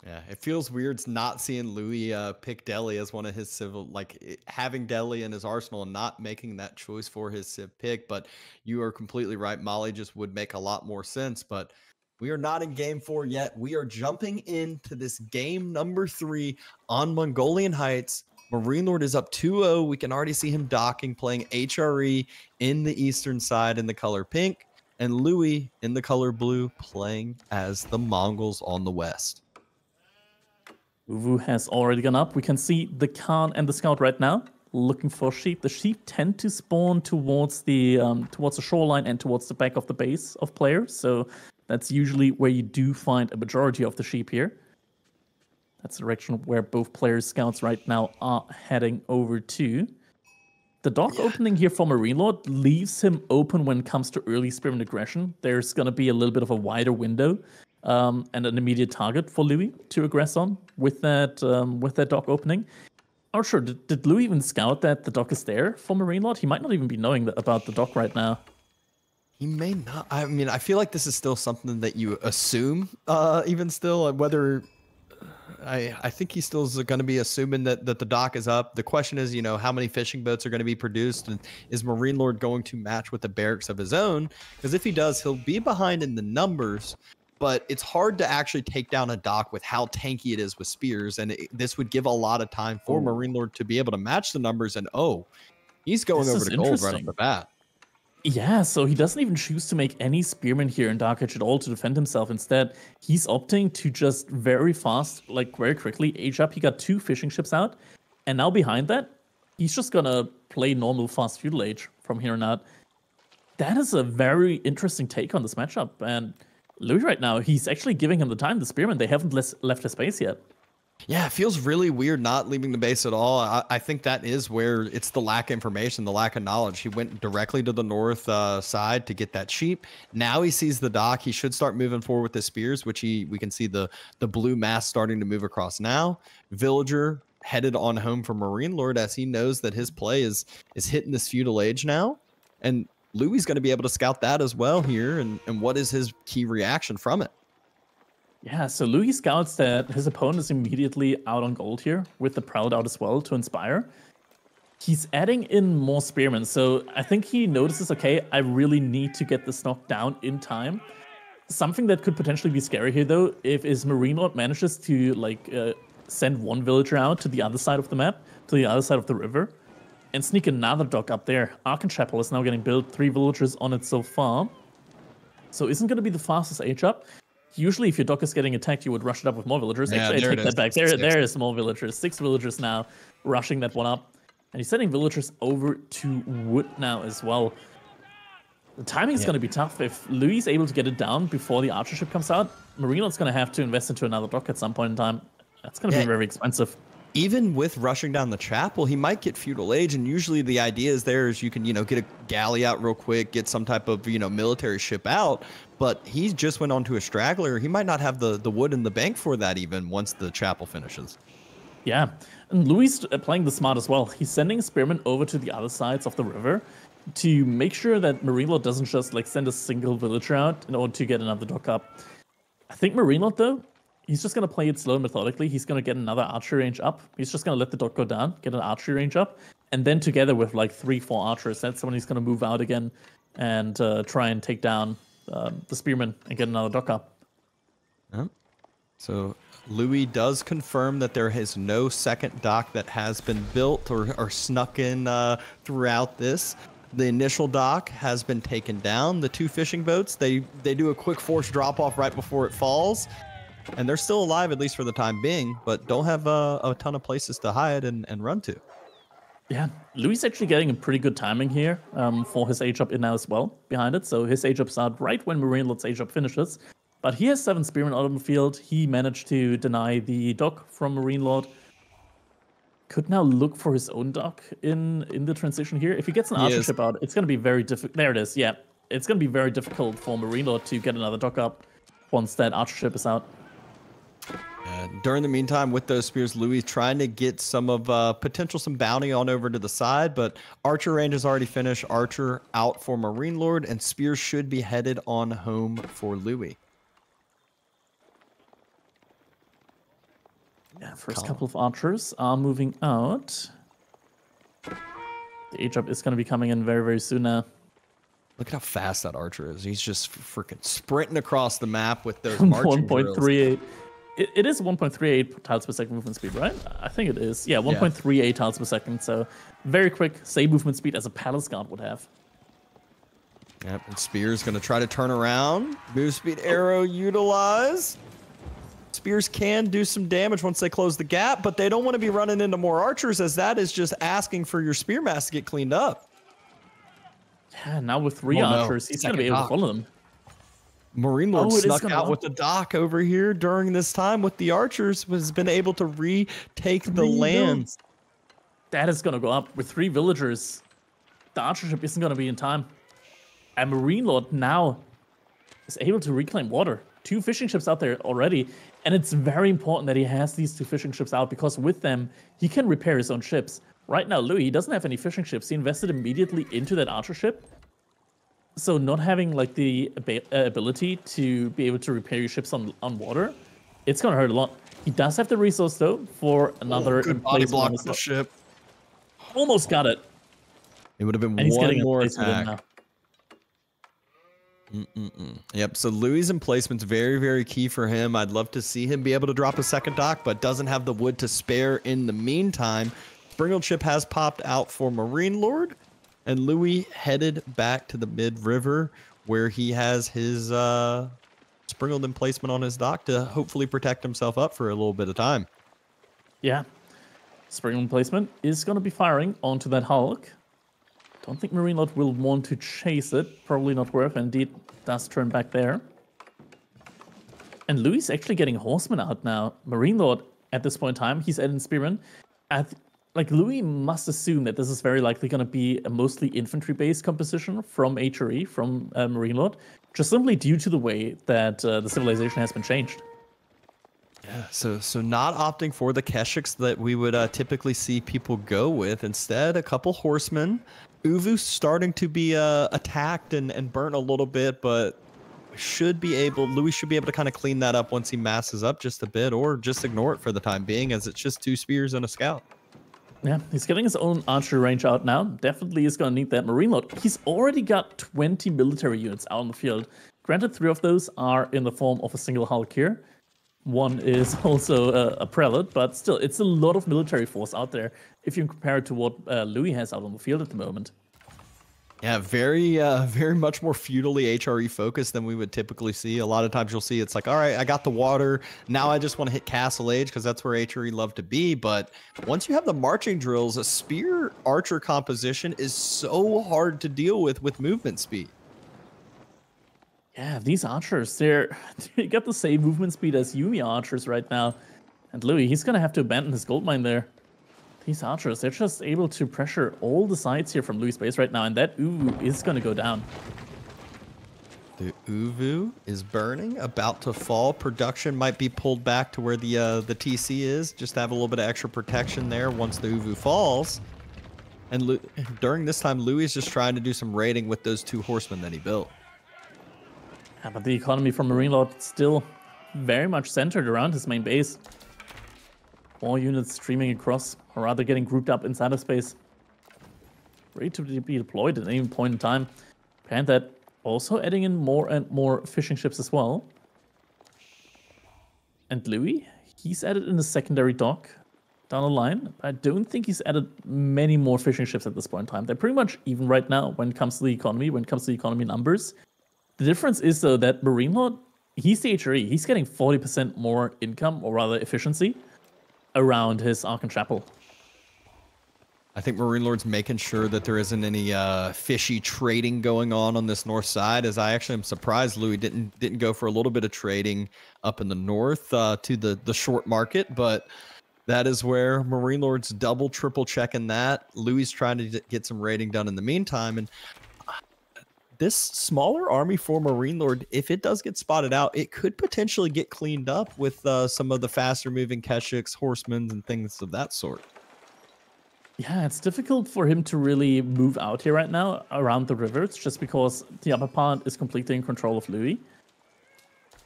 Yeah, it feels weird not seeing Louis pick Delhi as one of his civil, having Delhi in his arsenal and not making that choice for his civ pick. But you are completely right. Mali just would make a lot more sense. But we are not in game 4 yet. We are jumping into this game number 3 on Mongolian Heights. Marine Lord is up 2-0. We can already see him docking, playing HRE in the eastern side in the color pink, and Louis in the color blue playing as the Mongols on the west. Uvu has already gone up. We can see the Khan and the Scout right now looking for sheep. The sheep tend to spawn towards the shoreline and towards the back of the base of players. So that's usually where you do find a majority of the sheep here. That's the direction where both players' scouts right now are heading over to. The dock Yeah. opening here for Marine Lord leaves him open when it comes to early spearman aggression. There's going to be a little bit of a wider window and an immediate target for Louis to aggress on with that dock opening. Oh, sure. Did Louis even scout that the dock is there for Marine Lord? He might not even be knowing about the dock right now. He may not. I mean, I feel like this is still something that you assume, even still, whether I think he still is going to be assuming that the dock is up. The question is, how many fishing boats are going to be produced, and is Marine Lord going to match with the barracks of his own? Because if he does, he'll be behind in the numbers. But it's hard to actually take down a dock with how tanky it is with spears, and this would give a lot of time for Marine Lord to be able to match the numbers. And he's going over to gold right off the bat. Yeah, so he doesn't even choose to make any spearmen here in Dark Age at all to defend himself. Instead, he's opting to just very fast, like very quickly, age up. He got 2 fishing ships out, and now behind that, he's just gonna play normal fast feudal age from here on out. That is a very interesting take on this matchup, and Louis right now, he's actually giving him the time. The spearmen, they haven't left his base yet. Yeah, it feels really weird not leaving the base at all. I think that is where it's the lack of information, the lack of knowledge. He went directly to the north side to get that sheep. Now he sees the dock. He should start moving forward with the spears, which we can see the blue mass starting to move across now. Villager headed on home for Marine Lord as he knows that his play is hitting this feudal age now. And Louis is going to be able to scout that as well here. And what is his key reaction from it? Yeah, so Louis scouts that his opponent is immediately out on gold here with the Proud out as well to inspire. He's adding in more spearmen, so I think he notices, okay, I really need to get this knocked down in time. Something that could potentially be scary here, though, if his Marine Lord manages to send one villager out to the other side of the map, to the other side of the river, and sneak another dock up there. Archon Chapel is now getting built, 3 villagers on it so far. So isn't going to be the fastest age up. Usually, if your dock is getting attacked, you would rush it up with more villagers. Yeah, actually, I take that back. There is more villagers. 6 villagers now, rushing that one up. And he's sending villagers over to wood now as well. The timing is going to be tough. If Louis is able to get it down before the archer ship comes out, Marine Lord's going to have to invest into another dock at some point in time. That's going to be very expensive. Even with rushing down the chapel, he might get feudal age, and usually the idea is you can, get a galley out real quick, get some type of, military ship out, but he just went on to a straggler. He might not have the wood in the bank for that even once the chapel finishes. Yeah, and Louis playing the smart as well. He's sending spearmen over to the other sides of the river to make sure that Marine Lord doesn't just send a single villager out in order to get another dock up. I think Marine Lord, though, he's just going to play it slow and methodically. He's going to get another archery range up. He's just going to let the dock go down, get an archery range up, and then together with 3-4 archers, that's when he's going to move out again and try and take down the spearmen and get another dock up. Yeah. So Louis does confirm that there is no second dock that has been built or snuck in throughout this. The initial dock has been taken down. The 2 fishing boats, they do a quick force drop off right before it falls. And they're still alive, at least for the time being, but don't have a ton of places to hide and run to. Yeah, Louis actually getting a pretty good timing here for his age up in now as well behind it. So his age up start right when Marine Lord's age up finishes. But he has 7 spearmen out on the field. He managed to deny the dock from Marine Lord. Could now look for his own dock in the transition here. If he gets an archer ship out, it's going to be very difficult. There it is. Yeah, it's going to be very difficult for Marine Lord to get another dock up once that archer ship is out. During the meantime, with those spears, Louis trying to get some of some bounty on over to the side, but archer range is already finished. Archer out for Marine Lord, and spears should be headed on home for Louis. Yeah, first couple of archers are moving out. The age up is going to be coming in very, very soon now. Look at how fast that archer is. He's just freaking sprinting across the map with those marching 1.38. It is 1.38 tiles per second movement speed, right? I think it is. Yeah, 1.38 tiles per second. So very quick, same movement speed as a palace guard would have. Yep, and Spears going to try to turn around. Move speed arrow utilized. Spears can do some damage once they close the gap, but they don't want to be running into more archers, as that is just asking for your spear mass to get cleaned up. Yeah, now with 3 archers, he's going to be able to follow them. Marine Lord snuck out with the dock over here during this time with the archers, has been able to retake the lands. That is going to go up with 3 villagers. the archer ship isn't going to be in time. And Marine Lord now is able to reclaim water. 2 fishing ships out there already. And it's very important that he has these 2 fishing ships out, because with them, he can repair his own ships. Right now, Louis, he doesn't have any fishing ships. He invested immediately into that archer ship. So not having like the ability to be able to repair your ships on water, it's going to hurt a lot. He does have the resource, though, for another good body block on the ship. Almost got it. It would have been and one more attack. Yep, so Louis' emplacement's very, very key for him. I'd love to see him be able to drop a second dock, but doesn't have the wood to spare in the meantime. Springald ship has popped out for Marine Lord, and Louis headed back to the mid-river where he has his Springald emplacement on his dock to hopefully protect himself up for a little bit of time. Yeah, Springald emplacement is going to be firing onto that Hulk. Don't think Marine Lord will want to chase it. Probably not worth it. Indeed, does turn back there. And Louis actually getting Horseman out now. Marine Lord, at this point in time, he's adding Spearman. Like, Louis must assume that this is very likely going to be a mostly infantry-based composition from HRE, from Marine Lord, just simply due to the way that the civilization has been changed. Yeah, so not opting for the Keshiks that we would typically see people go with. Instead, a couple horsemen. Uvu's starting to be attacked and burnt a little bit, but Louis should be able to kind of clean that up once he masses up just a bit, or just ignore it for the time being, as it's just 2 spears and a scout. Yeah, he's getting his own archery range out now. Definitely is going to need that Marine Lord. He's already got 20 military units out on the field. Granted, 3 of those are in the form of a single Hulk here. 1 is also a prelate, but still, it's a lot of military force out there if you compare it to what Louis has out on the field at the moment. Yeah, very much more feudally HRE focused than we would typically see. A lot of times you'll see it's like, all right, I got the water. Now I just want to hit Castle Age because that's where HRE love to be. But once you have the marching drills, a spear archer composition is so hard to deal with movement speed. Yeah, these archers, they got the same movement speed as Yuumi archers right now. And Louis, he's going to have to abandon his gold mine there. These archers, they're just able to pressure all the sides here from Louis' base right now, and that Uvu is going to go down. The Uvu is burning, about to fall. Production might be pulled back to where the TC is, just to have a little bit of extra protection there once the Uvu falls. And during this time, Louis is just trying to do some raiding with those 2 horsemen that he built. Yeah, but the economy from Marine Lord still very much centered around his main base. More units streaming across, or rather getting grouped up inside of space. Ready to be deployed at any point in time. And that also adding in more and more fishing ships as well. And Louis, he's added in the secondary dock down the line. I don't think he's added many more fishing ships at this point in time. They're pretty much even right now when it comes to the economy, when it comes to the economy numbers. The difference is, though, that Marine Lord, he's the HRE. He's getting 40% more income, or rather efficiency, around his Archon Chapel. I think Marine Lord's making sure that there isn't any fishy trading going on this north side, as I actually am surprised Louis didn't go for a little bit of trading up in the north to the short market, but that is where Marine Lord's double, triple checking that. Louis trying to get some raiding done in the meantime, and this smaller army for Marine Lord, if it does get spotted out, it could potentially get cleaned up with some of the faster moving Keshiks, horsemen, and things of that sort. Yeah, it's difficult for him to really move out here right now around the rivers, just because the upper part is completely in control of Louis.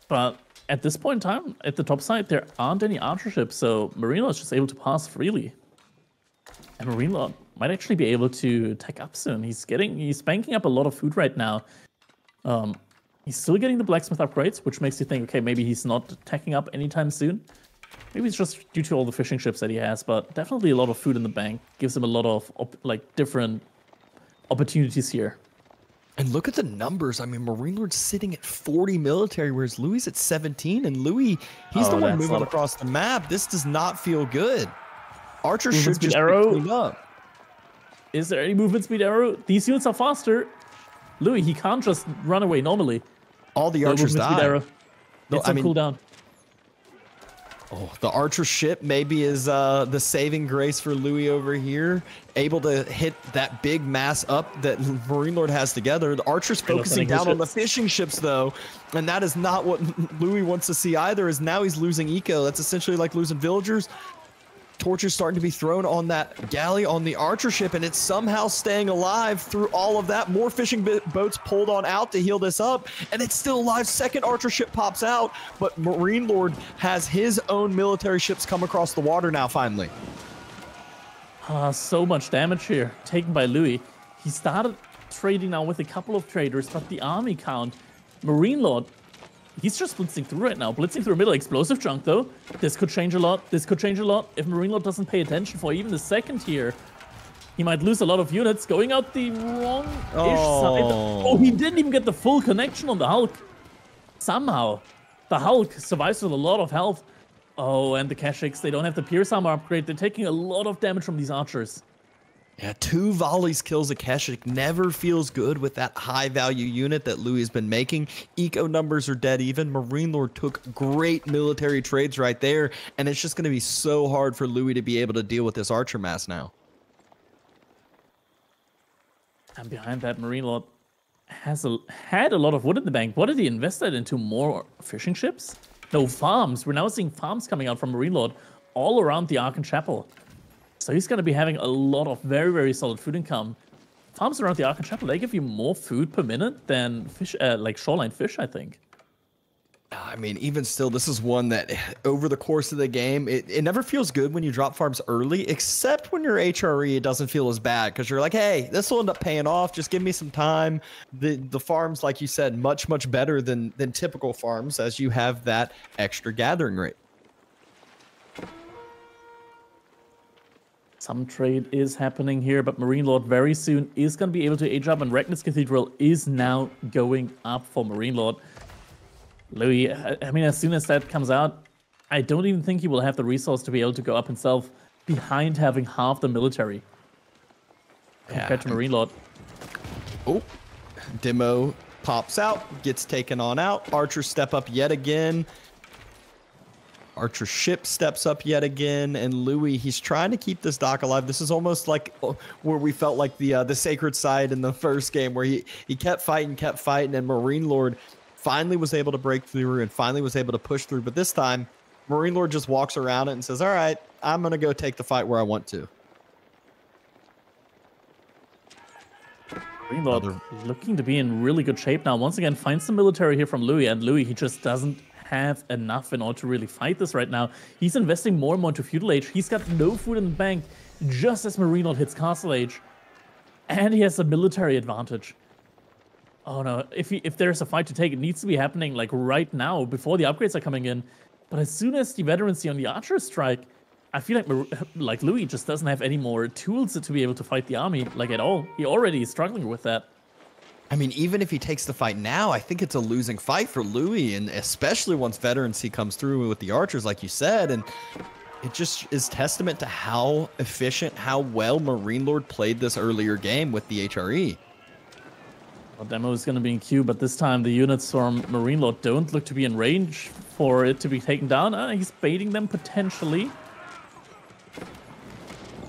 But at this point in time, at the top side, there aren't any archer ships, so Marine Lord is just able to pass freely. And Marine Lord might actually be able to tech up soon. He's banking up a lot of food right now. He's still getting the blacksmith upgrades, which makes you think, okay, maybe he's not teching up anytime soon. Maybe it's just due to all the fishing ships that he has, but definitely a lot of food in the bank gives him a lot of different opportunities here. And look at the numbers. I mean, Marine Lord's sitting at 40 military, whereas Louis at 17. And Louis, he's the one moving across the map. This does not feel good. Archers should just be cleaned up. Is there any movement speed arrow? These units are faster. Louis, he can't just run away normally. All the archers die. It's on cooldown. Oh, the archer ship maybe is the saving grace for Louis over here. Able to hit that big mass up that Marine Lord has together. The archer's focusing down on the fishing ships though, and that is not what Louis wants to see either. Is now he's losing eco. That's essentially like losing villagers. Torches starting to be thrown on that galley on the archer ship, and it's somehow staying alive through all of that. More fishing boats pulled on out to heal this up, and it's still alive. Second archer ship pops out, but Marine Lord has his own military ships come across the water now finally. So much damage here taken by Louis. He started trading now with a couple of traders, but the army count, Marine Lord, he's just blitzing through right now. Blitzing through middle. Explosive chunk, though. This could change a lot. This could change a lot. If Marine Lord doesn't pay attention for even the second here, he might lose a lot of units. Going out the wrong-ish side. Oh, he didn't even get the full connection on the Hulk. Somehow, the Hulk survives with a lot of health. Oh, and the Keshiks, they don't have the Pierce Armor upgrade. They're taking a lot of damage from these archers. Yeah, 2 volleys kills a Keshik. Never feels good with that high value unit that Louis has been making. Eco numbers are dead even. Marine Lord took great military trades right there, and it's just going to be so hard for Louis to be able to deal with this archer mass now. And behind that, Marine Lord has had a lot of wood in the bank. What did he invest that into? More fishing ships? No, farms. We're now seeing farms coming out from Marine Lord all around the Arkan Chapel. So he's going to be having a lot of very, very solid food income. Farms around the Arkan Chapel, they give you more food per minute than fish, like shoreline fish, I think. I mean, even still, this is one that over the course of the game, it never feels good when you drop farms early, except when you're HRE, it doesn't feel as bad because you're like, hey, this will end up paying off. Just give me some time. The farms, like you said, much, much better than typical farms as you have that extra gathering rate. Some trade is happening here, but Marine Lord very soon is going to be able to age up, and Regnus Cathedral is now going up for Marine Lord. Louis, I mean, as soon as that comes out, I don't even think he will have the resource to be able to go up himself behind having half the military compared to Marine Lord. Oh, Demo pops out, gets taken on out. Archer step up yet again. Archer ship steps up yet again, and Louis, he's trying to keep this dock alive. This is almost like where we felt like the sacred side in the first game, where he kept fighting, and Marine Lord finally was able to break through and finally was able to push through. But this time, Marine Lord just walks around it and says, all right, I'm going to go take the fight where I want to. Marine Lord looking to be in really good shape now. Once again, finds some military here from Louis, and Louis, he just doesn't have enough in order to really fight this right now. He's investing more and more into Feudal Age. He's got no food in the bank just as Marine Lord hits Castle Age, and he has a military advantage. Oh no, if there's a fight to take, it needs to be happening like right now before the upgrades are coming in. But as soon as the veterancy on the archer strike, I feel like Louis just doesn't have any more tools to be able to fight the army like at all. He already is struggling with that. I mean, even if he takes the fight now, I think it's a losing fight for Louis, and especially once veterancy comes through with the archers, like you said. And it just is testament to how efficient, how well Marine Lord played this earlier game with the HRE. Well, Demo is going to be in queue, but this time the units from Marine Lord don't look to be in range for it to be taken down. He's baiting them potentially.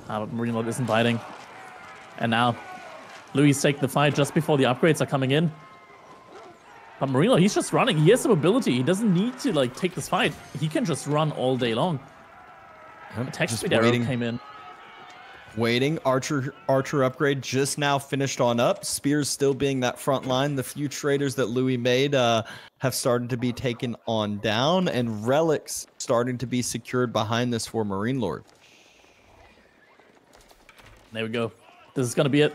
But Marine Lord isn't biting. And now Louis is taking the fight just before the upgrades are coming in. But Marine Lord, he's just running. He has some ability. He doesn't need to like take this fight. He can just run all day long. Attack speed arrow came in. Waiting. Archer upgrade just now finished on up. Spears still being that front line. The few traders that Louis made have started to be taken on down, and relics starting to be secured behind this for Marine Lord. There we go. This is going to be it.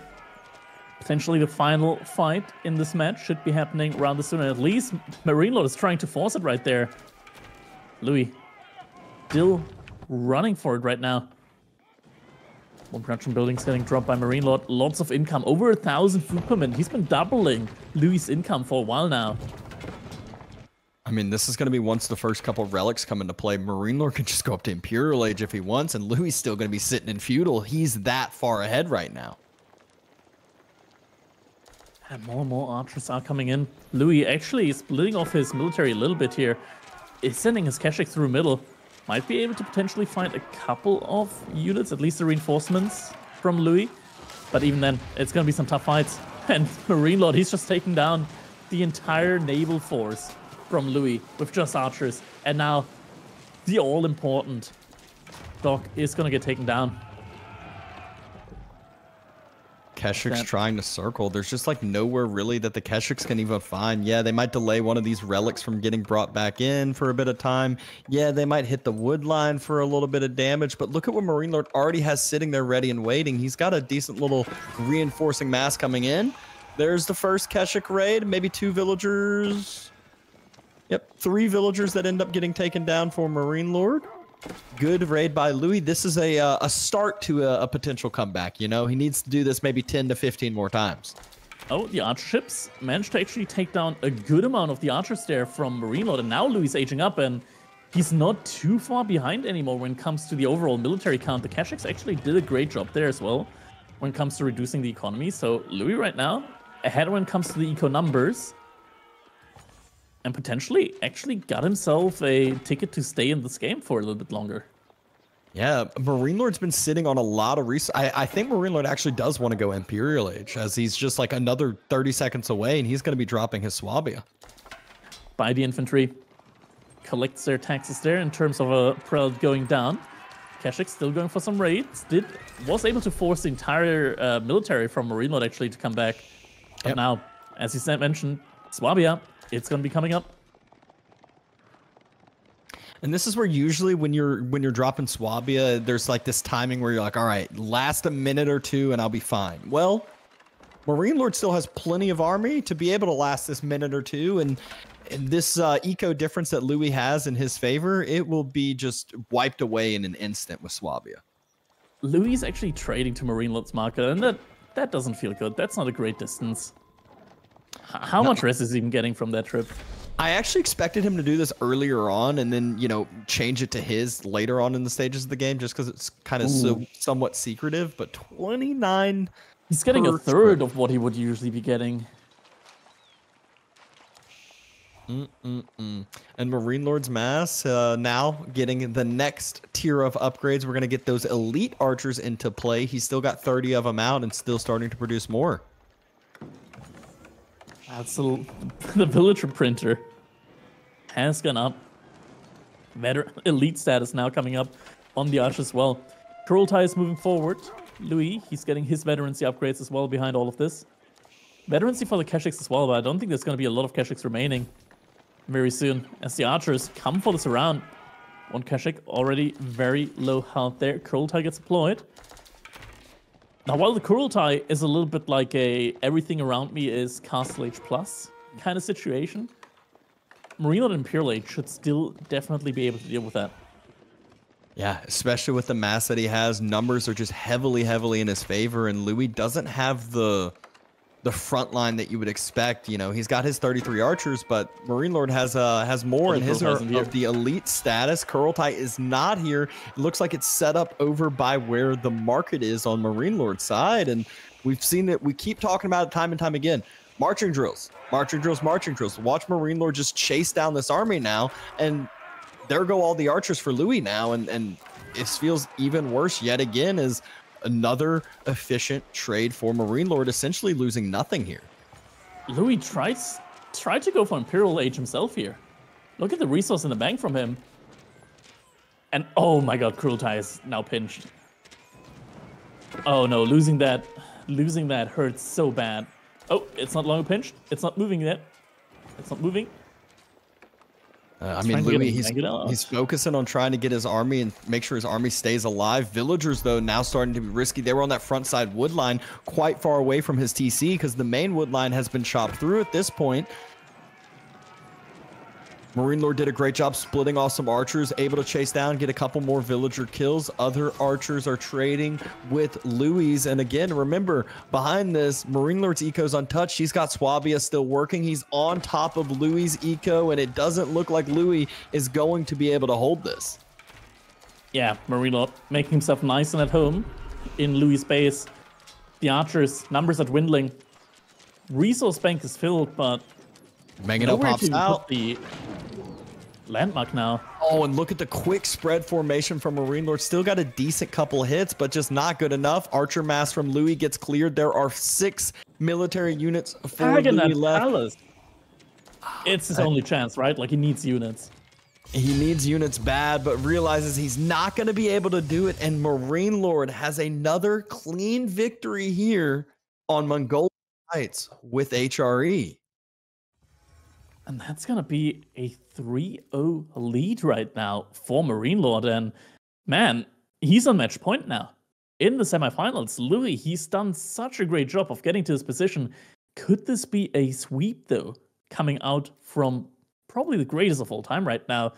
Potentially the final fight in this match should be happening around the soon. At least Marine Lord is trying to force it right there. Louis still running for it right now. One production buildings getting dropped by Marine Lord. Lots of income. Over 1,000 food per minute. He's been doubling Louis' income for a while now. I mean, this is going to be once the first couple of relics come into play. Marine Lord can just go up to Imperial Age if he wants, and Louis still going to be sitting in Feudal. He's that far ahead right now. And more archers are coming in. Louis actually is splitting off his military a little bit here. Is sending his Keshik through middle. might be able to potentially find a couple of units, at least the reinforcements from Louis. But even then, it's going to be some tough fights. And Marine Lord, he's just taking down the entire naval force from Louis with just archers. And now the all-important Doc is going to get taken down. Keshik's trying to circle. There's just like nowhere really that the Keshiks can even find. Yeah, they might delay one of these relics from getting brought back in for a bit of time. Yeah, they might hit the wood line for a little bit of damage, but look at what Marine Lord already has sitting there ready and waiting. He's got a decent little reinforcing mass coming in. There's the first Keshik raid, maybe 2 villagers. Yep, 3 villagers that end up getting taken down for Marine Lord. Good raid by Louis. This is a start to a potential comeback. You know, he needs to do this maybe 10 to 15 more times. Oh, the archer ships managed to actually take down a good amount of the archers there from Marine Lord, and now Louis is aging up, and he's not too far behind anymore when it comes to the overall military count. The Keshiks actually did a great job there as well when it comes to reducing the economy. So Louis right now ahead when it comes to the eco numbers, and potentially actually got himself a ticket to stay in this game for a little bit longer. Yeah, Marine Lord's been sitting on a lot of resources. I think Marine Lord actually does want to go Imperial Age, as he's just like another 30 seconds away, and he's going to be dropping his Swabia. By the infantry. Collects their taxes there in terms of a Prelate going down. Keshik still going for some raids. Was able to force the entire military from Marine Lord actually to come back. But now, as you mentioned, Swabia, it's going to be coming up. And this is where usually when you're dropping Swabia, there's like this timing where you're like, all right, last a minute or two and I'll be fine. Well, Marine Lord still has plenty of army to be able to last this minute or two. And this eco difference that Louis has in his favor, it will be just wiped away in an instant with Swabia. Louis is actually trading to Marine Lord's market, and that doesn't feel good. That's not a great distance. How much rest is he even getting from that trip? I actually expected him to do this earlier on and then, you know, change it to his later on in the stages of the game just because it's kind of somewhat secretive, but 29... He's getting a third of what he would usually be getting. And Marine Lord's Mass now getting the next tier of upgrades. We're going to get those elite archers into play. He's still got 30 of them out and still starting to produce more. That's the villager printer has gone up. Elite status now coming up on the arch as well. Kurultai is moving forward. Louis, he's getting his veterancy upgrades as well behind all of this. Veterancy for the Keshiks as well, but I don't think there's going to be a lot of Keshiks remaining very soon as the archers come for this round. One Keshik already very low health there. Kurultai gets deployed. Now, while the Kurultai is a little bit like a everything around me is Castle Age Plus kind of situation, Marine Lord and Imperial Age should still definitely be able to deal with that. Yeah, especially with the mass that he has. Numbers are just heavily in his favor, and Louis doesn't have the front line that you would expect. You know, he's got his 33 archers, but Marine Lord has more in his of the elite status. Kurultai is not here. It looks like it's set up over by where the market is on Marine Lord's side, and we've seen it. We keep talking about it time and time again. Marching drills. Watch Marine Lord just chase down this army now, and there go all the archers for Louis now, and it feels even worse yet again as another efficient trade for Marine Lord, essentially losing nothing here. Louis tried to go for Imperial Age himself here. Look at the resource in the bank from him. And oh my god, Kurultai is now pinched. Oh no, losing that hurts so bad. Oh, it's not longer pinched. It's not moving yet. It's not moving. I mean, Louis, he's focusing on trying to get his army and make sure his army stays alive. Villagers, though, now starting to be risky. They were on that front side wood line quite far away from his TC because the main wood line has been chopped through at this point. Marine Lord did a great job splitting off some archers, able to chase down, get a couple more villager kills. Other archers are trading with Louis. And again, remember, behind this, Marine Lord's eco's untouched. He's got Swabia still working. He's on top of Louis' eco, and it doesn't look like Louis is going to be able to hold this. Yeah, Marine Lord making himself nice and at home in Louis' base. The archers, numbers are dwindling. Resource bank is filled, but Mangano pops out. The landmark now. Oh, and look at the quick spread formation from Marine Lord. Still got a decent couple hits, but just not good enough. Archer Mass from Louis gets cleared. There are 6 military units for Louis left. Palace. It's his only chance, right? Like, he needs units. He needs units bad, but realizes he's not going to be able to do it. And Marine Lord has another clean victory here on Mongolian Heights with HRE. And that's going to be a 3-0 lead right now for Marine Lord. And man, he's on match point now. In the semifinals, Louis, he's done such a great job of getting to this position. Could this be a sweep, though, coming out from probably the greatest of all time right now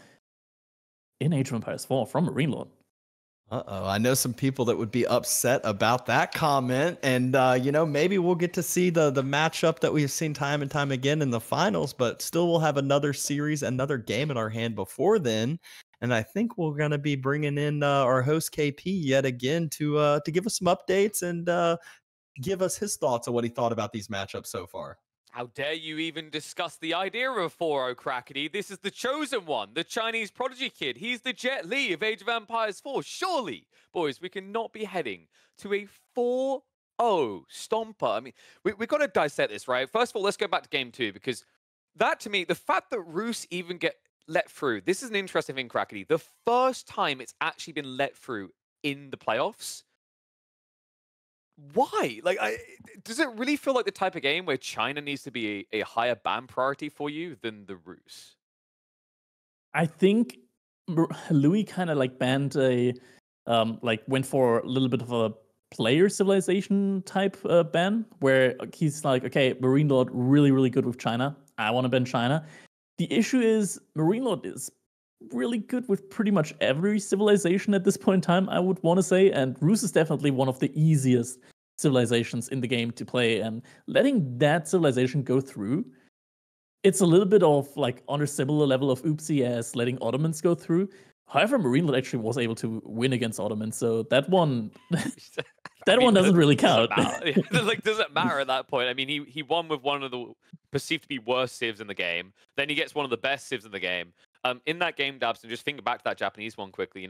in Age of Empires 4 from Marine Lord? Uh-oh, I know some people that would be upset about that comment. And, maybe we'll get to see the matchup that we've seen time and time again in the finals, but still we'll have another series, another game in our hand before then. And I think we're going to be bringing in our host KP yet again to give us some updates and give us his thoughts on what he thought about these matchups so far. How dare you even discuss the idea of 4-0 Crackety? This is the chosen one, the Chinese prodigy kid. He's the Jet Li of Age of Empires 4. Surely, boys, we cannot be heading to a 4-0 stomper. I mean, we've got to dissect this, right? First of all, let's go back to game 2, because that, to me, the fact that Roos even get let through, this is an interesting thing, Crackety. The first time it's actually been let through in the playoffs. Why? Like, does it really feel like the type of game where China needs to be a higher ban priority for you than the Rus? I think Louis kind of like banned went for a little bit of a player civilization type ban, where he's like, okay, Marine Lord really, really good with China. I want to ban China. The issue is Marine Lord is really good with pretty much every civilization at this point in time, I would want to say, and Rus is definitely one of the easiest civilizations in the game to play, and letting that civilization go through, it's a little bit of like on a similar level of oopsie as letting Ottomans go through. However, Marine Lord actually was able to win against Ottomans, so that one doesn't really count. Doesn't matter at that point. I mean, he won with one of the perceived to be worst civs in the game. Then he gets one of the best civs in the game. In that game, Dabs, and just think back to that Japanese one quickly,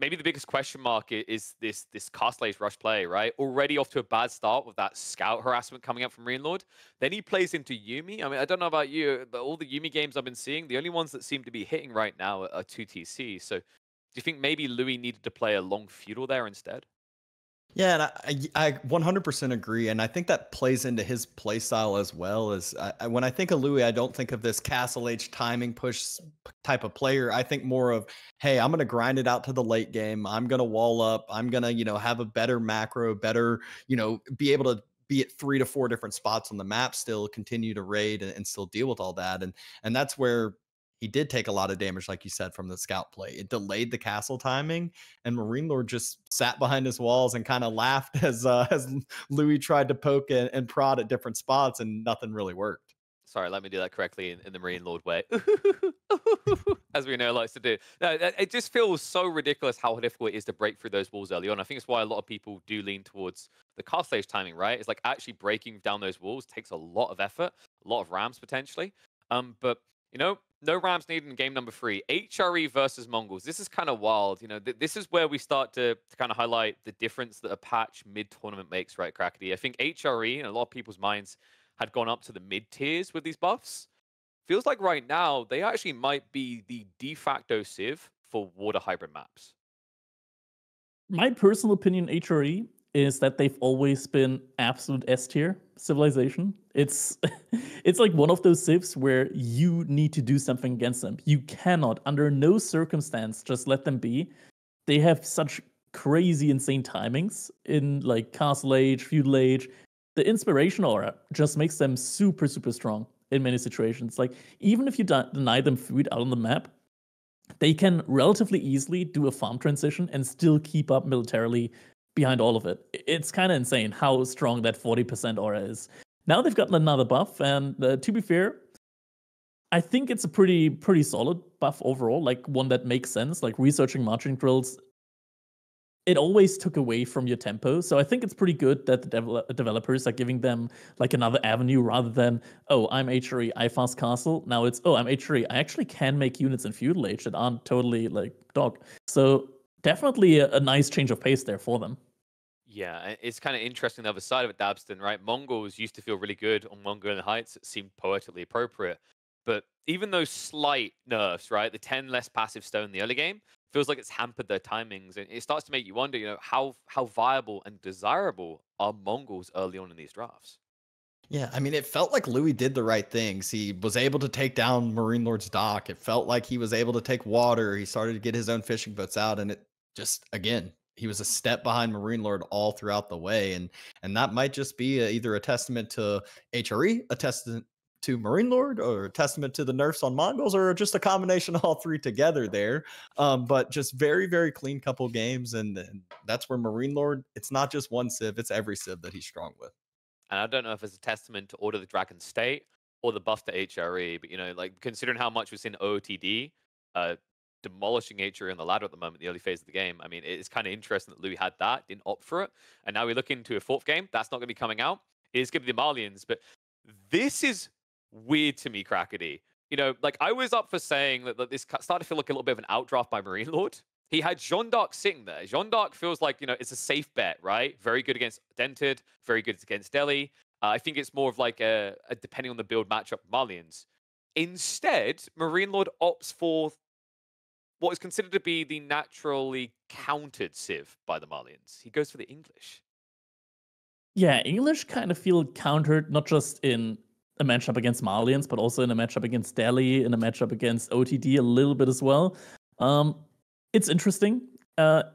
maybe the biggest question mark is this Castle Age Rush play, right? Already off to a bad start with that scout harassment coming up from Marine Lord. Then he plays into Yuumi. I mean, I don't know about you, but all the Yuumi games I've been seeing, the only ones that seem to be hitting right now are 2TC. So do you think maybe Louis needed to play a long feudal there instead? Yeah, and I 100% agree, and I think that plays into his play style as well. As when I think of Louis, I don't think of this Castle Age timing push type of player. I think more of, hey, I'm going to grind it out to the late game. I'm going to wall up. I'm going to, have a better macro, better, be able to be at 3 to 4 different spots on the map, still continue to raid and still deal with all that. And that's where he did take a lot of damage, like you said, from the scout play. It delayed the castle timing, and Marine Lord just sat behind his walls and kind of laughed as Louis tried to poke and prod at different spots, and nothing really worked. Sorry, let me do that correctly in the Marine Lord way. As we know, likes to do. No, it just feels so ridiculous how difficult it is to break through those walls early on. I think it's why a lot of people do lean towards the Castle Age timing, right? It's like actually breaking down those walls takes a lot of effort, a lot of rams potentially. But no rams needed in game number 3. HRE versus Mongols. This is kind of wild. This is where we start to kind of highlight the difference that a patch mid-tournament makes, right, Crackety? I think HRE, in a lot of people's minds, had gone up to the mid-tiers with these buffs. Feels like right now, they actually might be the de facto civ for water hybrid maps. My personal opinion, HRE, is that they've always been absolute S-tier civilization. It's like one of those civs where you need to do something against them. You cannot, under no circumstance, just let them be. They have such crazy, insane timings in like Castle Age, Feudal Age. The inspiration aura just makes them super, super strong in many situations. Like, even if you deny them food out on the map, they can relatively easily do a farm transition and still keep up militarily behind all of it. It's kind of insane how strong that 40% aura is. Now they've gotten another buff, and to be fair, I think it's a pretty solid buff overall, like one that makes sense. Like researching marching drills it always took away from your tempo. So I think it's pretty good that the developers are giving them like another avenue rather than, oh, I'm HRE, I fast castle. Now it's, oh, I'm HRE, I actually can make units in feudal age that aren't totally like dogged. So definitely a nice change of pace there for them. Yeah, it's kind of interesting the other side of it, Dabston, right? Mongols used to feel really good on Mongolian Heights. It seemed poetically appropriate. But even those slight nerfs, right? The 10 less passive stone in the early game feels like it's hampered their timings. And it starts to make you wonder, how viable and desirable are Mongols early on in these drafts? Yeah, I mean, it felt like Louis did the right things. He was able to take down Marine Lord's dock. It felt like he was able to take water. He started to get his own fishing boats out, and it just again, he was a step behind Marine Lord all throughout the way, and that might just be either a testament to HRE, a testament to Marine Lord, or a testament to the nerfs on Mongols, or just a combination of all three together there. But just very, very clean couple games, and that's where Marine Lord. It's not just one civ; it's every civ that he's strong with. And I don't know if it's a testament to Order of the Dragon State or the buff to HRE, but like considering how much we've seen OOTD demolishing HRE on the ladder at the moment, the early phase of the game. I mean, it's kind of interesting that Louis had that, didn't opt for it, and now we look into a fourth game. That's not going to be coming out. It is going to be the Malians, but this is weird to me, Crackety. Like I was up for saying that this started to feel like a little bit of an outdraft by Marine Lord. He had Jeanne d'Arc sitting there. Jeanne d'Arc feels like, it's a safe bet, right? Very good against Dented, very good against Delhi. I think it's more of like a depending on the build matchup, Malians. Instead, Marine Lord opts for what is considered to be the naturally countered Civ by the Malians. He goes for the English. Yeah, English kind of feel countered, not just in a matchup against Malians, but also in a matchup against Delhi, in a matchup against OTD a little bit as well. It's interesting.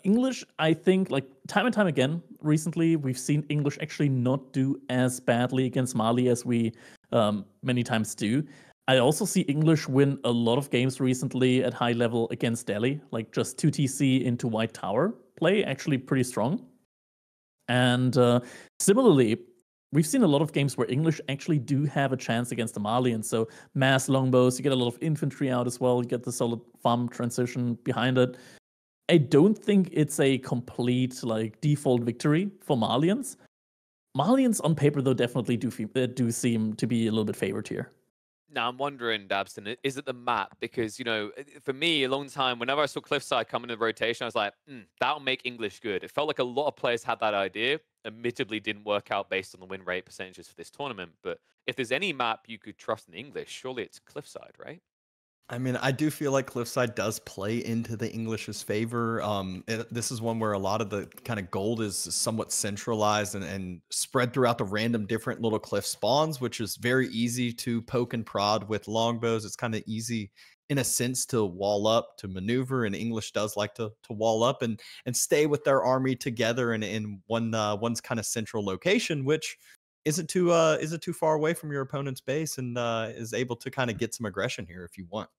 English, I think, like time and time again, recently, we've seen English actually not do as badly against Mali as we many times do. I also see English win a lot of games recently at high level against Delhi, like just 2TC into White Tower play, actually pretty strong. And similarly, we've seen a lot of games where English actually do have a chance against the Malians. So mass longbows, you get a lot of infantry out as well. You get the solid farm transition behind it. I don't think it's a complete like default victory for Malians. Malians on paper, though, definitely do seem to be a little bit favored here. Now I'm wondering, Dabston, is it the map? Because, for me, a long time, whenever I saw Cliffside come into the rotation, I was like, that'll make English good. It felt like a lot of players had that idea. Admittedly, didn't work out based on the win rate percentages for this tournament. But if there's any map you could trust in English, surely it's Cliffside, right? I mean, I do feel like Cliffside does play into the English's favor. This is one where a lot of the kind of gold is somewhat centralized and spread throughout the random different little cliff spawns, which is very easy to poke and prod with longbows. It's kind of easy in a sense to wall up, to maneuver, and English does like to wall up and stay with their army together in one's kind of central location, which isn't too far away from your opponent's base, and is able to kind of get some aggression here if you want.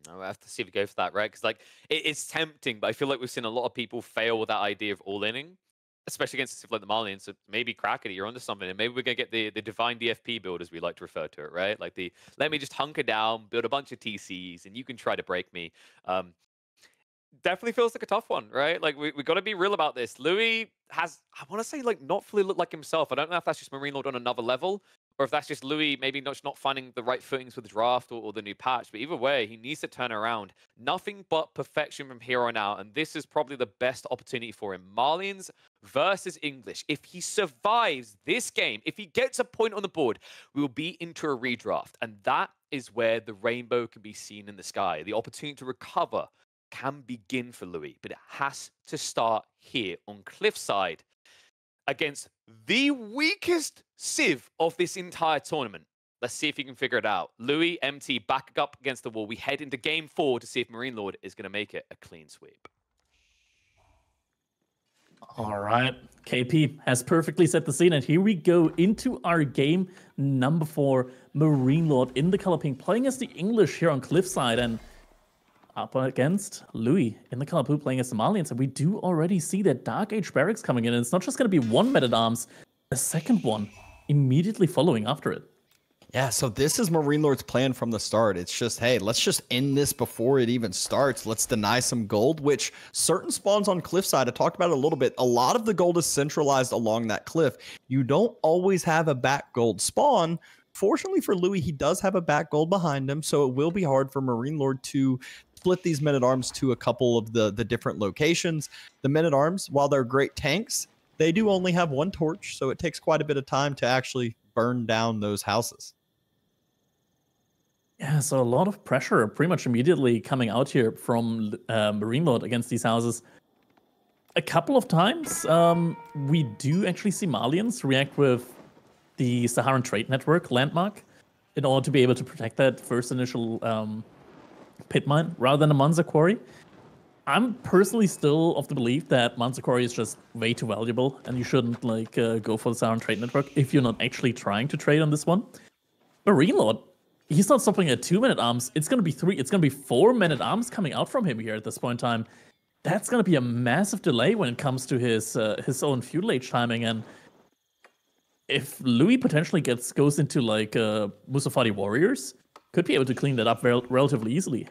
I'll have to see if we go for that, right? Because like it's tempting, but I feel like we've seen a lot of people fail with that idea of all-inning, especially against like the Malians. So maybe Crackety, you're onto something, and maybe we're gonna get the divine DFP build, as we like to refer to it, right? Like the let me just hunker down, build a bunch of TCs, and you can try to break me. Definitely feels like a tough one, right? Like we got to be real about this. Louis has, I want to say, like not fully looked like himself. I don't know if that's just Marine Lord on another level, or if that's just Louis maybe not finding the right footings with the draft or the new patch. But either way, he needs to turn around. Nothing but perfection from here on out, and this is probably the best opportunity for him. Malians versus English. If he survives this game, if he gets a point on the board, we will be into a redraft, and that is where the rainbow can be seen in the sky. The opportunity to recover can begin for Louis, but it has to start here on Cliffside against the weakest Civ of this entire tournament. Let's see if he can figure it out. Louis, MT, back up against the wall. We head into game 4 to see if Marine Lord is going to make it a clean sweep. All right. KP has perfectly set the scene, and here we go into our game number 4. Marine Lord in the color pink, playing as the English here on Cliffside, and up against Louis in the color blue playing as the Malians. And we do already see that Dark Age Barracks coming in. And it's not just going to be one Men at Arms, a second one immediately following after it. Yeah, so this is Marine Lord's plan from the start. It's just, hey, let's just end this before it even starts. Let's deny some gold, which certain spawns on Cliffside, I talked about it a little bit. A lot of the gold is centralized along that cliff. You don't always have a back gold spawn. Fortunately for Louis, he does have a back gold behind him, so it will be hard for Marine Lord to split these men-at-arms to a couple of the different locations. The men-at-arms, while they're great tanks, they do only have one torch, so it takes quite a bit of time to actually burn down those houses. Yeah, so a lot of pressure pretty much immediately coming out here from Marine Lord against these houses. A couple of times, we do actually see Malians react with the Saharan Trade Network landmark in order to be able to protect that first initial pit mine rather than a Manza quarry. I'm personally still of the belief that Manza quarry is just way too valuable and you shouldn't like go for the Saharan Trade Network if you're not actually trying to trade on this one. Marine Lord, he's not stopping at 2 men-at-arms. It's going to be 3. It's going to be 4 men-at-arms coming out from him here at this point in time. That's going to be a massive delay when it comes to his own feudal age timing. And if Louis potentially goes into like Musafati warriors, could be able to clean that up relatively easily.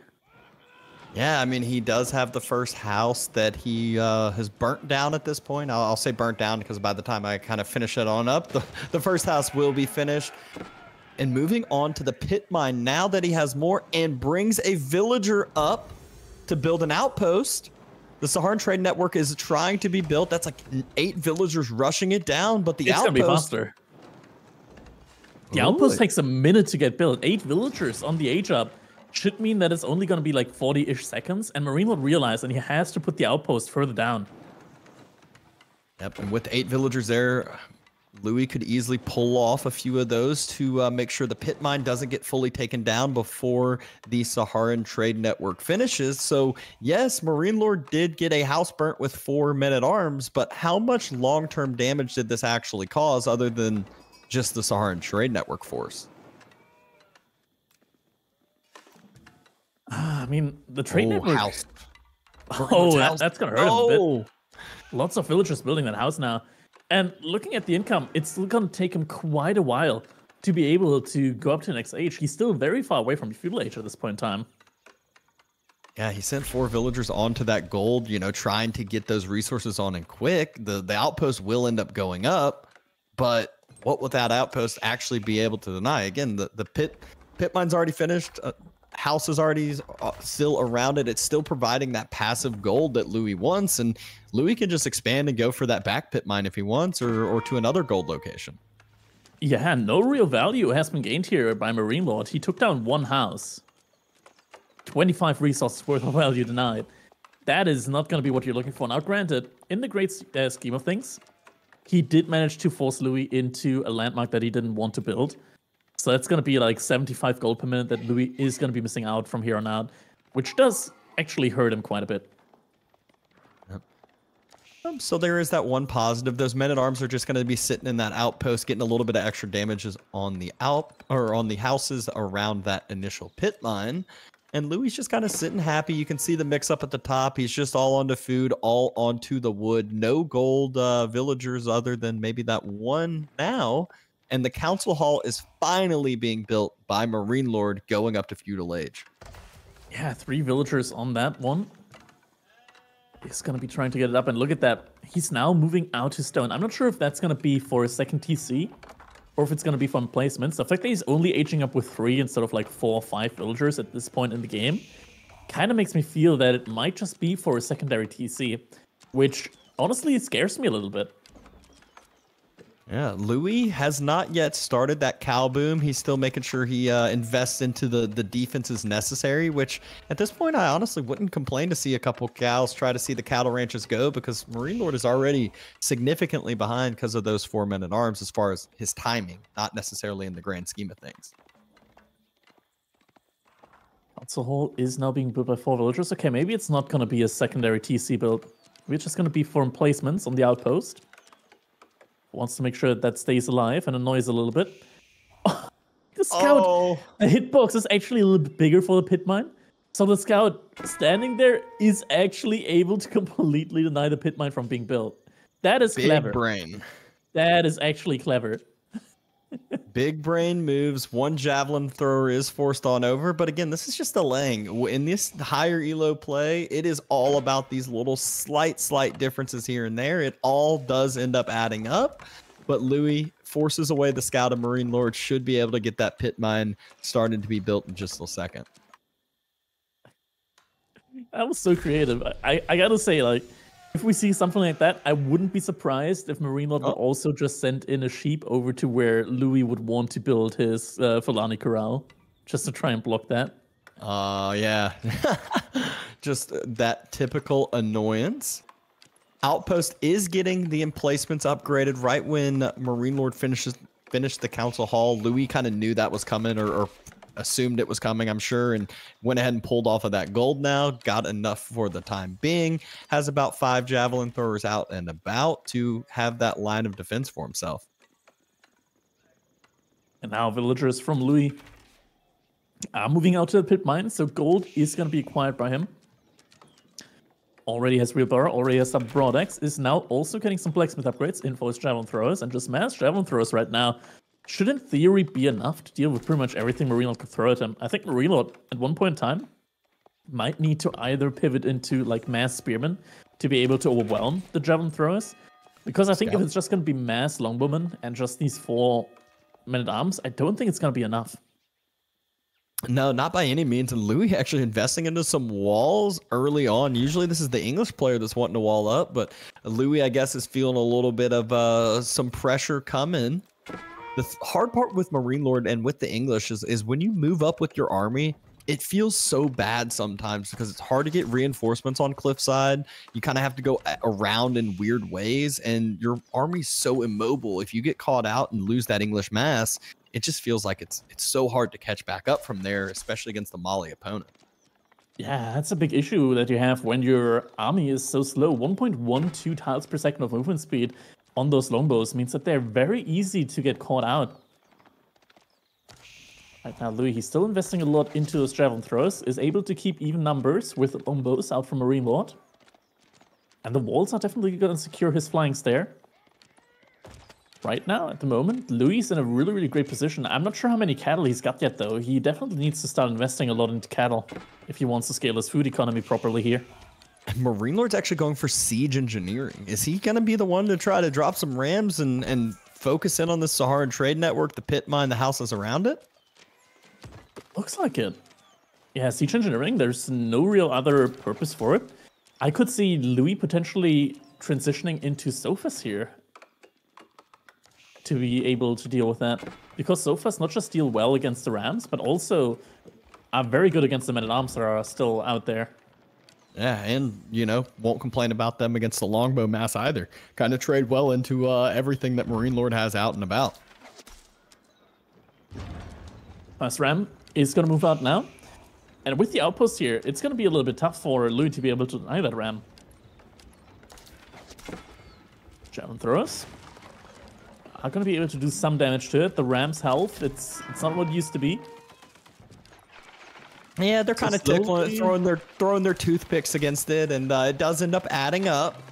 Yeah, I mean, he does have the first house that he has burnt down at this point. I'll say burnt down because by the time I kind of finish it on up, the first house will be finished. And moving on to the pit mine now that he has more and brings a villager up to build an outpost. The Saharan Trade Network is trying to be built. That's like 8 villagers rushing it down, but the outpost... It's going to be faster. The outpost takes a minute to get built. 8 villagers on the age up should mean that it's only going to be like 40-ish seconds, and Marine Lord realized, and he has to put the outpost further down. Yep, and with 8 villagers there, Louis could easily pull off a few of those to make sure the pit mine doesn't get fully taken down before the Saharan Trade Network finishes. So yes, Marine Lord did get a house burnt with 4 men-at-arms, but how much long-term damage did this actually cause other than just the Saharan Trade Network force? I mean, the trade network... House. Oh, that's going to hurt a bit. Lots of villagers building that house now. And looking at the income, it's going to take him quite a while to be able to go up to the next age. He's still very far away from the feudal age at this point in time. Yeah, he sent 4 villagers onto that gold, you know, trying to get those resources on and quick. The outpost will end up going up, but what will that outpost actually be able to deny? Again, the pit mine's already finished. House is already still around it. It's still providing that passive gold that Louis wants, and Louis can just expand and go for that back pit mine if he wants, or to another gold location. Yeah, no real value has been gained here by Marine Lord. He took down 1 house. 25 resources worth of value denied. That is not going to be what you're looking for. Now, granted, in the great scheme of things, he did manage to force Louis into a landmark that he didn't want to build. So that's going to be like 75 gold per minute that Louis is going to be missing out from here on out, which does actually hurt him quite a bit. So there is that one positive. Those men-at-arms are just going to be sitting in that outpost, getting a little bit of extra damages on the on the houses around that initial pit mine. And Louis just kind of sitting happy. You can see the mix-up at the top. He's just all onto food, all onto the wood. No gold villagers other than maybe that one now. And the council hall is finally being built by Marine Lord going up to feudal age. Yeah, 3 villagers on that one. He's going to be trying to get it up, and look at that. He's now moving out to stone. I'm not sure if that's going to be for a second TC or if it's going to be from placements. The fact that he's only aging up with 3 instead of like 4 or 5 villagers at this point in the game kind of makes me feel that it might just be for a secondary TC, which honestly scares me a little bit. Yeah, Louis has not yet started that cow boom. He's still making sure he invests into the defenses necessary, which at this point, I honestly wouldn't complain to see a couple cows try to see the cattle ranches go, because Marine Lord is already significantly behind because of those 4 men-at-arms as far as his timing, not necessarily in the grand scheme of things. Council Hall is now being built by 4 villagers. Okay, maybe it's not going to be a secondary TC build. We're just going to be for emplacements on the outpost. Wants to make sure that stays alive and annoys a little bit. Oh, the scout, the hitbox is actually a little bit bigger for the pit mine. So the scout standing there is actually able to completely deny the pit mine from being built. That is Big clever. Brain. That is actually clever. Big brain moves. One javelin thrower is forced on over, but again, this is just delaying. In this higher elo play, it is all about these little slight differences here and there. It all does end up adding up, but Louis forces away the scout of Marine Lord, should be able to get that pit mine started to be built in just a second. That was so creative. I gotta say, like, if we see something like that, I wouldn't be surprised if Marine Lord would also just send in a sheep over to where Louis would want to build his Fulani Corral, just to try and block that. Yeah. Just that typical annoyance. Outpost is getting the emplacements upgraded right when Marine Lord finished the council hall. Louis kind of knew that was coming, or assumed it was coming, I'm sure, and went ahead and pulled off of that gold now. Got enough for the time being. Has about 5 javelin throwers out and about to have that line of defense for himself. And now villagers from Louis are moving out to the pit mine, so gold is going to be acquired by him. Already has wheelbarrow, already has some broad axe, is now also getting some blacksmith upgrades in for his javelin throwers, and just mass javelin throwers right now should in theory be enough to deal with pretty much everything Marine Lord could throw at him. I think Marine Lord at one point in time might need to either pivot into like mass spearmen to be able to overwhelm the javelin throwers, because I think if it's just going to be mass longbowmen and just these 4 men-at-arms, I don't think it's going to be enough. No, not by any means. And Louis actually investing into some walls early on. Usually this is the English player that's wanting to wall up, but Louis, I guess, is feeling a little bit of some pressure coming. The hard part with Marine Lord and with the English is when you move up with your army, it feels so bad sometimes because it's hard to get reinforcements on cliffside. You kind of have to go around in weird ways, and your army's so immobile. If you get caught out and lose that English mass, it just feels like it's so hard to catch back up from there, especially against the Mali opponent. Yeah, that's a big issue that you have when your army is so slow. 1.12 tiles per second of movement speed on those longbows means that they're very easy to get caught out. Right now, Louis, he's still investing a lot into those javelin throws, is able to keep even numbers with longbows out from Marine Lord. And the walls are definitely going to secure his flanks there. Right now, at the moment, Louis is in a really, really great position. I'm not sure how many cattle he's got yet, though. He definitely needs to start investing a lot into cattle if he wants to scale his food economy properly here. Marine Lord's actually going for siege engineering. Is he going to be the one to try to drop some rams and focus in on the Saharan trade network, the pit mine, the houses around it? Looks like it. Yeah, siege engineering, there's no real other purpose for it. I could see Louis potentially transitioning into sofas here to be able to deal with that. Because sofas not just deal well against the rams, but also are very good against the men-at-arms that are still out there. Yeah, and, you know, won't complain about them against the longbow mass either. Kind of trade well into everything that Marine Lord has out and about. First ram is going to move out now. And with the outpost here, it's going to be a little bit tough for Louis to be able to deny that ram. Javelin throwers are going to be able to do some damage to it. The ram's health, it's not what it used to be. Yeah, they're kind of tickling it, throwing their toothpicks against it, and it does end up adding up.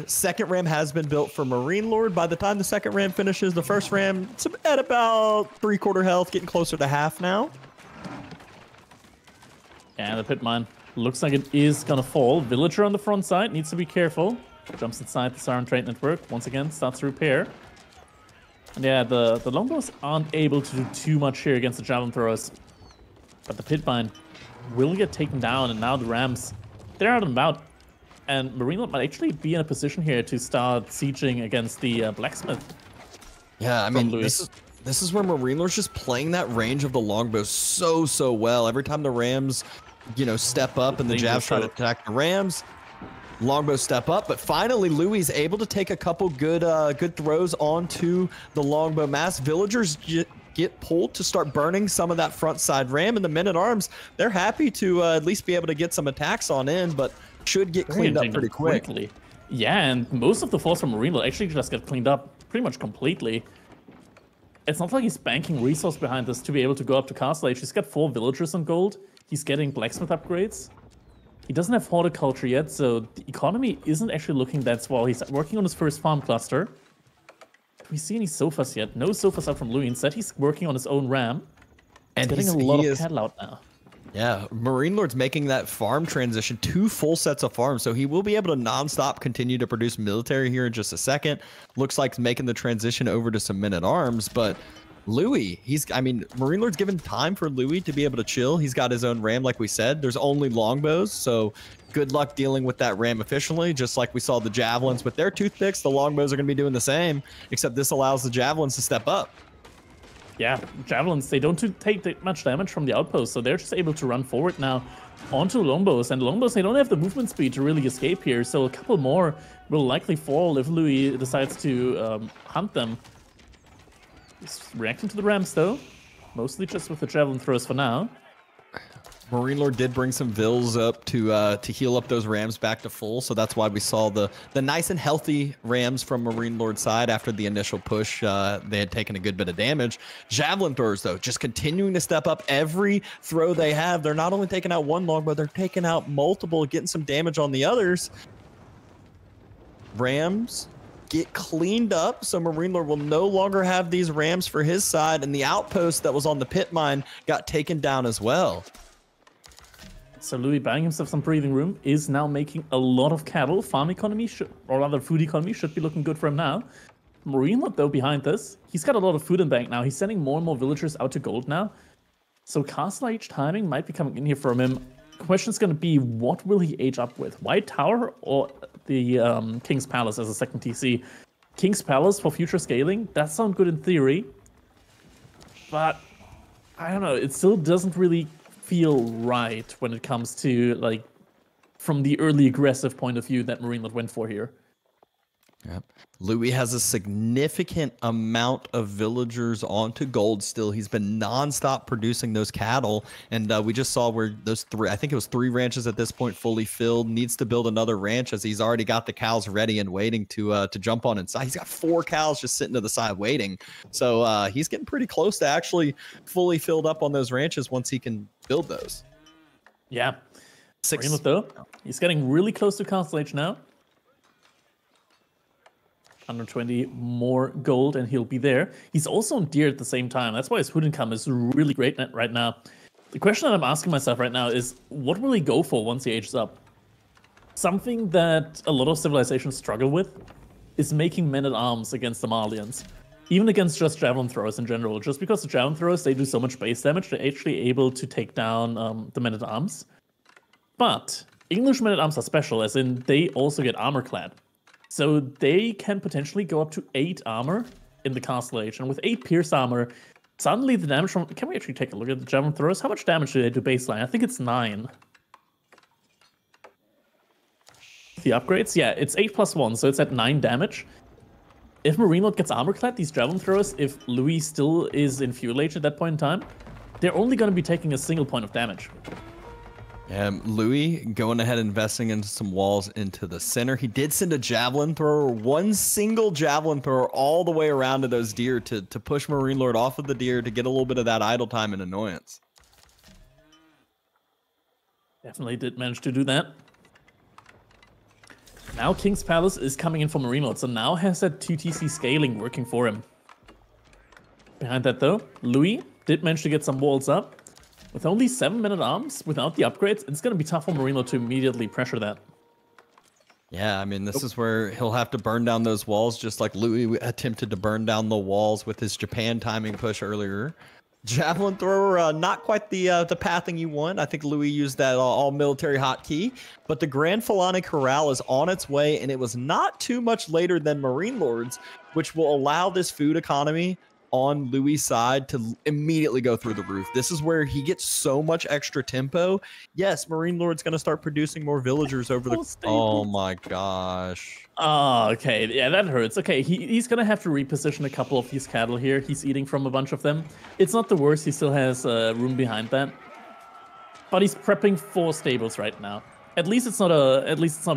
Second ram has been built for Marine Lord. By the time the second ram finishes, the first ram it's at about 3/4 health, getting closer to half now. And the pit mine looks like it is gonna fall. Villager on the front side needs to be careful. Jumps inside the Saharan trade network. Once again, starts to repair. And yeah, the longbows aren't able to do too much here against the javelin throwers. But the pit mine will get taken down, and now the rams, they're out and about. And Marine Lord might actually be in a position here to start sieging against the blacksmith. Yeah, I mean, this is where Marine Lord's just playing that range of the longbow so well. Every time the rams, you know, step up and the jabs try to attack the rams, longbow step up. But finally, Louis is able to take a couple good throws onto the longbow mass. Villagers get pulled to start burning some of that front side ram, and the men-at-arms, they're happy to at least be able to get some attacks on in, but should get cleaned up pretty quickly. Yeah, and most of the force from Marine Lord actually just get cleaned up pretty much completely. It's not like he's banking resource behind this to be able to go up to Castle Age. He's got 4 villagers on gold. He's getting blacksmith upgrades. He doesn't have horticulture yet, so the economy isn't actually looking that swell. He's working on his first farm cluster. Do we see any sofas yet? No sofas out from Louis. Instead, he's working on his own ram. And Getting a lot of cattle out now. Yeah, Marine Lord's making that farm transition, 2 full sets of farms, so he will be able to nonstop continue to produce military here in just a second. Looks like making the transition over to some men-at-arms, but Louis, Marine Lord's given time for Louis to be able to chill. He's got his own ram, like we said. There's only longbows, so good luck dealing with that ram efficiently. Just like we saw the javelins with their toothpicks, the longbows are going to be doing the same, except this allows the javelins to step up. Yeah, javelins, they don't take that much damage from the outpost, so they're just able to run forward now onto longbows. And longbows, they don't have the movement speed to really escape here, so a couple more will likely fall if Louis decides to hunt them. He's reacting to the rams, though. Mostly just with the javelin throws for now. Marine Lord did bring some Vils up to heal up those rams back to full, so that's why we saw the nice and healthy rams from Marine Lord's side after the initial push. They had taken a good bit of damage. Javelin throwers, though, just continuing to step up every throw they have. They're not only taking out one longbow, they're taking out multiple, getting some damage on the others. Rams get cleaned up, so Marine Lord will no longer have these rams for his side, and the outpost that was on the pit mine got taken down as well. So Louis, buying himself some breathing room, is now making a lot of cattle. Farm economy, or rather food economy, should be looking good for him now. Marine Lord, though, behind this, he's got a lot of food in bank now. He's sending more and more villagers out to gold now. So Castle Age timing might be coming in here from him. The question is going to be, what will he age up with? White Tower or the King's Palace as a second TC? King's Palace for future scaling, that sounds good in theory. But, I don't know, it still doesn't really feel right when it comes to, like, from the early aggressive point of view that Marine Lord went for here. Yep. Louis has a significant amount of villagers onto gold still. He's been nonstop producing those cattle, and we just saw where those I think it was 3 ranches at this point fully filled. Needs to build another ranch as he's already got the cows ready and waiting to jump on inside. He's got 4 cows just sitting to the side waiting. So he's getting pretty close to actually fully filled up on those ranches once he can build those. Yeah. 6. Marine Lord, though, he's getting really close to Castle Age now. 120 more gold and he'll be there. He's also on deer at the same time. That's why his food income is really great right now. The question that I'm asking myself right now is, what will he go for once he ages up? Something that a lot of civilizations struggle with is making men-at-arms against the Malians. Even against just javelin throwers in general. Just because the javelin throwers, they do so much base damage, they're actually able to take down the men-at-arms. But English men-at-arms are special, as in they also get armor-clad. So they can potentially go up to 8 armor in the Castle Age. And with 8 pierce armor, suddenly the damage from... Can we actually take a look at the javelin throwers? How much damage do they do baseline? I think it's 9. The upgrades? Yeah, it's 8 plus 1, so it's at 9 damage. If Marine Lord gets armor clad, these javelin throwers, if Louis still is in Fuel Age at that point in time, they're only going to be taking a single point of damage. Louis going ahead investing into some walls into the center. He did send a javelin thrower, 1 single javelin thrower all the way around to those deer to push Marine Lord off of the deer to get a little bit of that idle time and annoyance. Definitely did manage to do that. Now King's Palace is coming in for Marine Lord, so now has that 2TC scaling working for him. Behind that though, Louis did manage to get some walls up. With only 7 men-at-arms, without the upgrades, it's going to be tough for Marine Lord to immediately pressure that. Yeah, I mean, this is where he'll have to burn down those walls, just like Louis attempted to burn down the walls with his Japan timing push earlier. Javelin thrower, not quite the pathing you want. I think Louis used that all-military hotkey, but the Grand Fulani Corral is on its way, and it was not too much later than Marine Lord's, which will allow this food economy on Louis' side to immediately go through the roof. This is where he gets so much extra tempo. Yes, Marine Lord's going to start producing more villagers over the... Oh my gosh. Oh, okay. Yeah, that hurts. Okay, he's going to have to reposition a couple of these cattle here. He's eating from a bunch of them. It's not the worst. He still has room behind that. But he's prepping 4 stables right now. At least it's not a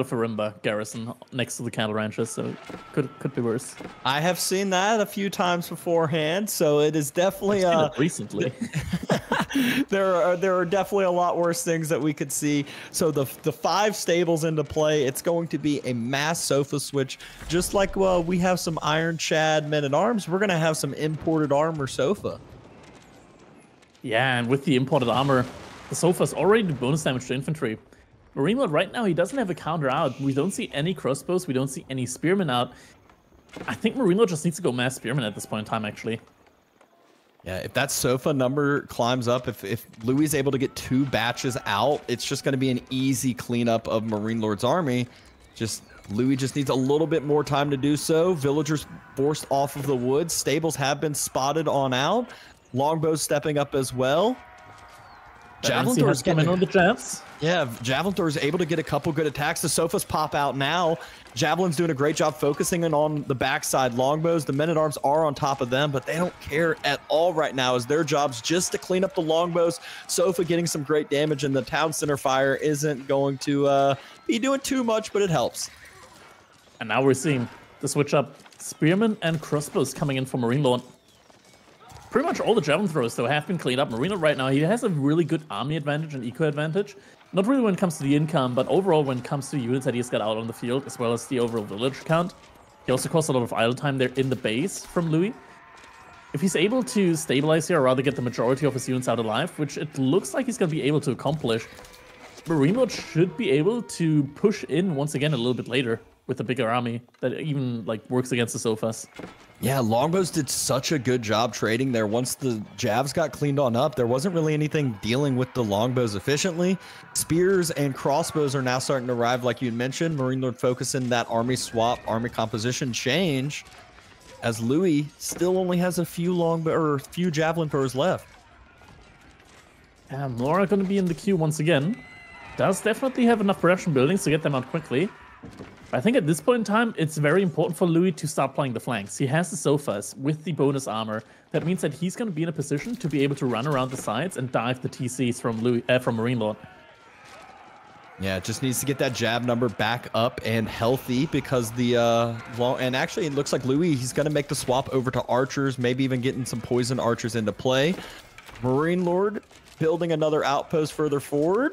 Farimba garrison next to the cattle ranches, so could be worse. I have seen that a few times beforehand, so it is definitely recently. there are definitely a lot worse things that we could see. So the 5 stables into play, it's going to be a mass sofa switch, just like we have some Iron Chad men at arms. We're gonna have some imported armor sofa. Yeah, and with the imported armor, the sofa's already do bonus damage to infantry. Marine Lord right now, he doesn't have a counter out. We don't see any crossbows. We don't see any spearmen out. I think Marine Lord just needs to go mass spearmen at this point in time, actually. Yeah, if that sofa number climbs up, if Louis is able to get 2 batches out, it's just going to be an easy cleanup of Marine Lord's army. Louis just needs a little bit more time to do so. Villagers forced off of the woods. Stables have been spotted on out. Longbows stepping up as well. Javelin Thor's coming on the jabs. Yeah, Javelin Thor is able to get a couple good attacks. The sofas pop out now. Javelin's doing a great job focusing in on the backside longbows. The men-at-arms are on top of them, but they don't care at all right now, as their job's just to clean up the longbows. Sofa getting some great damage, and the town center fire isn't going to be doing too much, but it helps. And now we're seeing the switch up. Spearmen and crossbows coming in for Marine Lord. Pretty much all the javelin throws, though, have been cleaned up. Marine Lord right now, he has a really good army advantage and eco advantage. Not really when it comes to the income, but overall when it comes to units that he's got out on the field, as well as the overall village count. He also costs a lot of idle time there in the base from Louis. If he's able to stabilize here, or rather get the majority of his units out alive, which it looks like he's going to be able to accomplish, Marine Lord should be able to push in once again a little bit later with a bigger army that even works against the sofas. Yeah, longbows did such a good job trading there. Once the javs got cleaned on up, there wasn't really anything dealing with the longbows efficiently. Spears and crossbows are now starting to arrive, like you mentioned. Marine Lord focusing that army swap, army composition change, as Louis still only has a few javelin throwers left. And Laura going to be in the queue once again. Does definitely have enough production buildings to get them out quickly. I think at this point in time, it's very important for Louis to start playing the flanks. He has the sofas with the bonus armor. That means that he's going to be in a position to be able to run around the sides and dive the TCs from Marine Lord. Yeah, it just needs to get that jab number back up and healthy, because and actually it looks like Louis, he's going to make the swap over to archers, maybe even getting some poison archers into play. Marine Lord building another outpost further forward,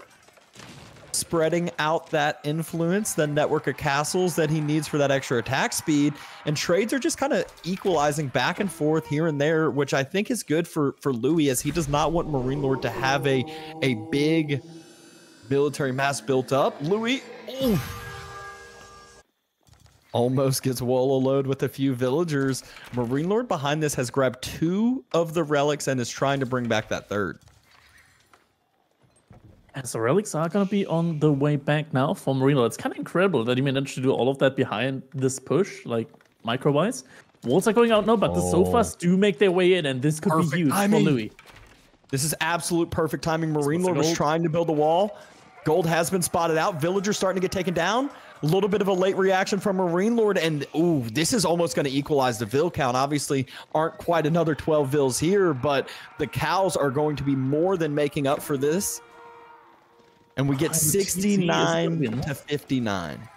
spreading out that influence, the network of castles that he needs for that extra attack speed. And trades are just kind of equalizing back and forth here and there, which I think is good for Louis, as he does not want Marine Lord to have a big military mass built up. Louis almost gets Wallowed with a few villagers. Marine Lord behind this has grabbed 2 of the relics and is trying to bring back that 3rd. So relics are going to be on the way back now for Marine Lord. It's kind of incredible that he managed to do all of that behind this push, micro-wise. Walls are going out now, but the sofas do make their way in, and this could be huge for Louis. This is absolute perfect timing. Marine Lord was trying to build a wall. Gold has been spotted out. Villagers starting to get taken down. A little bit of a late reaction from Marine Lord, and this is almost going to equalize the Vill count. Obviously, aren't quite another 12 Vills here, but the cows are going to be more than making up for this. And we get 69 to 59.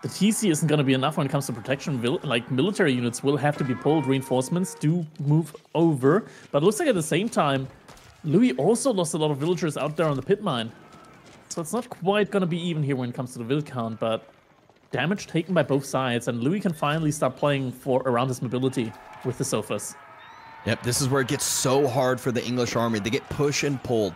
The TC isn't going to be enough when it comes to protection. Military units will have to be pulled. Reinforcements do move over. But it looks like at the same time, Louis also lost a lot of villagers out there on the pit mine. So it's not quite going to be even here when it comes to the Vill count, but damage taken by both sides. And Louis can finally start playing around his mobility with the sofas. Yep, this is where it gets so hard for the English army. They get pushed and pulled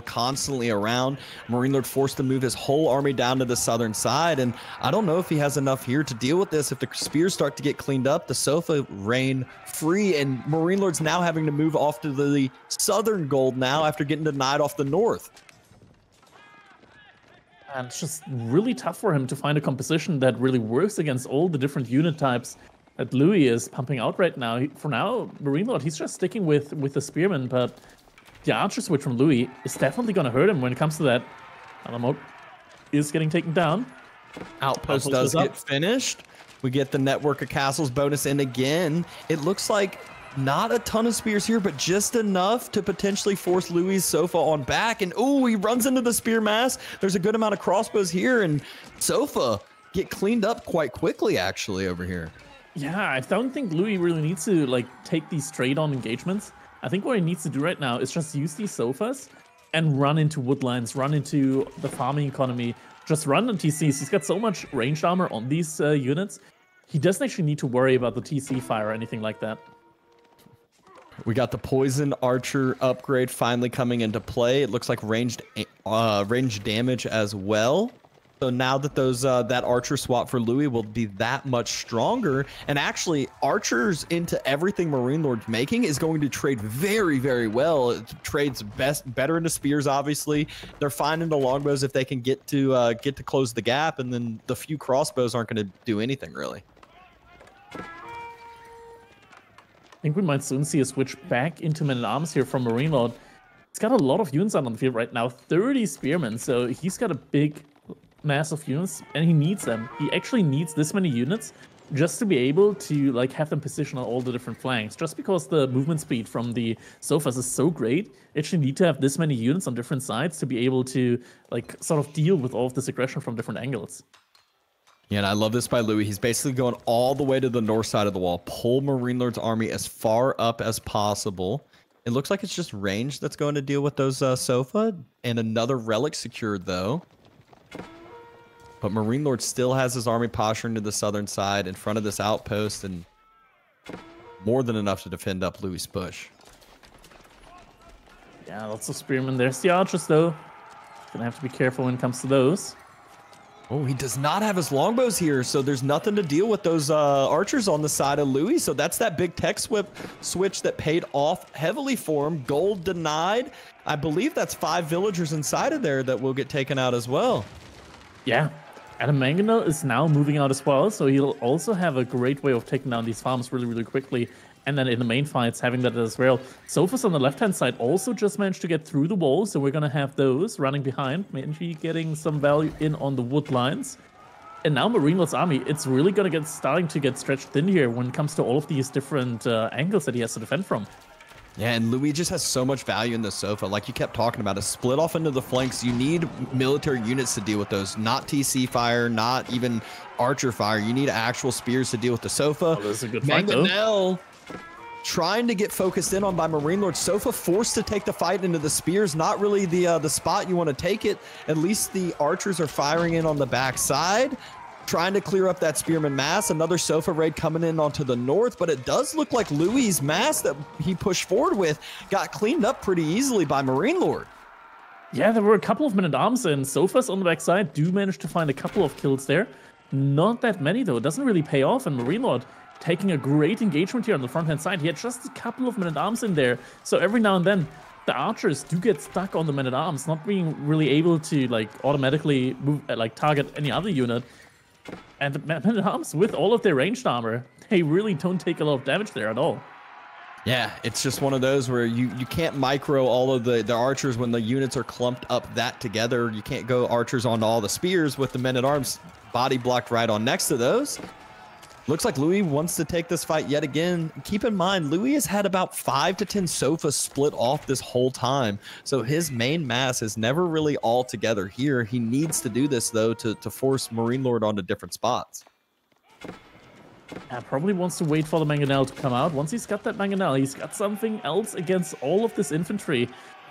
constantly around. Marine Lord forced to move his whole army down to the southern side, and I don't know if he has enough here to deal with this. If the spears start to get cleaned up, the sofa reign free, and Marine Lord's now having to move off to the southern gold now after getting denied off the north. And it's just really tough for him to find a composition that really works against all the different unit types that Louis is pumping out right now. For now, Marine Lord, he's just sticking with the Spearman, but the Archer switch from Louis is definitely going to hurt him when it comes to that. Alamode is getting taken down. Outpost does get finished. We get the network of castles bonus in again. It looks like Not a ton of spears here, but just enough to potentially force Louis' Sofa on back. And oh, he runs into the spear mass. There's a good amount of crossbows here, and Sofa get cleaned up quite quickly, actually, over here. Yeah, I don't think Louis really needs to like take these straight-on engagements. I think what he needs to do right now is just use these sofas and run into woodlines, run into the farming economy, just run on TCs. He's got so much ranged armor on these units. He doesn't actually need to worry about the TC fire or anything like that. We got the poison archer upgrade finally coming into play. It looks like ranged damage as well. So now that those that archer swap for Louis will be that much stronger, and actually archers into everything Marine Lord's making is going to trade very, very well. It trades better into spears. Obviously, they're finding the longbows if they can get to close the gap, and then the few crossbows aren't going to do anything really. I think we might soon see a switch back into Men-at-Arms here from Marine Lord. He's got a lot of units out on the field right now, 30 spearmen, so he's got a big mass of units, and he needs them. He actually needs this many units just to be able to like have them positioned on all the different flanks. Just because the movement speed from the sofas is so great, you actually need to have this many units on different sides to be able to like sort of deal with all of this aggression from different angles. Yeah, and I love this by Louis. He's basically going all the way to the north side of the wall. Pull Marine Lord's army as far up as possible. It looks like it's just range that's going to deal with those Sofa. And another relic secured, though. But Marine Lord still has his army posturing to the southern side in front of this outpost. And more than enough to defend up Louis' push. Yeah, lots of spearmen. There's the archers, though. Gonna have to be careful when it comes to those. Oh, he does not have his longbows here, so there's nothing to deal with those archers on the side of Louis. So that's that big tech switch that paid off heavily for him. Gold denied. I believe that's 5 villagers inside of there that will get taken out as well. Yeah, Adam Mangonel is now moving out as well, so he'll also have a great way of taking down these farms really, really quickly. And then in the main fights, having that as well. Sofas on the left-hand side also just managed to get through the wall, so we're going to have those running behind, maybe getting some value in on the wood lines. And now Marine Lord's army, it's really going to starting to get stretched thin here when it comes to all of these different angles that he has to defend from. Yeah, and Louis just has so much value in the Sofa. Like you kept talking about, a split off into the flanks. You need military units to deal with those, not TC fire, not even archer fire. You need actual spears to deal with the Sofa. Oh, that's a good fight, though. Trying to get focused in on by Marine Lord. Sofa forced to take the fight into the spears. Not really the spot you want to take it. At least the archers are firing in on the backside, trying to clear up that spearman mass. Another Sofa raid coming in onto the north, but it does look like Louis' mass that he pushed forward with got cleaned up pretty easily by Marine Lord. Yeah, there were a couple of Men-at-Arms, and Sofas on the backside do manage to find a couple of kills there. Not that many, though. It doesn't really pay off, and Marine Lord taking a great engagement here on the front-hand side. He had just a couple of Men-at-Arms in there, so every now and then the archers do get stuck on the Men-at-Arms, not being really able to like automatically move, like target any other unit. And the Men-at-Arms, with all of their ranged armor, they really don't take a lot of damage there at all. Yeah, it's just one of those where you can't micro all of the archers when the units are clumped up that together. You can't go archers onto all the spears with the Men-at-Arms body blocked right on next to those. Looks like Louis wants to take this fight yet again. Keep in mind, Louis has had about 5 to 10 Sofas split off this whole time. So his main mass is never really all together here. He needs to do this, though, to force Marine Lord onto different spots. Yeah, probably wants to wait for the Mangonel to come out. Once he's got that Mangonel, he's got something else against all of this infantry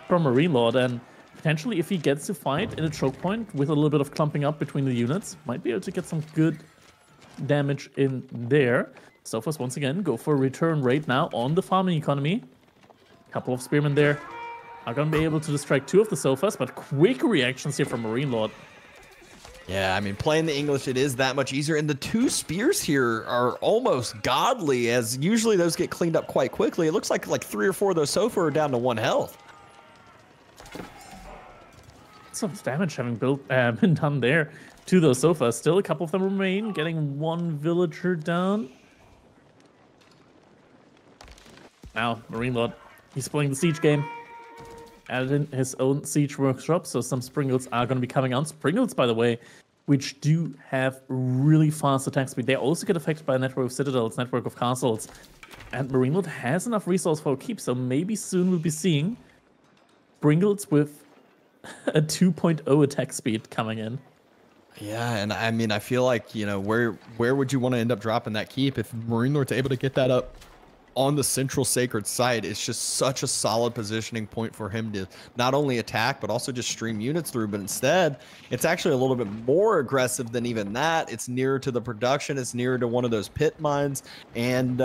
from Marine Lord. And potentially, if he gets to fight in a choke point with a little bit of clumping up between the units, might be able to get some good damage in there. Sofas once again go for a return raid now on the farming economy. Couple of spearmen there are going to be able to distract 2 of the Sofas, but quick reactions here from Marine Lord. Yeah, I mean, playing the English, it is that much easier. And the 2 spears here are almost godly, as usually those get cleaned up quite quickly. It looks like 3 or 4 of those Sofa are down to 1 health. Some damage having been done there to those Sofas. Still a couple of them remain, getting 1 villager down. Now, Marine Lord, he's playing the siege game. Added in his own siege workshop, so some Springles are going to be coming out. Springles, by the way, which do have really fast attack speed. They also get affected by a network of citadels, network of castles. And Marinewood has enough resource for a keep, so maybe soon we'll be seeing Bringles with a 2.0 attack speed coming in. Yeah, and I mean, I feel like, you know, where would you want to end up dropping that keep if Marine Lord's able to get that up on the central sacred site? It's just such a solid positioning point for him to not only attack, but also just stream units through. But instead, it's actually a little bit more aggressive than even that. It's nearer to the production. It's nearer to one of those pit mines. And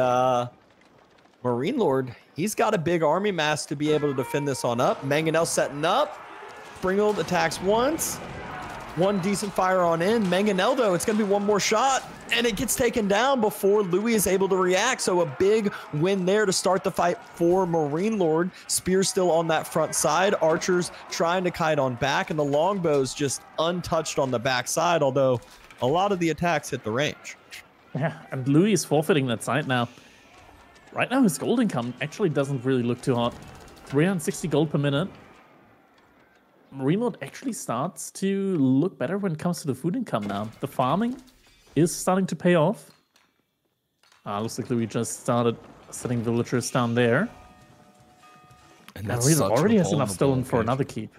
Marine Lord, he's got a big army mass to be able to defend this on up. Mangonel setting up. Springald attacks once. One decent fire on in. Mangonel, though, it's going to be one more shot, and it gets taken down before Louis is able to react. So a big win there to start the fight for Marine Lord. Spear still on that front side. Archers trying to kite on back, and the longbows just untouched on the back side, although a lot of the attacks hit the range. Yeah, and Louis is forfeiting that side now. Right now, his gold income actually doesn't really look too hot. 360 gold per minute. Marine Lord actually starts to look better when it comes to the food income now. The farming is starting to pay off. Looks like Louis just started setting villagers down there. And Marine Lord already has enough stolen for another keep.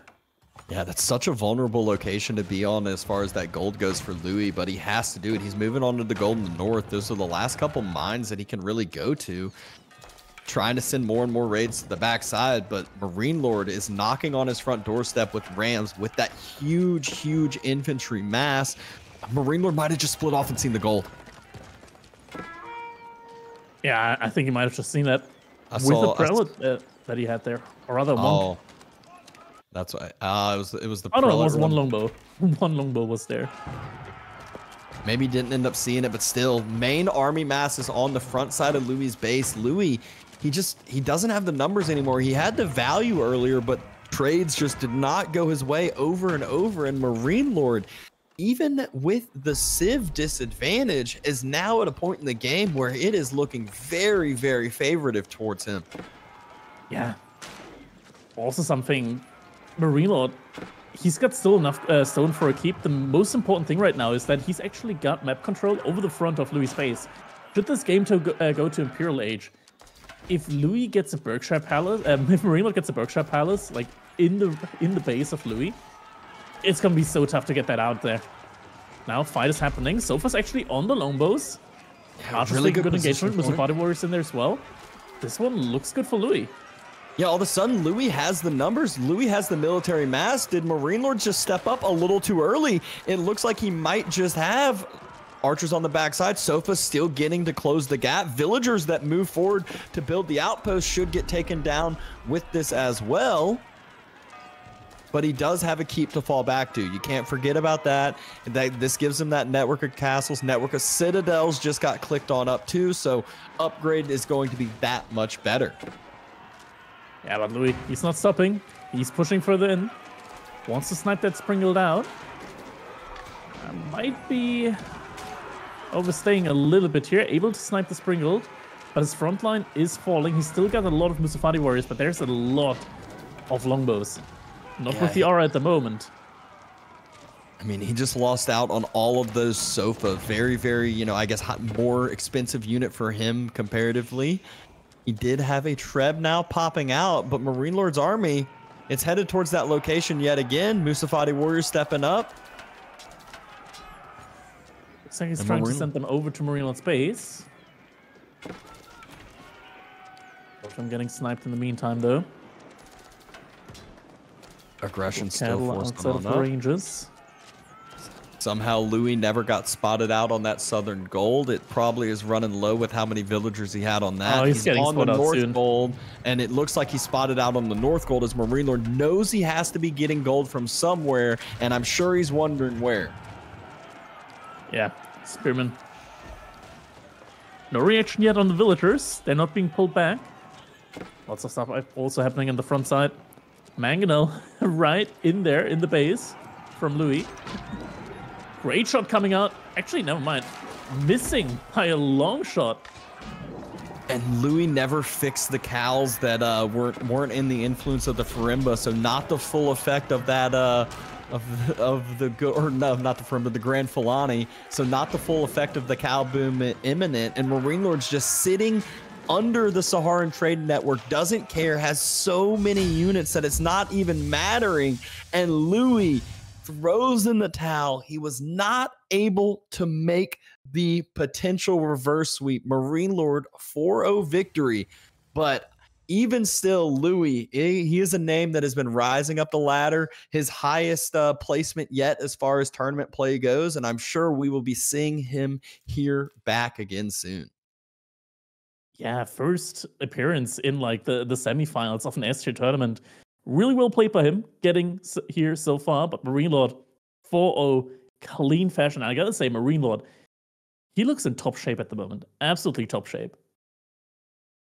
Yeah, that's such a vulnerable location to be on as far as that gold goes for Louis, but he has to do it. He's moving on to the gold in the north. Those are the last couple mines that he can really go to. Trying to send more and more raids to the backside, but Marine Lord is knocking on his front doorstep with rams with that huge infantry mass. Marine Lord might have just split off and seen the gold. Yeah, I think he might have just seen that with the prelate that he had there, or rather monk. That's why. It was the. Oh no, it was one longbow. One longbow was there. Maybe didn't end up seeing it, but still, main army mass is on the front side of Louis' base. Louis, he doesn't have the numbers anymore. He had the value earlier, but trades just did not go his way over and over. And Marine Lord, even with the Civ disadvantage, is now at a point in the game where it is looking very favoritive towards him. Yeah. Also something, Marine Lord, he's got still enough stone for a keep. The most important thing right now is that he's actually got map control over the front of Louis' base. Should this game go to Imperial Age, if Louis gets a Berkshire Palace, if Marine Lord gets a Berkshire Palace, like in the base of Louis, it's gonna be so tough to get that out there. Now fight is happening. Sofa's actually on the longbows. Yeah, really good engagement. Musafati warriors in there as well. This one looks good for Louis. Yeah, all of a sudden, Louis has the numbers. Louis has the military mass. Did Marine Lord just step up a little too early? It looks like he might just have archers on the backside. Sofa still getting to close the gap. Villagers that move forward to build the outpost should get taken down with this as well. But he does have a keep to fall back to. You can't forget about that. This gives him that network of castles, network of citadels just got clicked on up too. So upgrade is going to be that much better. Yeah, but Louis, he's not stopping. He's pushing further in. Wants to snipe that Springald out. Might be overstaying a little bit here. Able to snipe the Springald, but his front line is falling. He's still got a lot of Musafati warriors, but there's a lot of longbows. Not with the aura at the moment. I mean, he just lost out on all of those Sofa. Very, you know, I guess more expensive unit for him comparatively. He did have a Treb now popping out, but Marine Lord's army, it's headed towards that location yet again. Musafati warriors stepping up. Looks like he's trying to send them over to Marine Lord's base. Both of them getting sniped in the meantime, though. Aggression still forced on the ranges. Somehow Louis never got spotted out on that southern gold. It probably is running low with how many villagers he had on that. Oh, he's getting on the north soon. Gold, and it looks like he's spotted out on the north gold as Marine Lord knows he has to be getting gold from somewhere, and I'm sure he's wondering where. Yeah, Spearman. No reaction yet on the villagers. They're not being pulled back. Lots of stuff also happening on the front side. Mangonel right in there in the base from Louis. Great shot coming out. Actually, never mind. Missing by a long shot. And Louis never fixed the cows that weren't in the influence of the Farimba, so not the full effect of that of the go or no, not the firm, but the Grand Filani. So not the full effect of the Cow Boom imminent, and Marine Lord's just sitting under the Saharan Trade Network, doesn't care, has so many units that it's not even mattering. And Louis throws in the towel. He was not able to make the potential reverse sweep. Marine Lord 4-0 victory. But even still, Louis, he is a name that has been rising up the ladder, his highest placement yet as far as tournament play goes. And I'm sure we will be seeing him here back again soon. Yeah, first appearance in like the semifinals of an S-tier tournament. Really well played by him, getting here so far. But Marine Lord 4-0, clean fashion. I gotta say, Marine Lord, he looks in top shape at the moment. Absolutely top shape.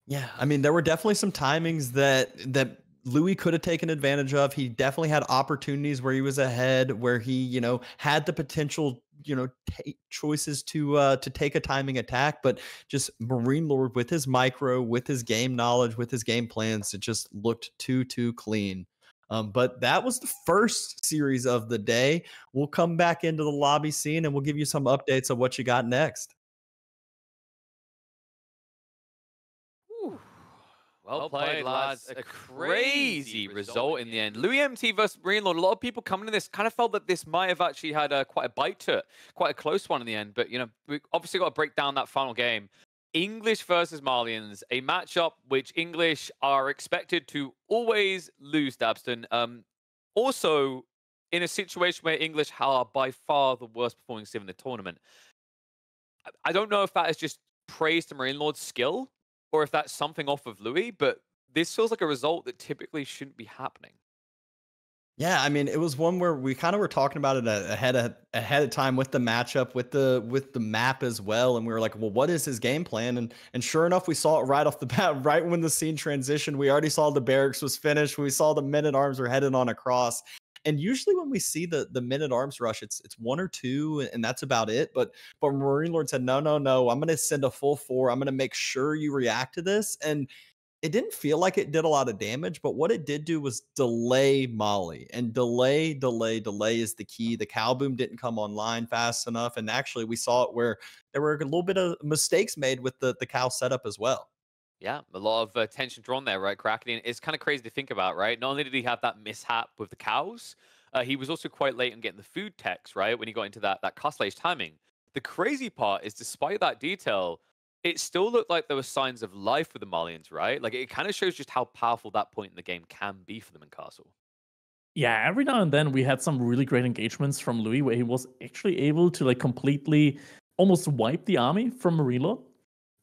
Yeah, I mean, there were definitely some timings that Louis could have taken advantage of. He definitely had opportunities where he was ahead, where he, had the potential, choices to take a timing attack, but just Marine Lord with his micro, with his game knowledge, with his game plans, it just looked too clean. But that was the first series of the day. We'll come back into the lobby scene and we'll give you some updates of what you got next. Whew. Well played, lads. A crazy result in the end. Louis MT versus Marine Lord. A lot of people coming to this kind of felt that this might have actually had quite a bite to it, quite a close one in the end. But, we obviously got to break down that final game. English versus Malians, a matchup which English are expected to always lose, Dabston. Also, in a situation where English are by far the worst performing civ in the tournament. I don't know if that is just praise to Marine Lord's skill or if that's something off of Louis, but this feels like a result that typically shouldn't be happening. Yeah, I mean, it was one where we kind of were talking about it ahead of time with the matchup, with the map as well, and we were like, well, what is his game plan? And sure enough, we saw it right off the bat, right when the scene transitioned. We already saw the barracks was finished. We saw the men at arms were headed on across. And usually when we see the men at arms rush, it's one or two, and that's about it. But Marine Lord said, no, I'm gonna send a full four. I'm gonna make sure you react to this. And it didn't feel like it did a lot of damage, but what it did do was delay Molly, and delay is the key. The Cow Boom didn't come online fast enough, and actually we saw it where there were a little bit of mistakes made with the cow setup as well. Yeah, a lot of attention drawn there, right, Kraken? It's kind of crazy to think about, right? Not only did he have that mishap with the cows, he was also quite late on getting the food text, right, when he got into that Castlage timing. The crazy part is, despite that detail, it still looked like there were signs of life with the Malians, right? Like, it kind of shows just how powerful that point in the game can be for them in Castle. Yeah, every now and then we had some really great engagements from Louis where he was actually able to like completely almost wipe the army from Marine Lord.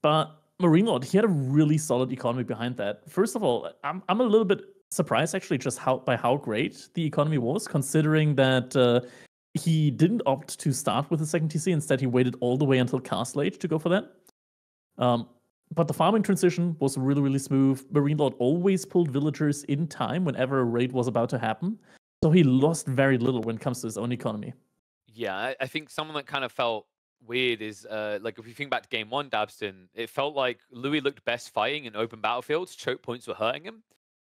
But Marine Lord, he had a really solid economy behind that. First of all, I'm a little bit surprised actually just how great the economy was, considering that he didn't opt to start with the second TC. Instead, he waited all the way until Castlage to go for that. But the farming transition was really, really smooth. Marine Lord always pulled villagers in time whenever a raid was about to happen. So he lost very little when it comes to his own economy. Yeah, I think someone that kind of felt weird is like if you think back to game one, Dabston, it felt like Louis looked best fighting in open battlefields. Choke points were hurting him.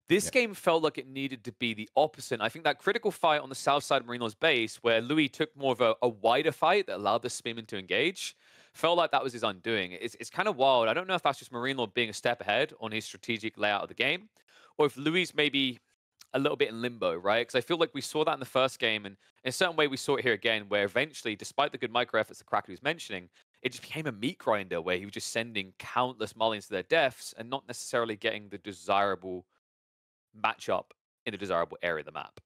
This Yep. game felt like it needed to be the opposite. I think that critical fight on the south side of Marino's base, where Louis took more of a wider fight that allowed the Spearman to engage, felt like that was his undoing. It's kind of wild. I don't know if that's just Marine Lord being a step ahead on his strategic layout of the game, or if Louis maybe a little bit in limbo, right? Because I feel like we saw that in the first game, and in a certain way we saw it here again, where eventually, despite the good micro efforts that Kraken was mentioning, it just became a meat grinder where he was just sending countless Malians to their deaths and not necessarily getting the desirable matchup in a desirable area of the map.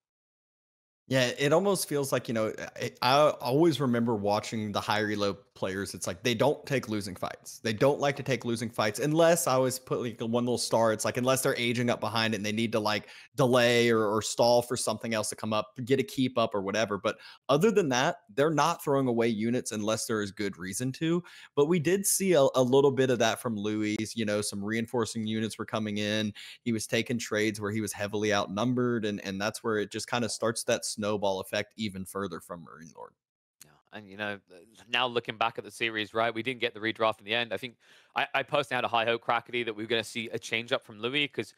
Yeah, it almost feels like, I always remember watching the high reload players. It's like they don't take losing fights. They don't like to take losing fights unless I always put like one little star. It's like unless they're aging up behind it and they need to like delay or stall for something else to come up, get a keep up or whatever. But other than that, they're not throwing away units unless there is good reason to. But we did see a little bit of that from Louis. Some reinforcing units were coming in. He was taking trades where he was heavily outnumbered, and that's where it just kind of starts that snowball effect even further from Marine Lord. Yeah, and now looking back at the series, right, we didn't get the redraft in the end. I think I personally had a high hope, Crackety, that we were going to see a change up from Louis because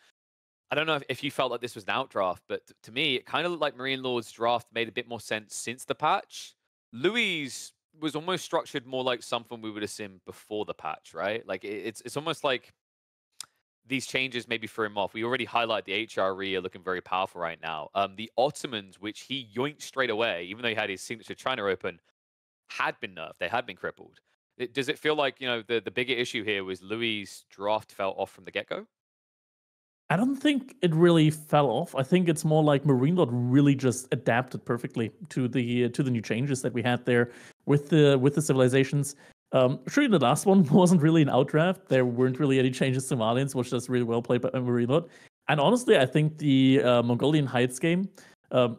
I don't know if you felt like this was an outdraft, but to me, it kind of looked like Marine Lord's draft made a bit more sense since the patch. Louis was almost structured more like something we would have seen before the patch, right? Like it's almost like these changes maybe threw him off. We already highlight the HRE are looking very powerful right now. The Ottomans, which he yoinked straight away, even though he had his signature China Open, had been nerfed. They had been crippled. Does it feel like, the bigger issue here was Louis' draft fell off from the get-go? I don't think it really fell off. I think it's more like Marine Lord really just adapted perfectly to the new changes that we had there with the civilizations. Sure, the last one wasn't really an outdraft. There weren't really any changes to Malians, which was really well played by Marine Lord. And honestly, I think the Mongolian Heights game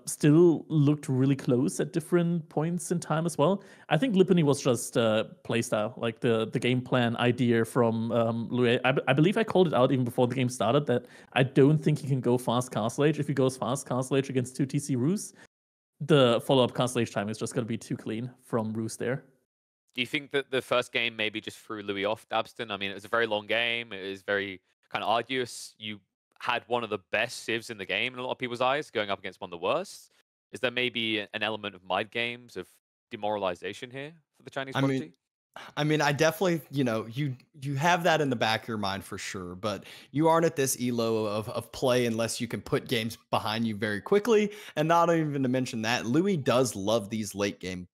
still looked really close at different points in time as well. I think Lipany was just playstyle, like the game plan idea from Louis. I believe I called it out even before the game started that I don't think he can go fast Castle Age. If he goes fast Castle Age against 2 TC Roos, the follow-up Castle Age time is just going to be too clean from Roos there. Do you think that the first game maybe just threw Louis off, Dabston? I mean, it was a very long game. It was very kind of arduous. You had one of the best civs in the game in a lot of people's eyes, going up against one of the worst. Is there maybe an element of mind games, of demoralization here for the Chinese prodigy? I mean, I definitely, you have that in the back of your mind for sure, but you aren't at this elo of play unless you can put games behind you very quickly. And not even to mention that, Louis does love these late game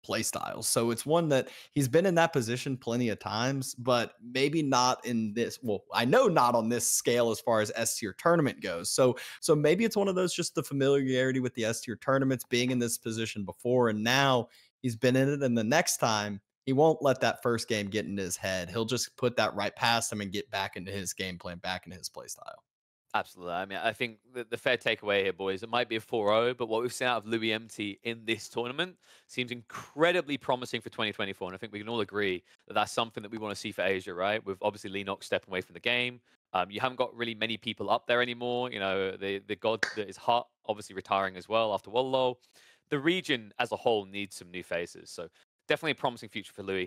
play styles. So it's one that he's been in that position plenty of times, but maybe not in this. Well, I know not on this scale as far as S tier tournament goes. So maybe it's one of those, just the familiarity with the S tier tournaments, being in this position before, and now he's been in it. And the next time he won't let that first game get into his head. He'll just put that right past him and get back into his game plan, back into his play style. Absolutely. I mean, I think the fair takeaway here, boys, it might be a 4-0, but what we've seen out of Louis MT in this tournament seems incredibly promising for 2024. And I think we can all agree that that's something that we want to see for Asia, right? With obviously Leenox stepping away from the game. You haven't got really many people up there anymore. The god that is hot, obviously retiring as well after Wololo. The region as a whole needs some new faces. So definitely a promising future for Louis.